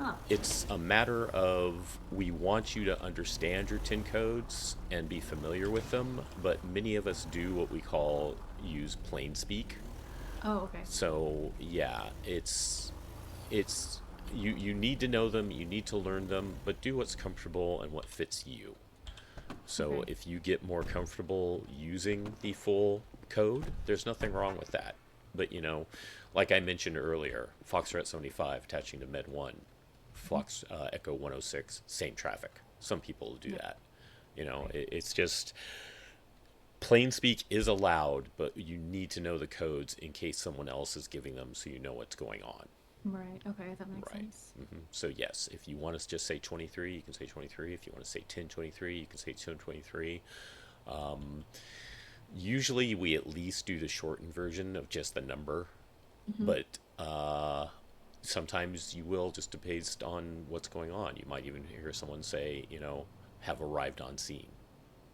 Oh. It's a matter of we want you to understand your 10 codes and be familiar with them, but many of us do what we call use plain speak. Oh, okay. So yeah, it's you need to know them, you need to learn them, but do what's comfortable and what fits you. So Okay. if you get more comfortable using the full code, there's nothing wrong with that. But you know, like I mentioned earlier, Foxtrot 75 attaching to Med 1, Fox Echo 106, same traffic. Some people do that. You know, it's just plain speak is allowed, but you need to know the codes in case someone else is giving them, so you know what's going on. Right, okay, that makes Right. sense. So yes, if you want to just say 23, you can say 23. If you want to say 1023, you can say 1023. Usually we at least do the shortened version of just the number, but sometimes you will, just based on what's going on. You might even hear someone say, you know, have arrived on scene.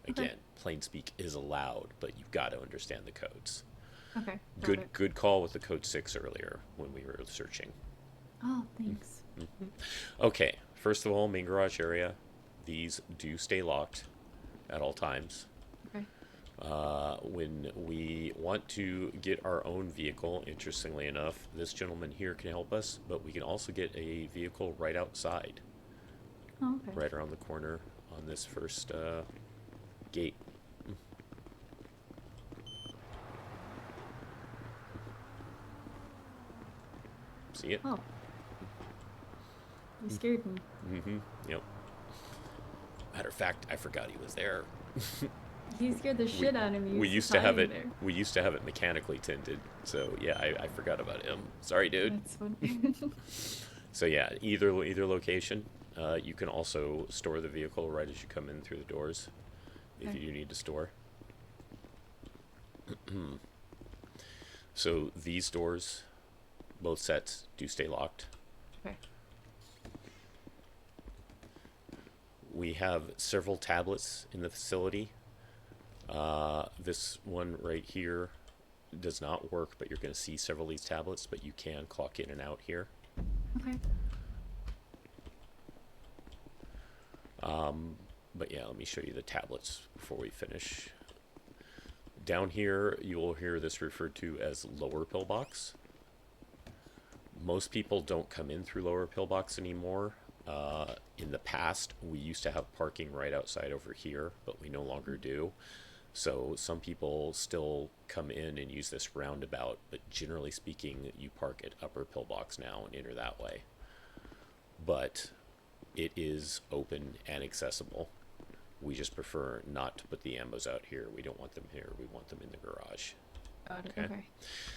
Again, plain speak is allowed, but you've got to understand the codes. Okay. perfect. Good call with the code 6 earlier when we were searching. Oh, thanks. Okay, first of all, main garage area. These do stay locked at all times. Okay. When we want to get our own vehicle, interestingly enough, this gentleman here can help us, but we can also get a vehicle right outside. Oh, okay. Right around the corner on this first gate. See it? Oh. You scared me. Yep. Matter of fact, I forgot he was there. He scared the shit out of me. We He was used just to have hiding it. there. We used to have it mechanically tinted. So yeah, I forgot about him. Sorry, dude. That's funny. So yeah, either location. You can also store the vehicle right as you come in through the doors, if Okay. you need to store. So these doors, both sets, do stay locked. Okay. We have several tablets in the facility. This one right here does not work, but you're going to see several of these tablets, but you can clock in and out here. Okay. But yeah, let me show you the tablets before we finish. Down here, you will hear this referred to as lower pillbox. Most people don't come in through lower pillbox anymore. In the past, we used to have parking right outside over here, but we no longer do. So some people still come in and use this roundabout, but generally speaking, you park at upper pillbox now and enter that way. but it is open and accessible. We just prefer not to put the ambos out here. We don't want them here. We want them in the garage. Got it. Okay.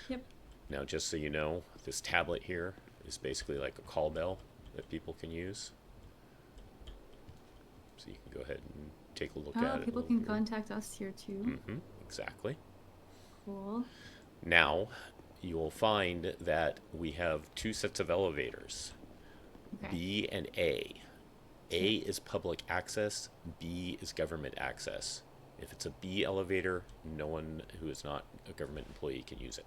Yep. Now, just so you know, this tablet here is basically like a call bell that people can use. So you can go ahead and take a look at it. People can contact us here too. Exactly. Cool. Now, you will find that we have two sets of elevators, B and A. A is public access, B is government access. If it's a B elevator, no one who is not a government employee can use it.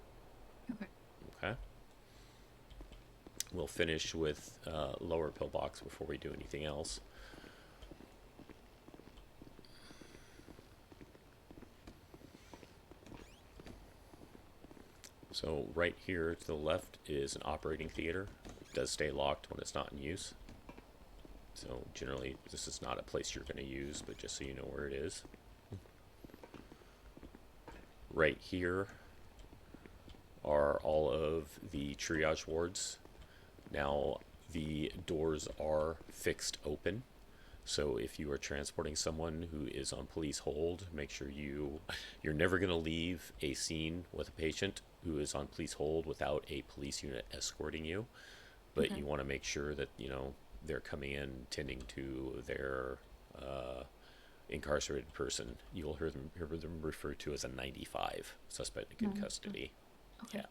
Okay. We'll finish with lower pillbox before we do anything else. So right here to the left is an operating theater. It does stay locked when it's not in use. So generally this is not a place you're going to use, but just so you know where it is. Right here are all of the triage wards. Now the doors are fixed open. So if you are transporting someone who is on police hold, make sure you're never going to leave a scene with a patient who is on police hold without a police unit escorting you. But you want to make sure that, you know, they're coming in tending to their incarcerated person. You will hear them referred to as a 95, suspect in good custody. Okay. Yeah.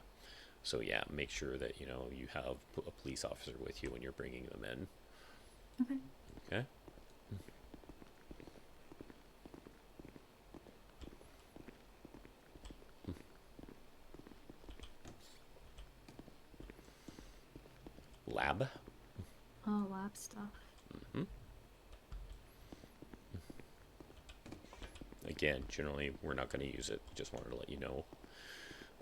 So yeah, make sure that, you know, you have a police officer with you when you're bringing them in. Okay. Okay. Lab. Oh, lab stuff. Again, generally we're not going to use it. Just wanted to let you know.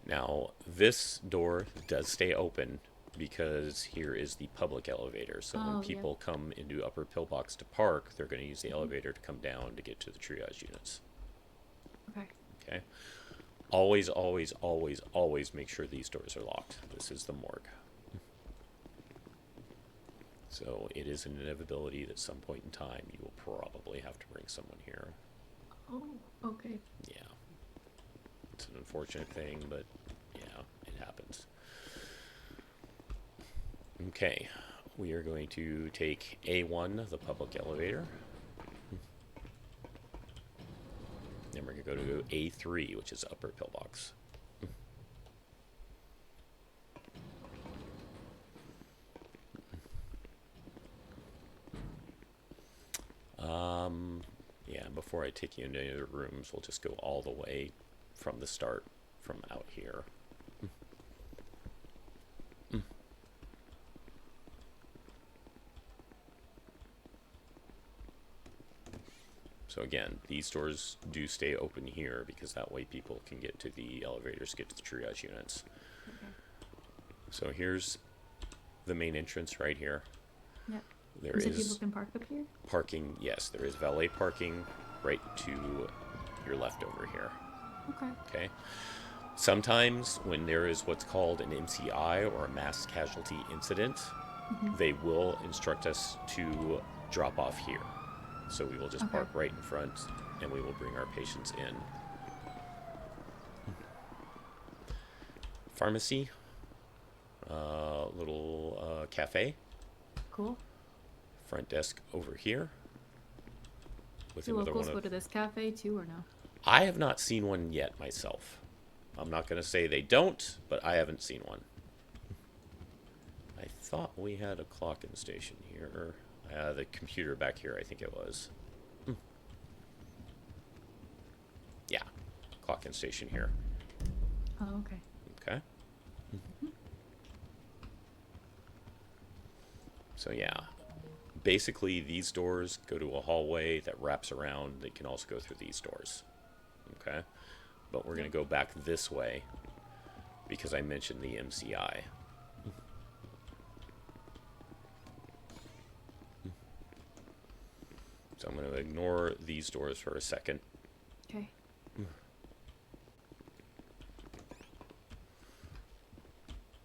Now, this door does stay open because here is the public elevator. So when people come into upper pillbox to park, they're going to use the elevator to come down to get to the triage units. Okay. Always, always, always, always make sure these doors are locked. This is the morgue. So it is an inevitability that at some point in time you will probably have to bring someone here. Oh, okay. Yeah. It's an unfortunate thing, but yeah, it happens. Okay, we are going to take A1, the public elevator. Then we're going to go to A3, which is upper pillbox. Yeah, before I take you into any of the rooms, we'll just go all the way from the start, from out here. So again, these doors do stay open here because that way people can get to the elevators, get to the triage units. So here's the main entrance right here. Yep. There is is people can park up here? Parking, yes, there is valet parking right to your left over here. Okay. Sometimes when there is what's called an MCI or a mass casualty incident, they will instruct us to drop off here. So we will just park right in front and we will bring our patients in. Pharmacy, little cafe. Cool. Front desk over here. With Do another locals one go to this cafe too, or no? I have not seen one yet myself. I'm not going to say they don't, but I haven't seen one. I thought we had a clock-in station here. The computer back here, I think it was. Yeah, clock-in station here. Oh, okay. Okay. So yeah, basically these doors go to a hallway that wraps around. They can also go through these doors. Okay, but we're going to go back this way because I mentioned the MCI. So I'm going to ignore these doors for a second. Okay.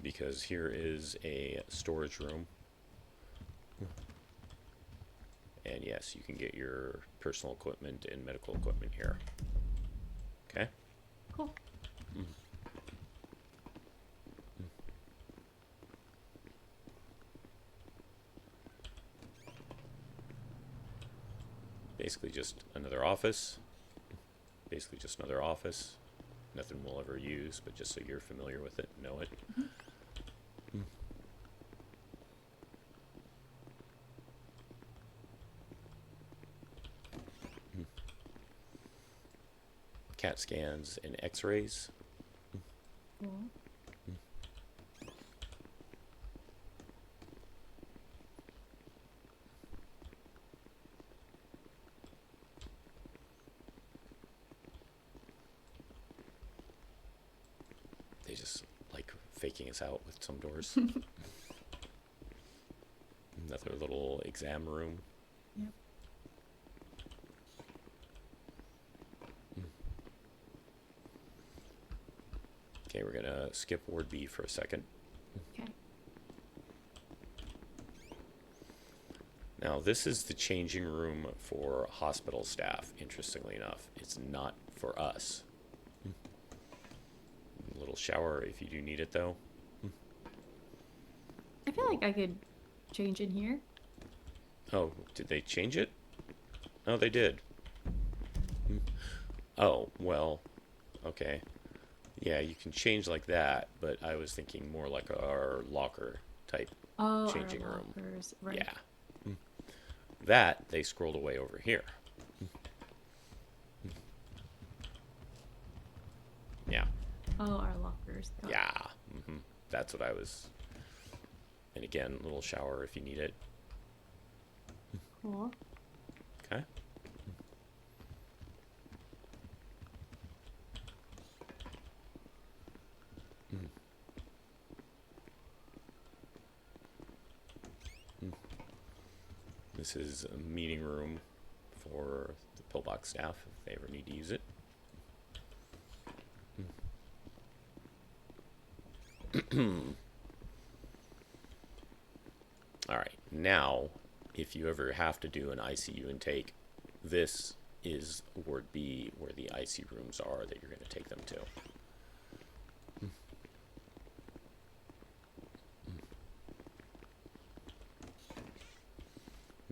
Because here is a storage room. And yes, you can get your personal equipment and medical equipment here. Okay? Cool. Basically just another office. Basically just another office. Nothing we'll ever use, but just so you're familiar with it, know it. CAT scans and x-rays. Cool. They just like faking us out with some doors. Another little exam room. Yep. Okay, we're gonna skip Ward B for a second. Okay. Now, this is the changing room for hospital staff, interestingly enough. It's not for us. A little shower if you do need it, though. I feel like I could change in here. Oh, did they change it? Oh, they did. Oh, well, okay. Yeah, you can change like that, but I was thinking more like our locker type changing our room. lockers, right. Yeah. That they scrolled away over here. Yeah. Oh, our lockers. Got it. Yeah. That's what I was. And again, a little shower if you need it. Cool. Okay. This is a meeting room for the pillbox staff if they ever need to use it. Alright, now, if you ever have to do an ICU intake, this is Ward B where the IC rooms are that you're going to take them to.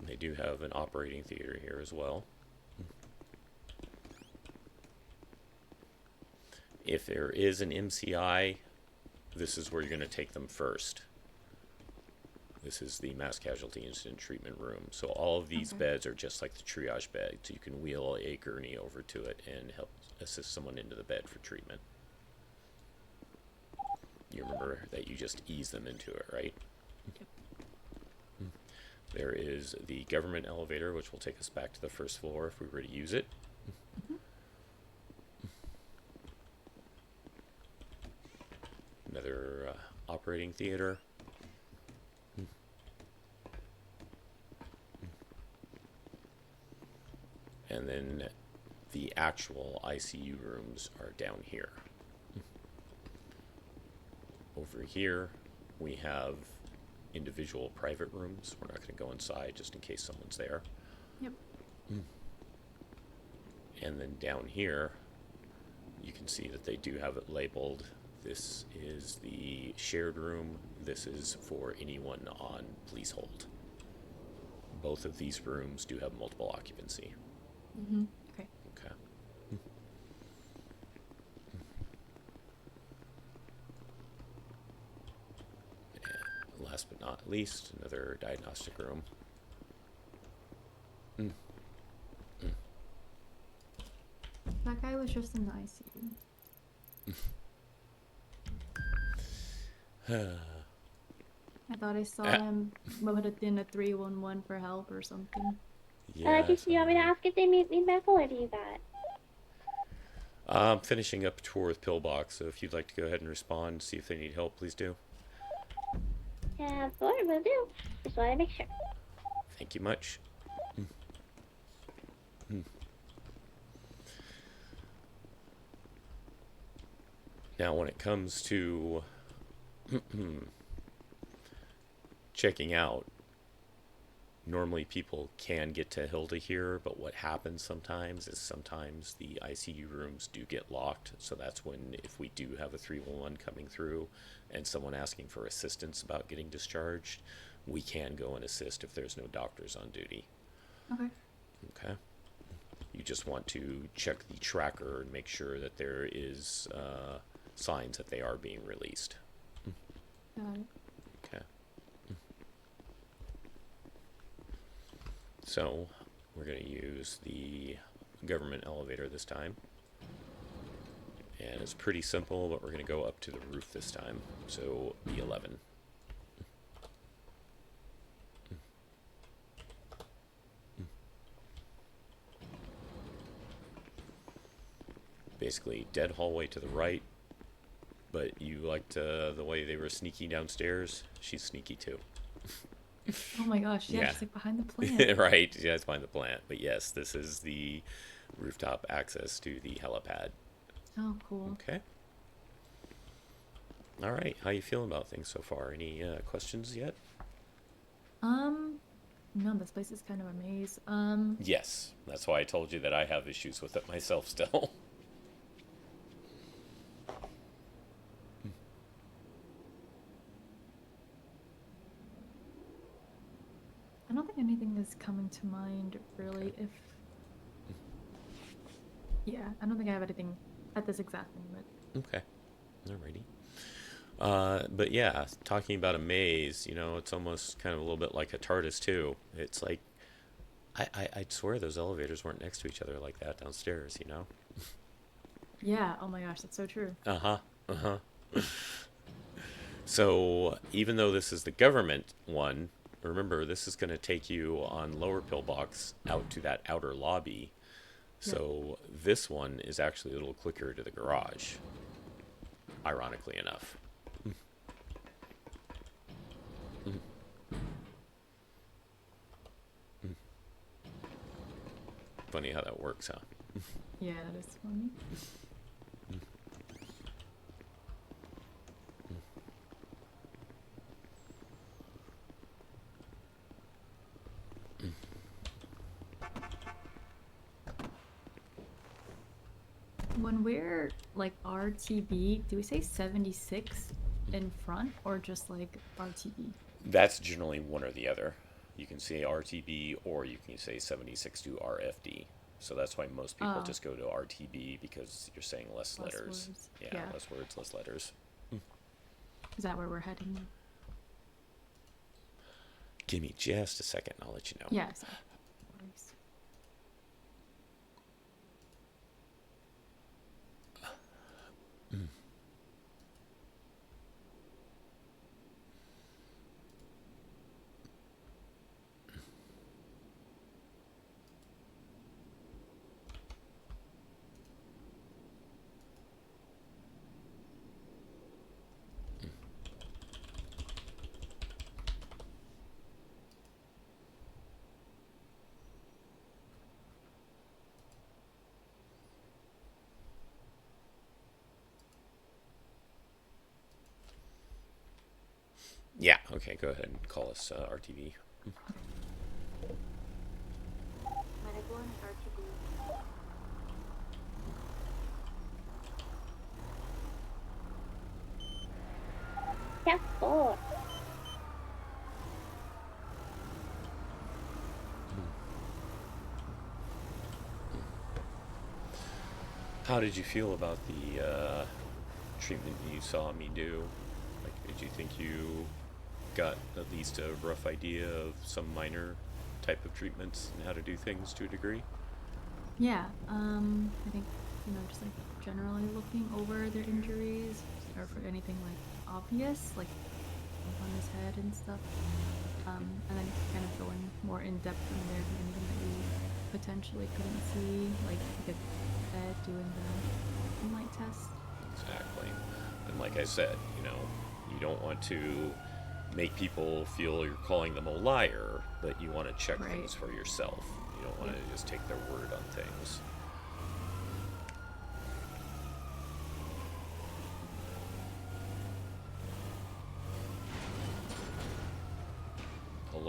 They do have an operating theater here as well. If there is an MCI, this is where you're going to take them first. This is the mass casualty incident treatment room. So all of these beds are just like the triage bed. So you can wheel a gurney over to it and help assist someone into the bed for treatment. You remember that you just ease them into it, right? There is the government elevator, which will take us back to the first floor if we were to use it. Another operating theater. And then the actual ICU rooms are down here. Over here, we have individual private rooms. We're not going to go inside just in case someone's there. Yep. And then down here, you can see that they do have it labeled. This is the shared room. This is for anyone on police hold. Both of these rooms do have multiple occupancy. Okay. Okay. And last but not least, another diagnostic room. That guy was just in the ICU. I thought I saw him in a 311 for help or something. Yeah. Do you want me to ask if they need medical, or do you got it? I'm finishing up a tour with Pillbox, so if you'd like to go ahead and respond, see if they need help, please do. Yeah, Lord, will do. Just want to make sure. Thank you much. Now, when it comes to checking out, normally people can get to Hilda here, but what happens sometimes is sometimes the ICU rooms do get locked. So that's when, if we do have a 311 coming through and someone asking for assistance about getting discharged, we can go and assist if there's no doctors on duty. Okay. Okay. You just want to check the tracker and make sure that there is signs that they are being released. Got it. Okay. So we're going to use the government elevator this time. And it's pretty simple, but we're going to go up to the roof this time. So B11. Basically, dead hallway to the right, but you liked the way they were sneaky downstairs. She's sneaky too. Oh my gosh, yeah, Yeah. she's like behind the plant. Right, yeah, it's behind the plant. But yes, this is the rooftop access to the helipad. Oh, cool. Okay. All right, how you feeling about things so far? Any questions yet? No, this place is kind of a maze. Yes, that's why I told you that I have issues with it myself still. I don't think anything is coming to mind really. Yeah, I don't think I have anything at this exact moment. Okay, alrighty. But yeah, talking about a maze, you know, it's almost kind of a little bit like a TARDIS too. It's like, I'd swear those elevators weren't next to each other like that downstairs, you know? Yeah, oh my gosh, that's so true. So even though this is the government one, remember this is going to take you on lower pillbox out to that outer lobby. So this one is actually a little quicker to the garage, ironically enough. Funny how that works, huh? Yeah, that is funny. When we're like RTB, do we say 76 in front or just like RTB? That's generally one or the other. You can say RTB or you can say 76 to RFD. So that's why most people just go to RTB because you're saying less letters. Words. Yeah, less words, less letters. Is that where we're heading? Give me just a second and I'll let you know. Yeah, sorry. No worries. Yeah, okay, go ahead and call us RTV. Medical and RTB. Step 4. How did you feel about the treatment you saw me do? Like, did you think you got at least a rough idea of some minor type of treatments and how to do things to a degree? Yeah, I think, you know, just like generally looking over their injuries or for anything like obvious, like on his head and stuff. And then kind of going more in depth from there, anything that we potentially couldn't see, like the bed doing the light test. Exactly. And like I said, you know, you don't want to make people feel you're calling them a liar, but you want to check things for yourself. You don't want to just take their word on things.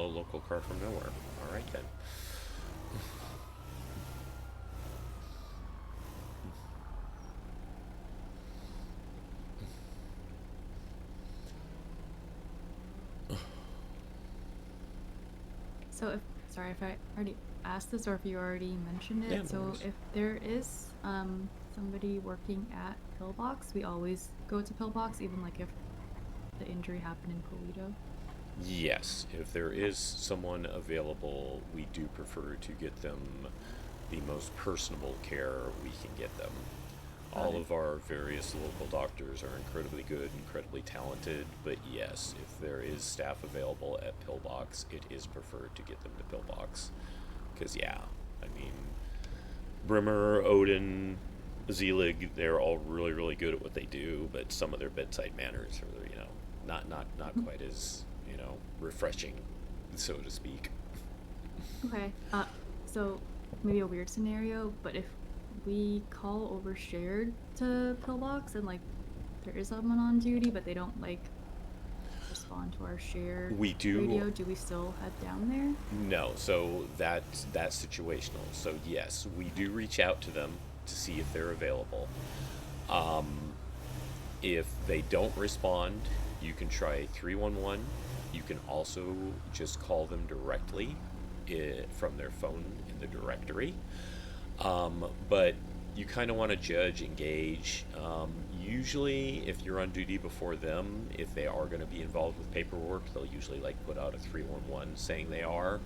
Hello, local car from nowhere. All right then. So sorry if I already asked this or if you already mentioned it. Yeah, no So worries. if there is somebody working at Pillbox, we always go to Pillbox, even like if the injury happened in Polito. Yes, if there is someone available, we do prefer to get them the most personable care we can get them. All of our various local doctors are incredibly good, incredibly talented, but yes, if there is staff available at Pillbox, it is preferred to get them to Pillbox. Because, yeah, I mean, Brimmer, Odin, Zelig, they're all really, really good at what they do, but some of their bedside manners are, you know, not quite as, you know, refreshing, so to speak. Okay. So maybe a weird scenario, but if we call over shared to Pillbox and like there is someone on duty, but they don't like respond to our shared radio, do we still head down there? No, so that's situational. So yes, we do reach out to them to see if they're available. If they don't respond, you can try 311. You can also just call them directly from their phone in the directory. But you kind of want to judge and gauge. Usually, if you're on duty before them, if they are going to be involved with paperwork, they'll usually like put out a 311 saying they are.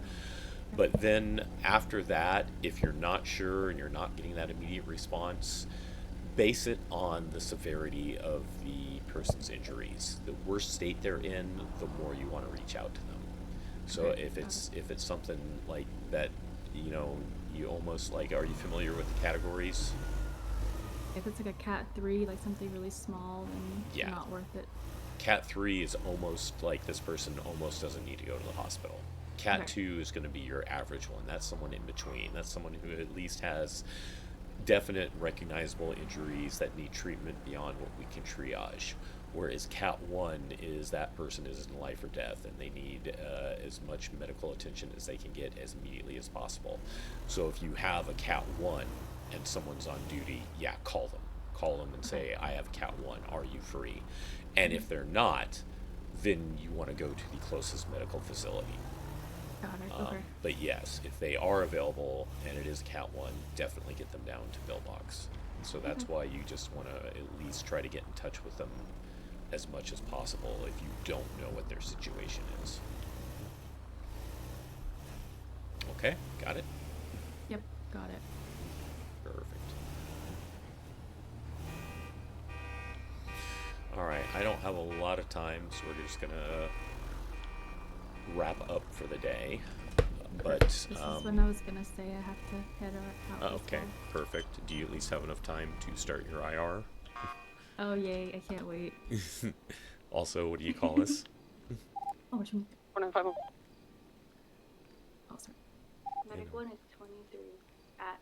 But then after that, if you're not sure and you're not getting that immediate response, base it on the severity of the person's injuries. The worse state they're in, the more you want to reach out to them. So if it's something like that, you know, you almost like, are you familiar with the categories? If it's like a Cat 3, like something really small, then Yeah. not worth it. Cat 3 is almost like this person almost doesn't need to go to the hospital. Cat 2 is going to be your average one. That's someone in between. That's someone who at least has definite recognizable injuries that need treatment beyond what we can triage. Whereas Cat 1 is that person is in life or death and they need as much medical attention as they can get as immediately as possible. So if you have a Cat 1 and someone's on duty, yeah, call them. Call them and say, I have Cat 1, are you free? And if they're not, then you want to go to the closest medical facility. Got it, okay. But yes, if they are available and it is Cat 1, definitely get them down to Pillbox. So that's why you just want to at least try to get in touch with them as much as possible if you don't know what their situation is. Okay, got it? Yep, got it. Perfect. Alright, I don't have a lot of time, so we're just gonna wrap up for the day. But This is when I was gonna say I have to head out. okay, perfect. Do you at least have enough time to start your IR? Oh yay, I can't wait. Also, what do you call this? Oh, what you mean? 495. Oh, sorry. Medic 1 is 23 at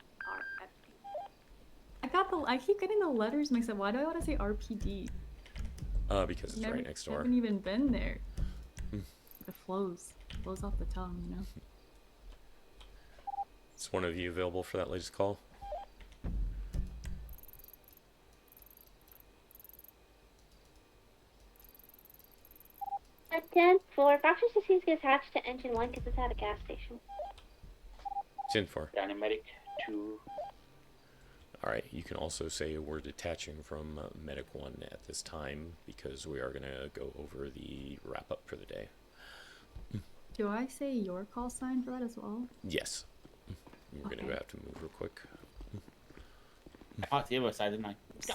RFP. I keep getting the letters mixed up. Why do I want to say RPD? Because it's right next door. Haven't even been there. It flows off the tongue, you know. Is one of you available for that latest call? At 10-4, Foxtrot 16 gets attached to engine 1 because it's at a gas station. 10-4. Dynamic 2. Alright, you can also say we're detaching from Medic 1 at this time because we are going to go over the wrap-up for the day. Do I say your call sign for that as well? Yes. We're going to have to move real quick. I parked the other side, didn't I? Let's go.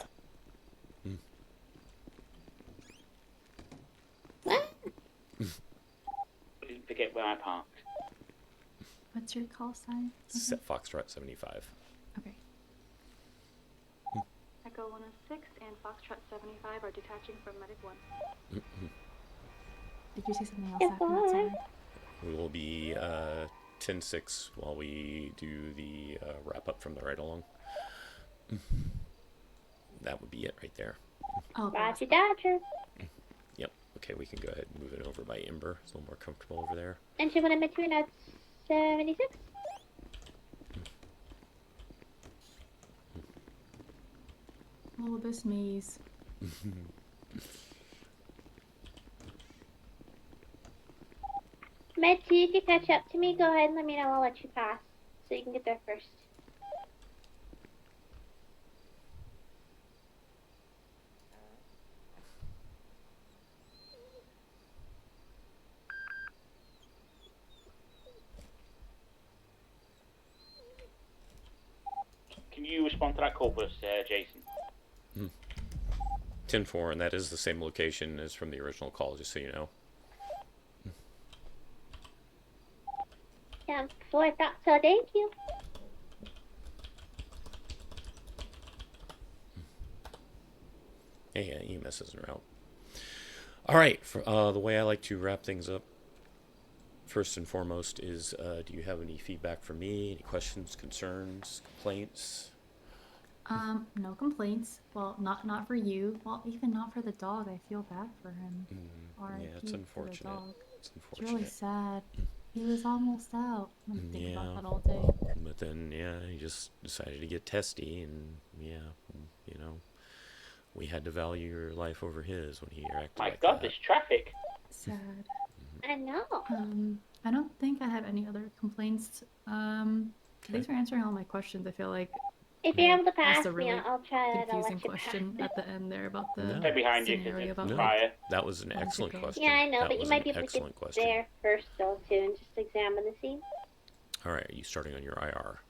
Didn't forget where I parked. What's your call sign? Set Foxtrot 75. Okay. Echo 106 and Foxtrot 75 are detaching from Medic 1. Did you say something else after that? Sorry. We will be 10-6 while we do the wrap-up from the ride-along. That would be it right there. Oh, Roger, Dodger. Yep. Okay, we can go ahead and move it over by Ember. It's a little more comfortable over there. Engine 1 and between at 76. Oh, this maze. Med 2, if you catch up to me, go ahead and let me know. I'll let you pass so you can get there first. Can you respond to that call for us, Jason? 10-4, and that is the same location as from the original call, just so you know. Yeah, so I thought so. Thank you. Yeah, EMS is en route. All right, for, the way I like to wrap things up, first and foremost, is do you have any feedback for me? Any questions, concerns, complaints? No complaints. Well, not for you. Well, even not for the dog. I feel bad for him. Yeah, it's RIP unfortunate. For the dog. It's It's really unfortunate. sad. He was almost out. I'm gonna think Yeah, about that all day. but then, yeah, he just decided to get testy, and yeah, you know, we had to value your life over his when he acted My like God, that. this traffic. Sad. I know. I don't think I have any other complaints. Thanks for answering all my questions. I feel like If you're able to I asked pass a me, really I'll try it. I'll confusing let you question pass. at the end there about the No. Stay behind you, scenario about No, the that was an excellent question. Yeah, I know, That but you was might an be able to excellent get question. there first, though, too, and just examine the scene. All right, are you starting on your IR?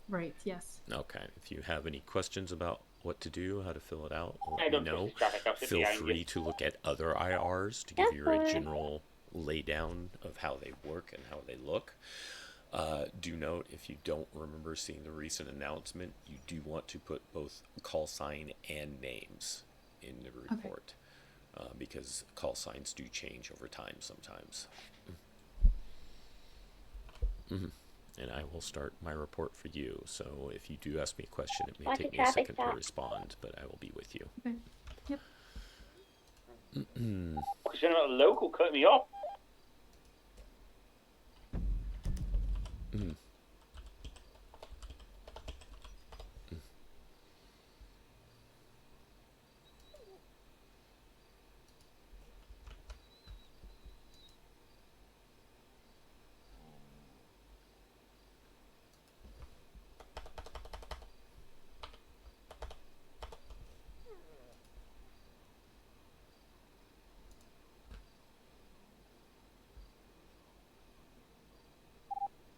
Right, yes. Okay, if you have any questions about what to do, how to fill it out, I let me don't know. trust the traffic, I'll sit Feel behind free you. to look at other IRs to give you a general laydown of how they work and how they look. Do note, if you don't remember seeing the recent announcement, you do want to put both call sign and names in the report, because call signs do change over time sometimes. And I will start my report for you. So if you do ask me a question, it may Watch take the me a traffic second stop. to respond, but I will be with you. Okay. Yep. Because you're not a local, cut me off.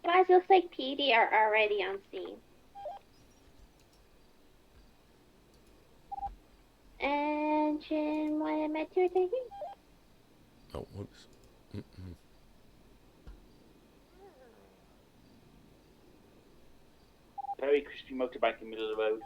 Guys, looks like PD are already on scene. Engine 1 and Med 2 are taking. Oh, whoops. Very crispy motorbike in the middle of the road.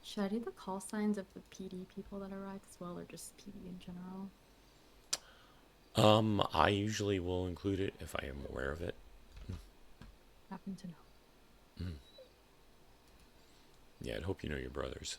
Should I do the call signs of the PD people that arrived as well, or just PD in general? I usually will include it if I am aware of it. Happen to know. Yeah, I'd hope you know your brothers.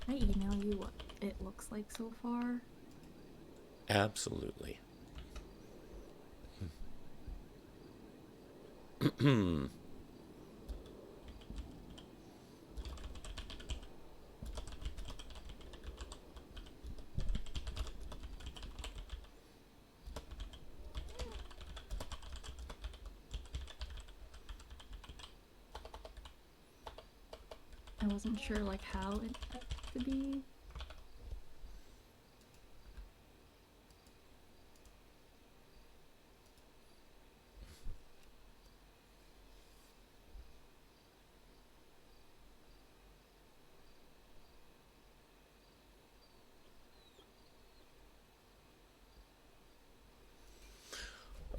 Can I email you what it looks like so far? Absolutely. I wasn't sure like how it had to be.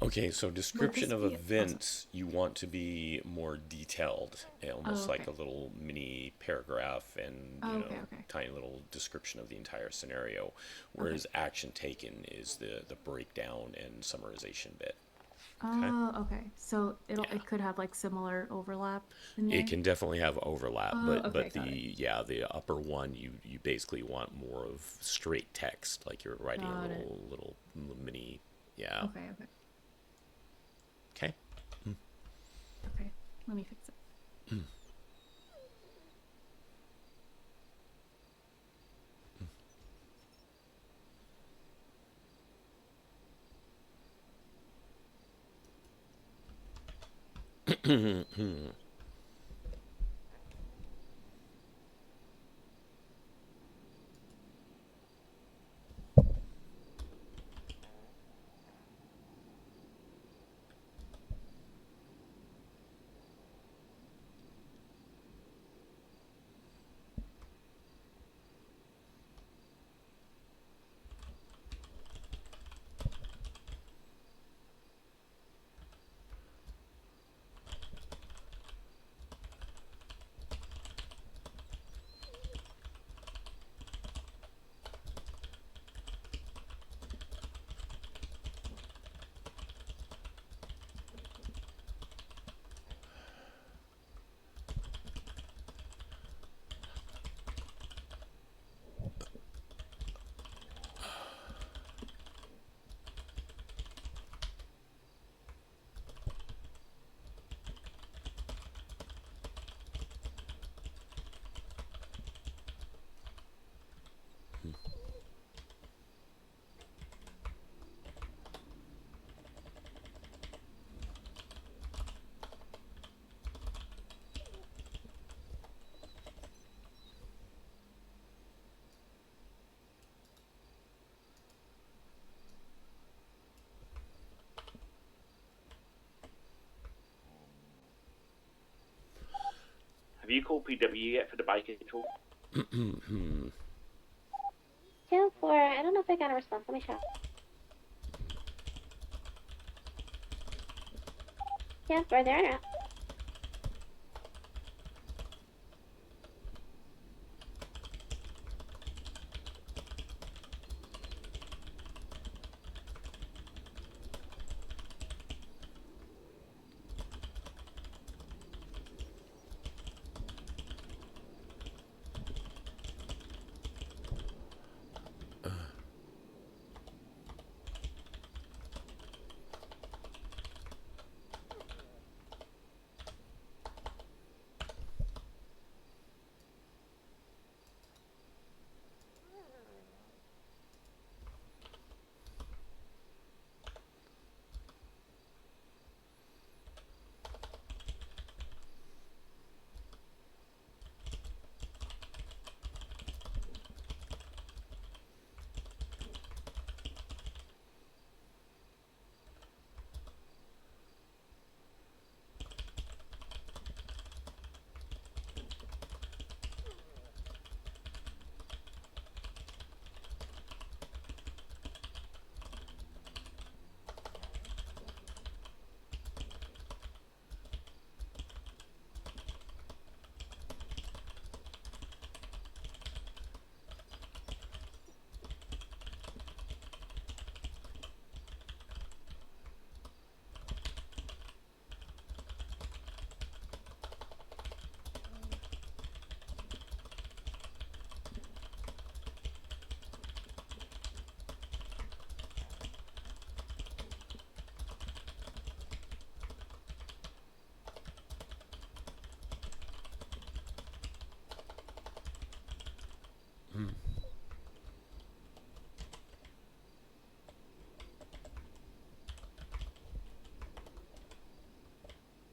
Okay, so description of be- events, you want to be more detailed, almost like okay. a little mini paragraph and you Okay, know, okay. tiny little description of the entire scenario, whereas action taken is the breakdown and summarization bit. Oh, okay. So it could have like similar overlap in there. It can definitely have overlap, Oh, but okay, got the upper one you basically want more of straight text, like you're writing Got a it. little mini, yeah. Okay, okay. Okay. Okay, let me fix it. Have you called PW yet for the bike at all? 204, I don't know if I got a response. Let me check. Yeah, right there now.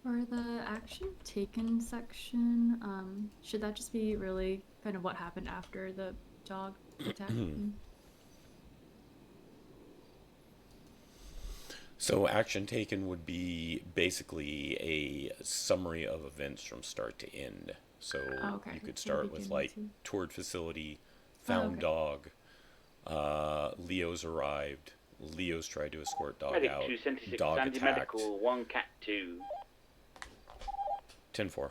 For the action taken section, should that just be really kind of what happened after the dog attack? So action taken would be basically a summary of events from start to end. So you could start with like toured facility, found dog, Leo's arrived, Leo's tried to escort dog Medic out, 276, dog Sandy attacked. Medical, 1 Cat 2. 10-4.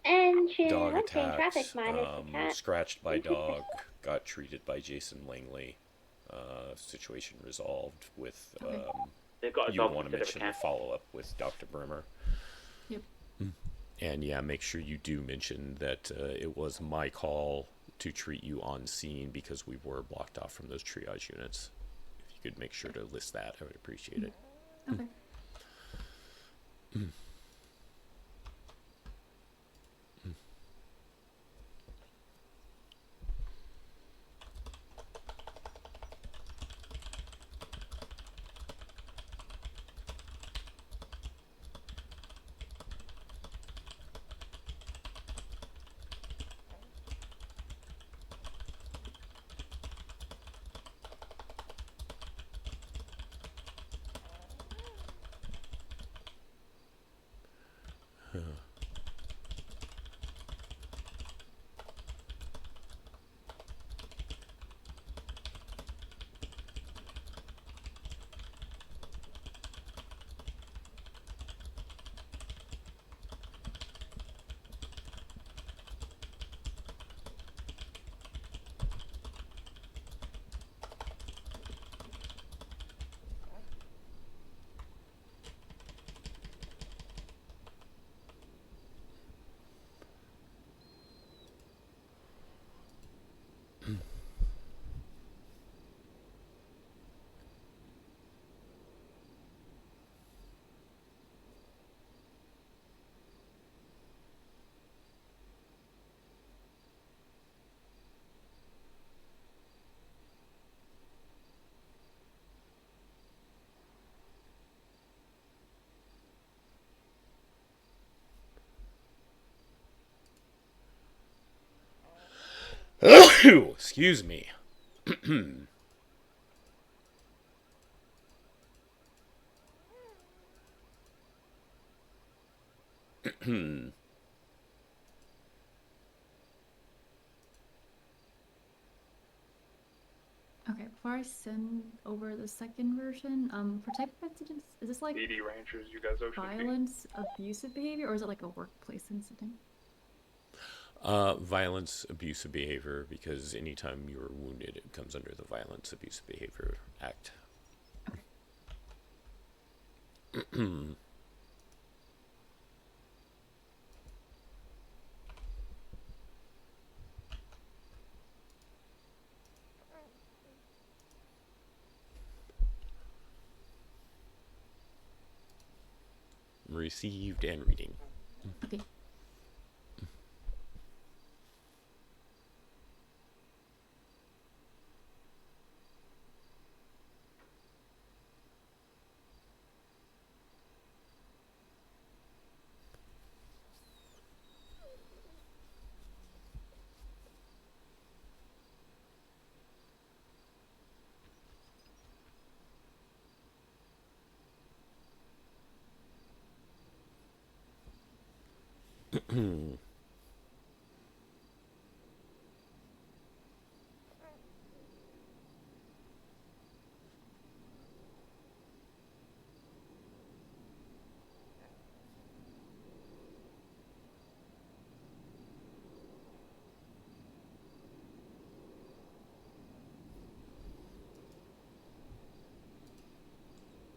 Engine, Dog okay, attacked, traffic minus the cat. scratched by dog, got treated by Jason Langley. Situation resolved with, They've got a you dog want to instead of a mention the cat. follow-up with Dr. Bremer. Yep. And yeah, make sure you do mention that it was my call to treat you on scene because we were blocked off from those triage units. If you could make sure to list that, I would appreciate it. Okay. Excuse me. Okay, before I send over the second version, for type of incidents, is this like PD Rangers, you guys Ocean Peak. violence, abusive behavior, or is it like a workplace incident? Violence, abusive behavior, because anytime you're wounded, it comes under the Violence, Abusive Behavior Act. Received and reading. Okay.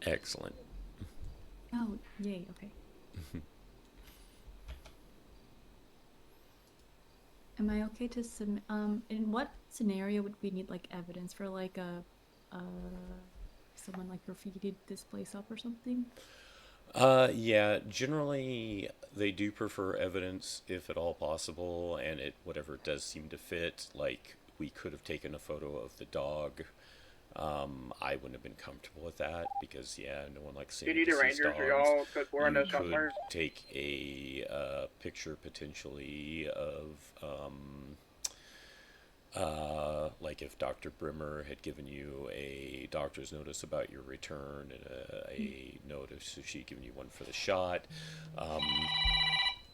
Excellent. Oh, yay, okay. Am I okay to submit, in what scenario would we need like evidence for like someone like graffitied this place up or something? Yeah, generally they do prefer evidence if at all possible, and whatever it does seem to fit. Like, we could have taken a photo of the dog. I wouldn't have been comfortable with that because, yeah, no one likes seeing PD to deceased Rangers, are dogs. y'all, because we're in You this could somewhere. take a picture potentially of like if Dr. Brimmer had given you a doctor's notice about your return and a notice if she'd given you one for the shot.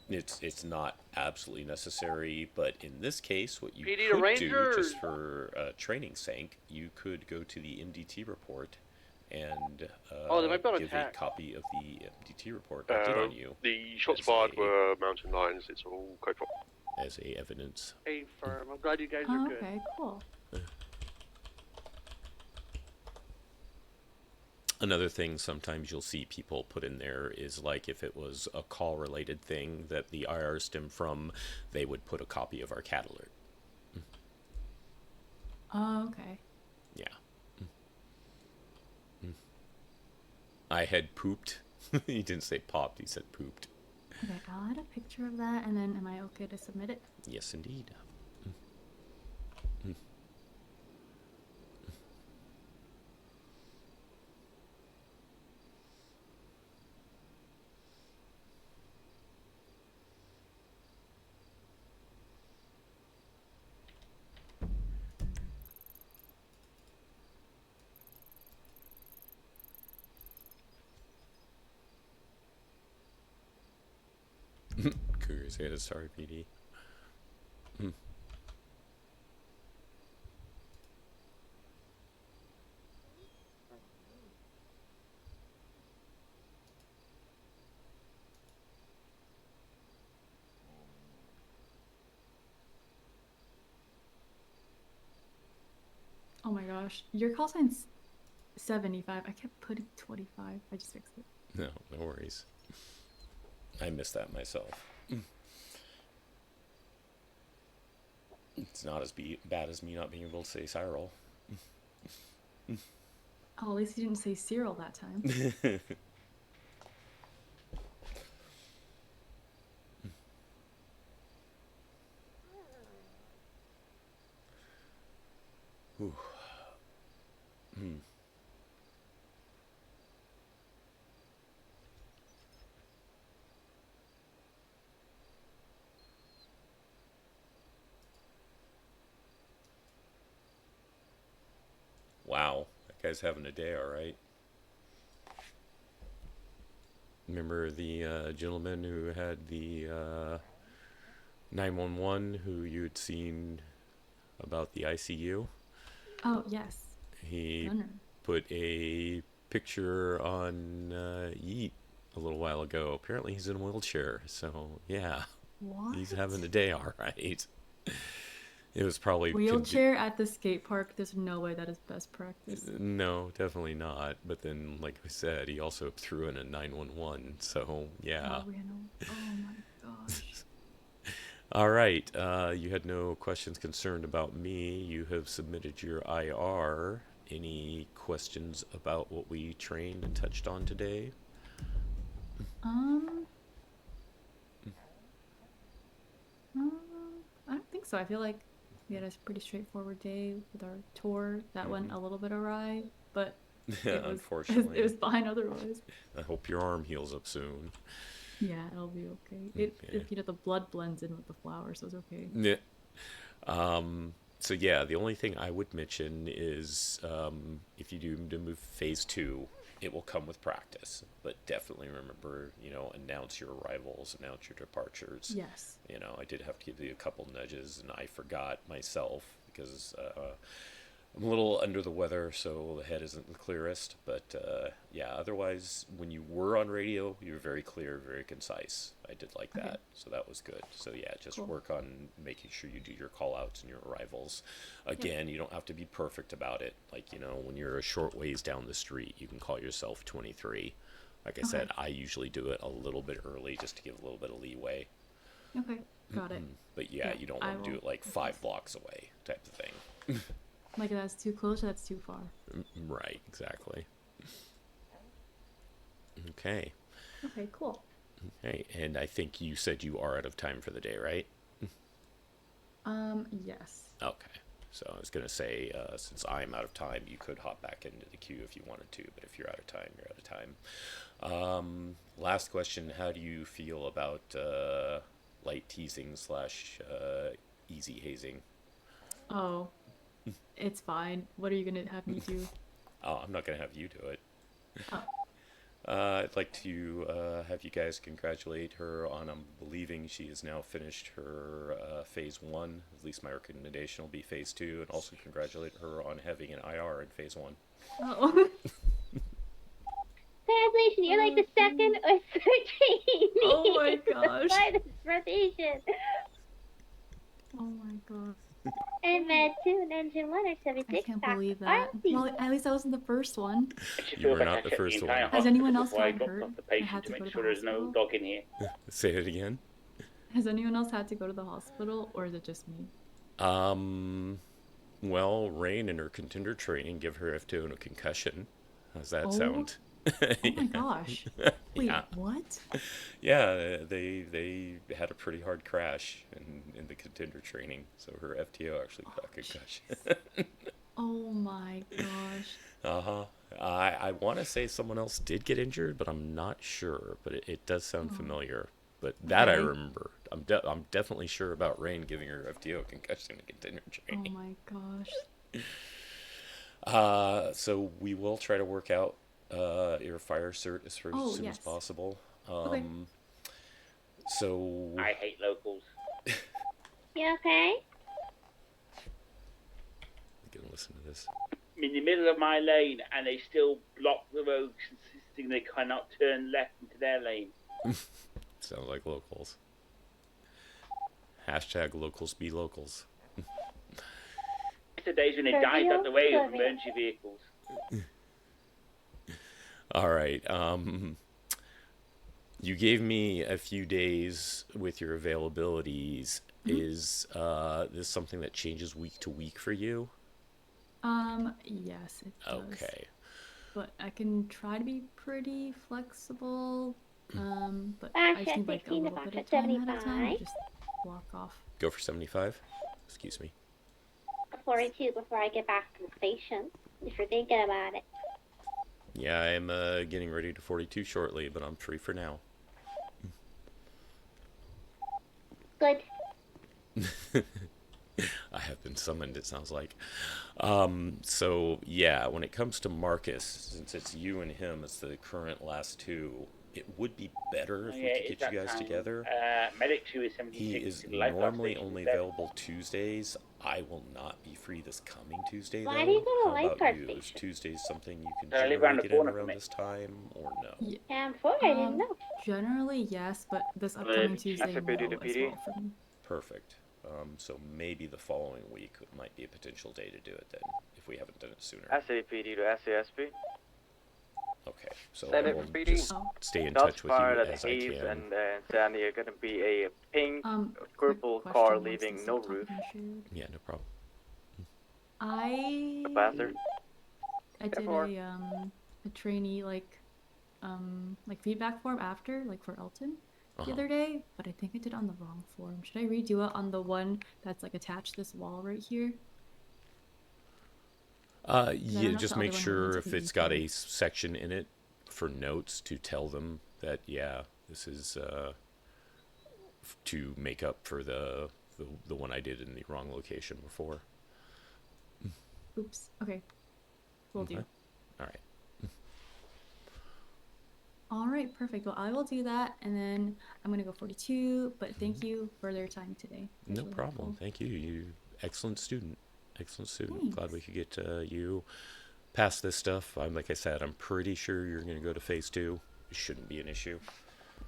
It's not absolutely necessary, but in this case, what you PD to could do, Rangers! just for training sake, you could go to the MDT report and Oh, they might be able to give a attack. copy of the MDT report acted on you The shots as fired a- were mountain lions. It's all code for. as a evidence. A firm. I'm glad you guys are Oh, good. okay, cool. Another thing sometimes you'll see people put in there is like if it was a call related thing that the IR stemmed from, they would put a copy of our cat alert. Oh, okay. Yeah. I had pooped. He didn't say popped, he said pooped. Okay, I'll add a picture of that, and then am I okay to submit it? Yes, indeed. Cougars hit a sorry PD. Oh my gosh, your call sign's 75. I kept putting 25. I just fixed it. No, no worries. I missed that myself. It's not as bad as me not being able to say Cyril. Oh, at least you didn't say Cyril that time. Ooh. Wow, that guy's having a day, all right. Remember the gentleman who had the 911 who you'd seen about the ICU? Oh, yes. He Gunner. put a picture on Yeet a little while ago. Apparently he's in a wheelchair, so yeah. What? He's having a day all right. It was probably Wheelchair at the skate park. There's no way that is best practice. No, definitely not. But then, like I said, he also threw in a 911. So yeah. Oh my gosh. All right. You had no questions concerned about me. You have submitted your IR. Any questions about what we trained and touched on today? I don't think so. I feel like we had a pretty straightforward day with our tour. That went a little bit awry, but it was, Unfortunately. it was fine otherwise. I hope your arm heals up soon. Yeah, it'll be okay. The blood blends in with the flower, so it's okay. Yeah. So yeah, the only thing I would mention is if you do to move phase 2, it will come with practice. But definitely remember, announce your arrivals, announce your departures. Yes. I did have to give you a couple nudges, and I forgot myself because I'm a little under the weather, so the head isn't the clearest. But yeah, otherwise, when you were on radio, you were very clear, very concise. I did like that, so that was good. So yeah, just work on making sure you do your call-outs and your arrivals. Again, you don't have to be perfect about it. Like, when you're a short ways down the street, you can call yourself 23. Like I said, I usually do it a little bit early just to give a little bit of leeway. Okay, got it. But yeah, you don't want to do it like 5 blocks away type of thing. Like that's too close or that's too far. Right, exactly. Okay. Okay, cool. Okay, and I think you said you are out of time for the day, right? Yes. Okay. So I was going to say, since I'm out of time, you could hop back into the queue if you wanted to, but if you're out of time, you're out of time. Last question, how do you feel about light teasing / easy hazing? Oh, it's fine. What are you going to have me do? Oh, I'm not going to have you do it. Oh. I'd like to have you guys congratulate her on believing she has now finished her phase 1. At least my recommendation will be phase 2, and also congratulate her on having an IR in phase 1. Oh. Congratulations, you're like the second or third trainee. Oh my gosh. By this rotation. Oh my god. And Med 2 and Engine 1 are 76. I can't believe that. Well, at least I wasn't the first one. You were not the first one. Has anyone else I gotten hurt? the I patient had to to go make to sure the there's no hospital? dog in here. Say it again. Has anyone else had to go to the hospital, or is it just me? Well, Rain in her contender training give her FTO and a concussion. How's that sound? Oh my gosh. Wait, Yeah. what? Yeah, they had a pretty hard crash in the contender training, so her FTO actually got a concussion. Oh my gosh. Uh-huh. I want to say someone else did get injured, but I'm not sure. But it does sound familiar. But that I Okay. remember. I'm definitely sure about Rain giving her FTO a concussion in contender training. Oh my gosh. So we will try to work out your fire cert as soon as yes. possible. Okay. So I hate locals. You okay? I'm gonna listen to this. I'm in the middle of my lane and they still block the road, insisting they cannot turn left into their lane. Sounds like locals. Hashtag locals be locals. It's the days when they died out the way of emergency vehicles. All right. You gave me a few days with your availabilities. Is this something that changes week to week for you? Yes, it does. Okay. But I can try to be pretty flexible. But Back I just at need like a 16 little to bit back of at time ahead of time 75. to just block off. Go for 75? Excuse me. 42 before I get back to the station, if you're thinking about it. Yeah, I am getting ready to 42 shortly, but I'm free for now. Good. I have been summoned, it sounds like. So, yeah, when it comes to Marcus, since it's you and him as the current last two, it would be better if Yeah, we it's could get that you guys time. together. Medic 2 is 76. He is Lifeguard normally station only 7. available Tuesdays. I will not be free this coming Tuesday, though. Why do you go to How about lifeguard you? Is station? Tuesday something you can I live around generally the get in corner from around it. this time, or no? Yeah. Cam 4, I didn't know. Generally, yes, but this upcoming Tuesday, no PD to as PD. well for me. Perfect. So maybe the following week might be a potential day to do it then, if we haven't done it sooner. SAPD to SASP. Okay, so I Senate will PD. just stay in touch with you as I Hayes can. and Sandy are going to be a pink, purple quick car question, once leaving this no laptop roof. has shared. Yeah, no problem. I Bastard. did a trainee like feedback form after, like for Elton the other day, but I think I did it on the wrong form. Should I redo it on the one that's like attached to this wall right here? Yeah, just make sure if it's got a section in it for notes to tell them that, yeah, this is to make up for the one I did in the wrong location before. Oops. Okay. Will do. All right. All right, perfect. Well, I will do that, and then I'm gonna go 42. But thank you for their time today. No problem. Thank you. You excellent student. Excellent student. Glad we could get you past this stuff. Like I said, I'm pretty sure you're going to go to phase 2. It shouldn't be an issue.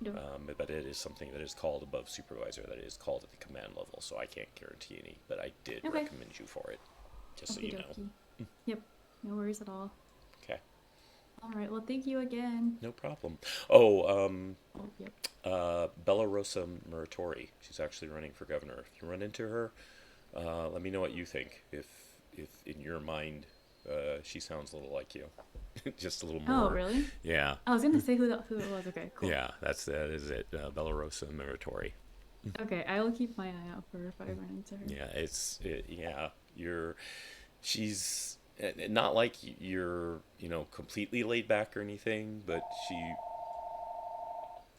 No. But it is something that is called above supervisor. That is called at the command level. So I can't guarantee any. But I did recommend you for it, just so you know. Yep. No worries at all. Okay. All right. Well, thank you again. No problem. Oh, yep. Bella Rosa Muratori. She's actually running for governor. If you run into her, let me know what you think. If in your mind, she sounds a little like you, just a little more. Oh, really? Yeah. I was gonna say who it was. Okay, cool. Yeah, that is it. Bella Rosa Muratori. Okay, I will keep my eye out for her if I run into her. Yeah, she's not like you're, completely laid back or anything, but she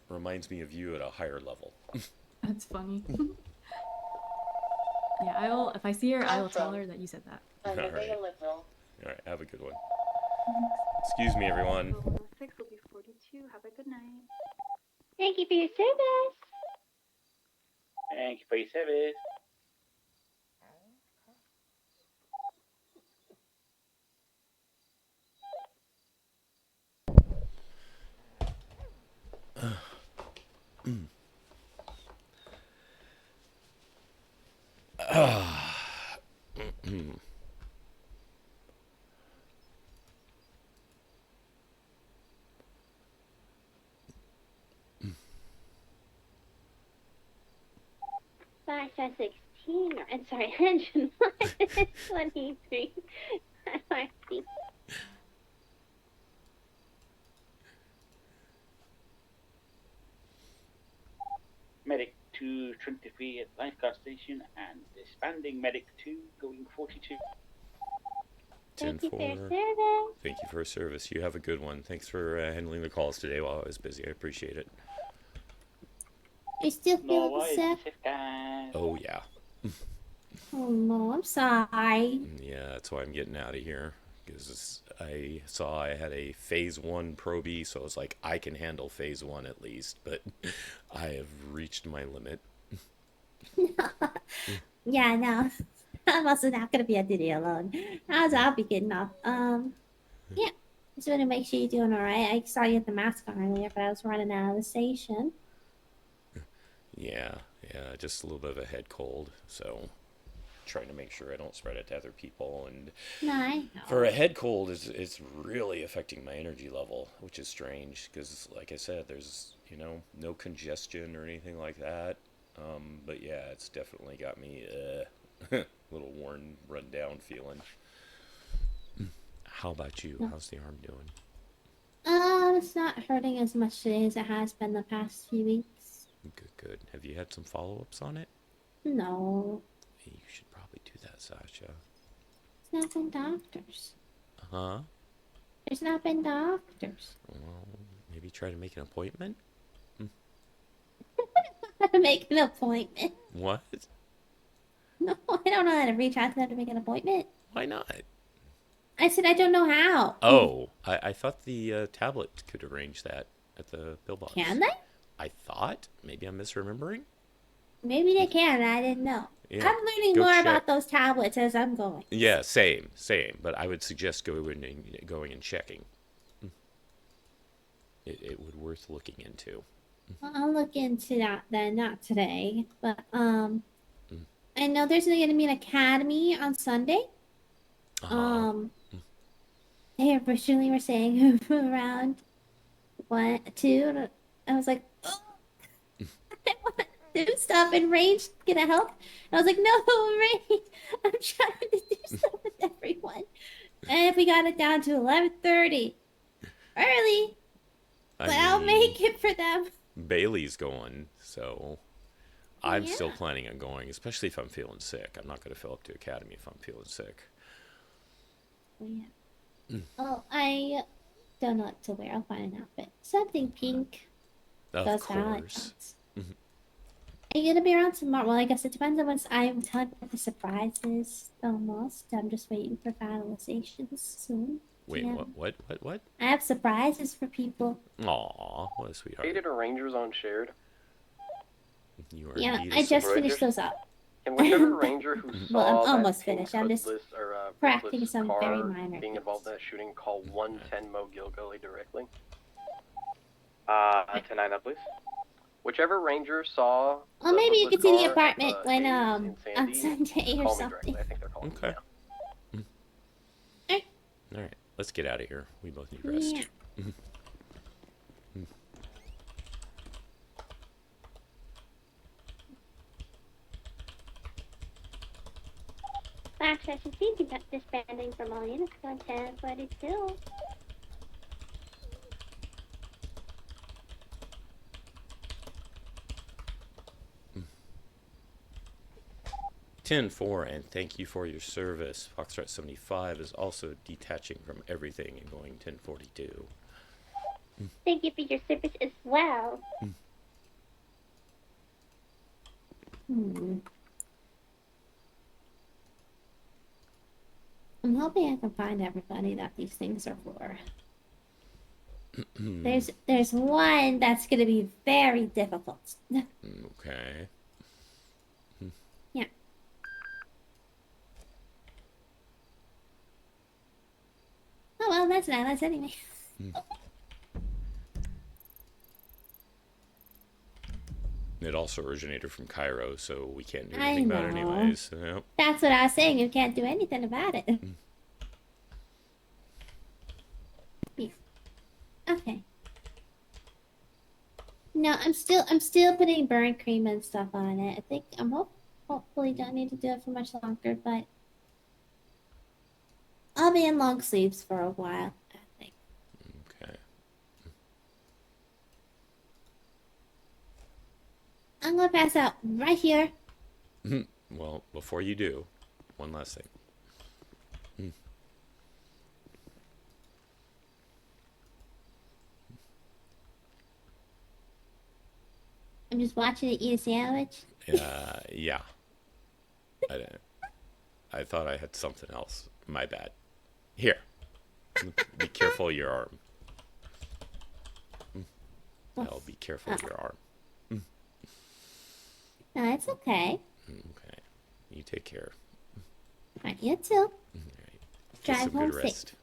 reminds me of you at a higher level. That's funny. Yeah, I will. If I see her, I will tell her that you said that. All right, have a good one. Excuse me, everyone. 6 will be 42. Have a good night. Thank you for your service. Thank you for your service. Slash 16, I'm sorry, engine 23. RP. Medic 223 at lifeguard station and disbanding Medic 2 going 42. 10-4. Thank you for your service. You have a good one. Thanks for handling the calls today while I was busy. I appreciate it. You still feel sick? Oh, yeah. Oh no, I'm sorry. Yeah, that's why I'm getting out of here. Because I saw I had a phase 1 probie, so I was like, I can handle phase 1 at least. But I have reached my limit. Yeah, no. I'm also not gonna be on duty alone. I'll be getting off. Yeah. Just want to make sure you're doing alright. I saw you at the mask on earlier, but I was running out of the station. Yeah, just a little bit of a head cold, so trying to make sure I don't spread it to other people. And No, I know. for a head cold, it's really affecting my energy level, which is strange because, like I said, there's no congestion or anything like that. But yeah, it's definitely got me a little worn, run down feeling. How about you? How's the arm doing? It's not hurting as much today as it has been the past few weeks. Good. Have you had some follow-ups on it? No. Hey, you should probably do that, Sasha. It's not been doctors. Huh? There's not been doctors. Well, maybe try to make an appointment? Make an appointment. What? No, I don't know how to reach out to them to make an appointment. Why not? I said I don't know how. Oh, I thought the tablet could arrange that. at the pillbox. Can they? I thought. Maybe I'm misremembering. Maybe they can. I didn't know. Yeah, I'm learning go more check. about those tablets as I'm going. Yeah, same. But I would suggest going and checking. It would worth looking into. Well, I'll look into that then. Not today, but I know there's going to be an academy on Sunday. They originally were saying around 1, 2. I was like, oh, I want to do stuff and Range gonna help. And I was like, no, Range, I'm trying to do stuff with everyone. And if we got it down to 11:30, early, but I'll make it for them. Bailey's going, so I'm still planning on going, especially if I'm feeling sick. I'm not going to fill up to Academy if I'm feeling sick. Yeah. Well, I don't know what to wear. I'll find an outfit. Something pink. Of Those course. Valentines. Are you gonna be around tomorrow? Well, I guess it depends on what I'm telling you the surprises. Almost. I'm just waiting for finalizations soon. Wait, Yeah. what? I have surprises for people. Aw, what a sweetheart. Hated Rangers on shared. You are Yeah, indeed I a just sweetheart. finished those up. And whichever ranger who saw Well, I'm that almost pink finished. I'm just hoodless or correcting hoodless some car very minor being things. involved in that shooting, call 110 Mo Gilgully directly. 10-9 up, please. Whichever ranger saw. Well, the maybe you hoodless could see the car at apartment the when Hayes in on Sandy, Sunday or call me something. directly. I think they're calling Okay. me now. All right, let's get out of here. We both need rest. Yeah. Back session C disbanding from all units on 1042. Ten 4, and thank you for your service. Foxtrot 75 is also detaching from everything and going 1042. Thank you for your service as well. I'm hoping I can find everybody that these things are for. There's one that's gonna be very difficult. Okay. Yeah. Oh well, that's not us anyway. It also originated from Cairo, so we can't do I anything about it know. anyways. Yep. That's what I was saying. You can't do anything about it. Yeah. Okay. No, I'm still putting burn cream and stuff on it. I think hopefully don't need to do it for much longer, but I'll be in long sleeves for a while, I think. Okay. I'm gonna pass out right here. Well, before you do, one last thing. I'm just watching it eat a sandwich. Yeah. I thought I had something else. My bad. Here. Be careful of your arm. I'll be careful of your arm. No, it's okay. Okay. You take care. Alright, you too. Get Drive some home good rest.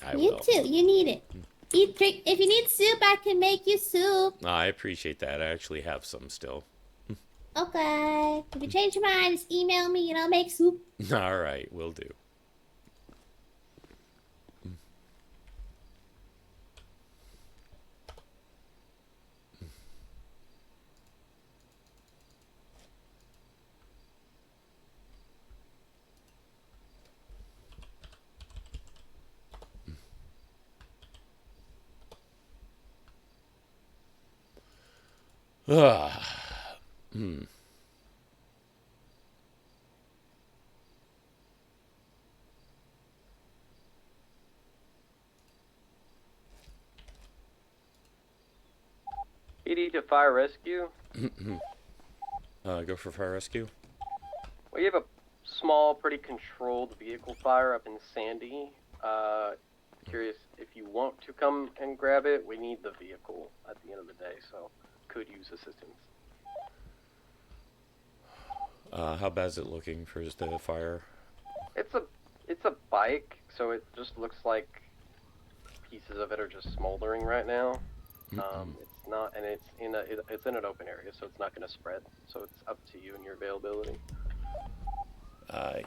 I You will. too. You need it. Drink. If you need soup, I can make you soup. I appreciate that. I actually have some still. Okay. If you change your mind, just email me and I'll make soup. All right, will do. Hmm. ED to fire rescue. Go for fire rescue. Well, you have a small, pretty controlled vehicle fire up in Sandy. curious if you want to come and grab it. We need the vehicle at the end of the day, so could use assistance. How bad is it looking for the fire? It's a bike, so it just looks like pieces of it are just smoldering right now. It's not, and it's in an open area, so it's not going to spread. So it's up to you and your availability.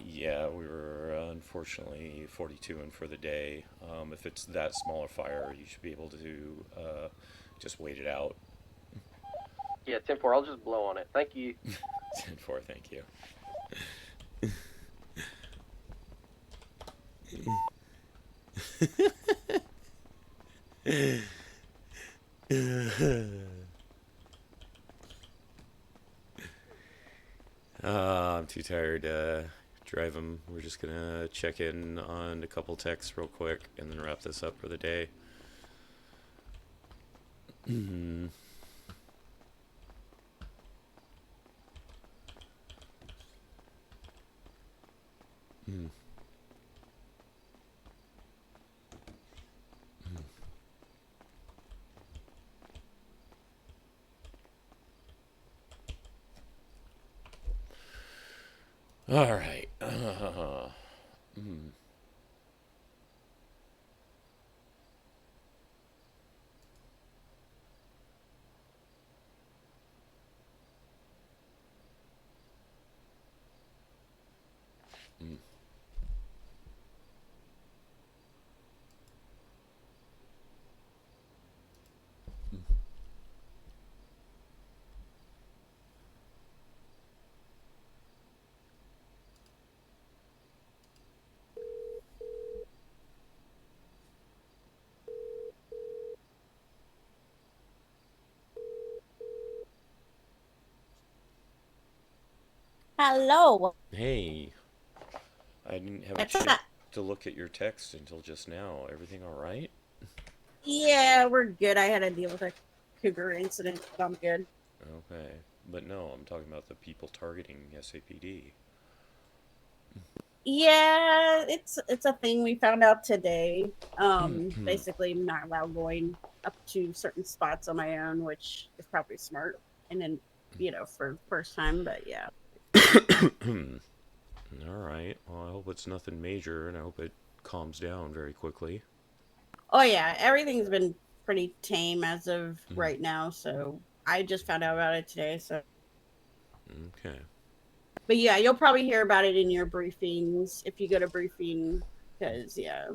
Yeah, we were unfortunately 42 in for the day. If it's that small a fire, you should be able to just wait it out. Yeah, 10-4, I'll just blow on it. Thank you. 10-4, thank you. I'm too tired to drive them. We're just gonna check in on a couple texts real quick and then wrap this up for the day. All right. Hello. Hey, I didn't have a What's chance up? to look at your text until just now. Everything all right? Yeah, we're good. I had to deal with a cougar incident, but I'm good. Okay, but no, I'm talking about the people targeting SAPD. Yeah, it's a thing we found out today. Basically, I'm not allowed going up to certain spots on my own, which is probably smart. And then, for the first time, but yeah. All right. Well, I hope it's nothing major, and I hope it calms down very quickly. Oh yeah, everything's been pretty tame as of right now. So I just found out about it today. So, Okay. but yeah, you'll probably hear about it in your briefings if you go to briefing, because yeah.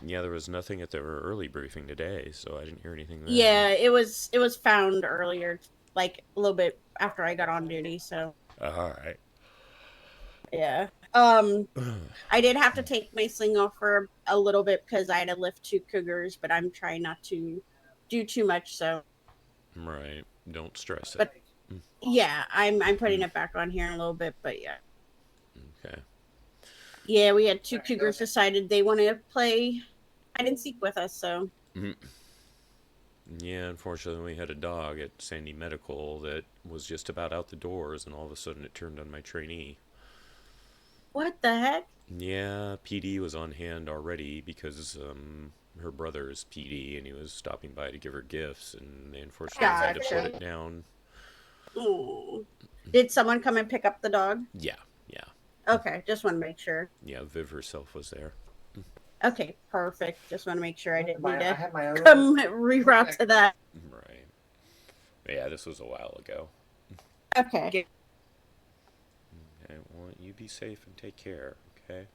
Yeah, there was nothing at the early briefing today, so I didn't hear anything then. Yeah, it was found earlier, like a little bit after I got on duty. So. All right. Yeah. I did have to take my sling off for a little bit because I had to lift 2 cougars, but I'm trying not to do too much. So. Right. Don't stress it. But yeah, I'm putting it back on here in a little bit, but yeah. Okay. Yeah, we had 2 cougars decided they want to play hide and seek with us, so. Yeah, unfortunately, we had a dog at Sandy Medical that was just about out the doors, and all of a sudden it turned on my trainee. What the heck? Yeah, PD was on hand already because her brother is PD, and he was stopping by to give her gifts, and they unfortunately had to put it down. Ooh. Did someone come and pick up the dog? Yeah. Okay, just want to make sure. Yeah, Viv herself was there. Okay, perfect. Just want to make sure I didn't need to come reroute to that. Right. Yeah, this was a while ago. Okay. Okay, well, you be safe and take care, okay?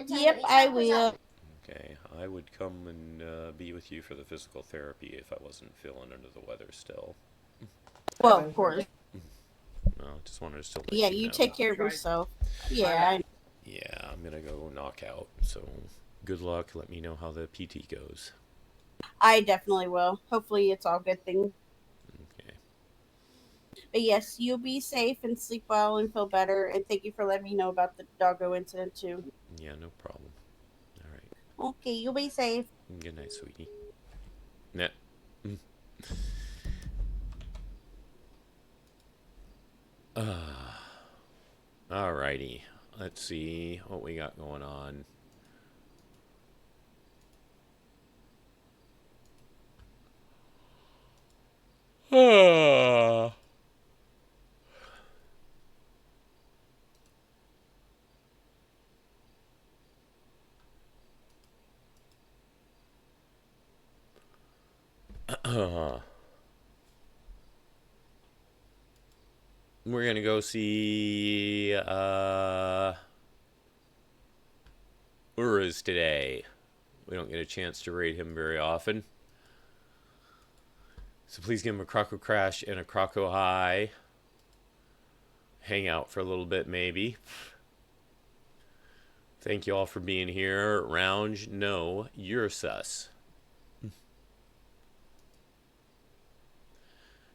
Yep, I will. Okay, I would come and be with you for the physical therapy if I wasn't feeling under the weather still. Well, of course. No, just wanted to still let Yeah, you you know. take care of yourself. Yeah. Yeah, I'm gonna go knock out, so good luck. Let me know how the PT goes. I definitely will. Hopefully it's all good things. Okay. But yes, you'll be safe and sleep well and feel better. And thank you for letting me know about the doggo incident too. Yeah, no problem. All right. Okay, you'll be safe. Good night, sweetie. Nah. Alrighty. Let's see what we got going on. We're gonna go see Uruz today. We don't get a chance to raid him very often. So please give him a Croco Crash and a Croco High. Hang out for a little bit maybe. Thank you all for being here. Rounge, no, you're sus.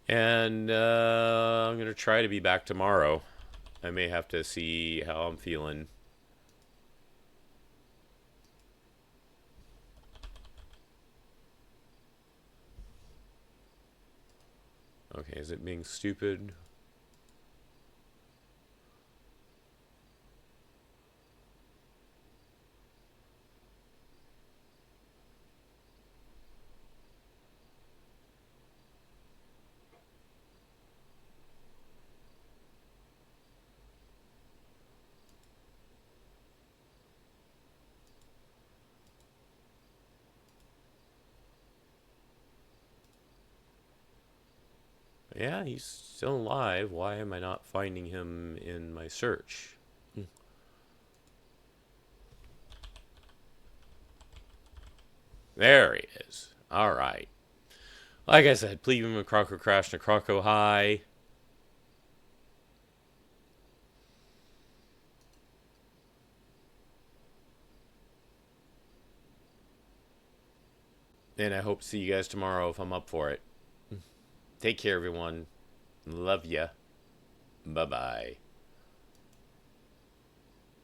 And I'm going to try to be back tomorrow. I may have to see how I'm feeling. Okay, is it being stupid? Yeah, he's still alive. Why am I not finding him in my search? There he is. Alright. Like I said, please give him a Croco Crash and a Croco High. And I hope to see you guys tomorrow if I'm up for it. Take care, everyone. Love ya. Bye-bye.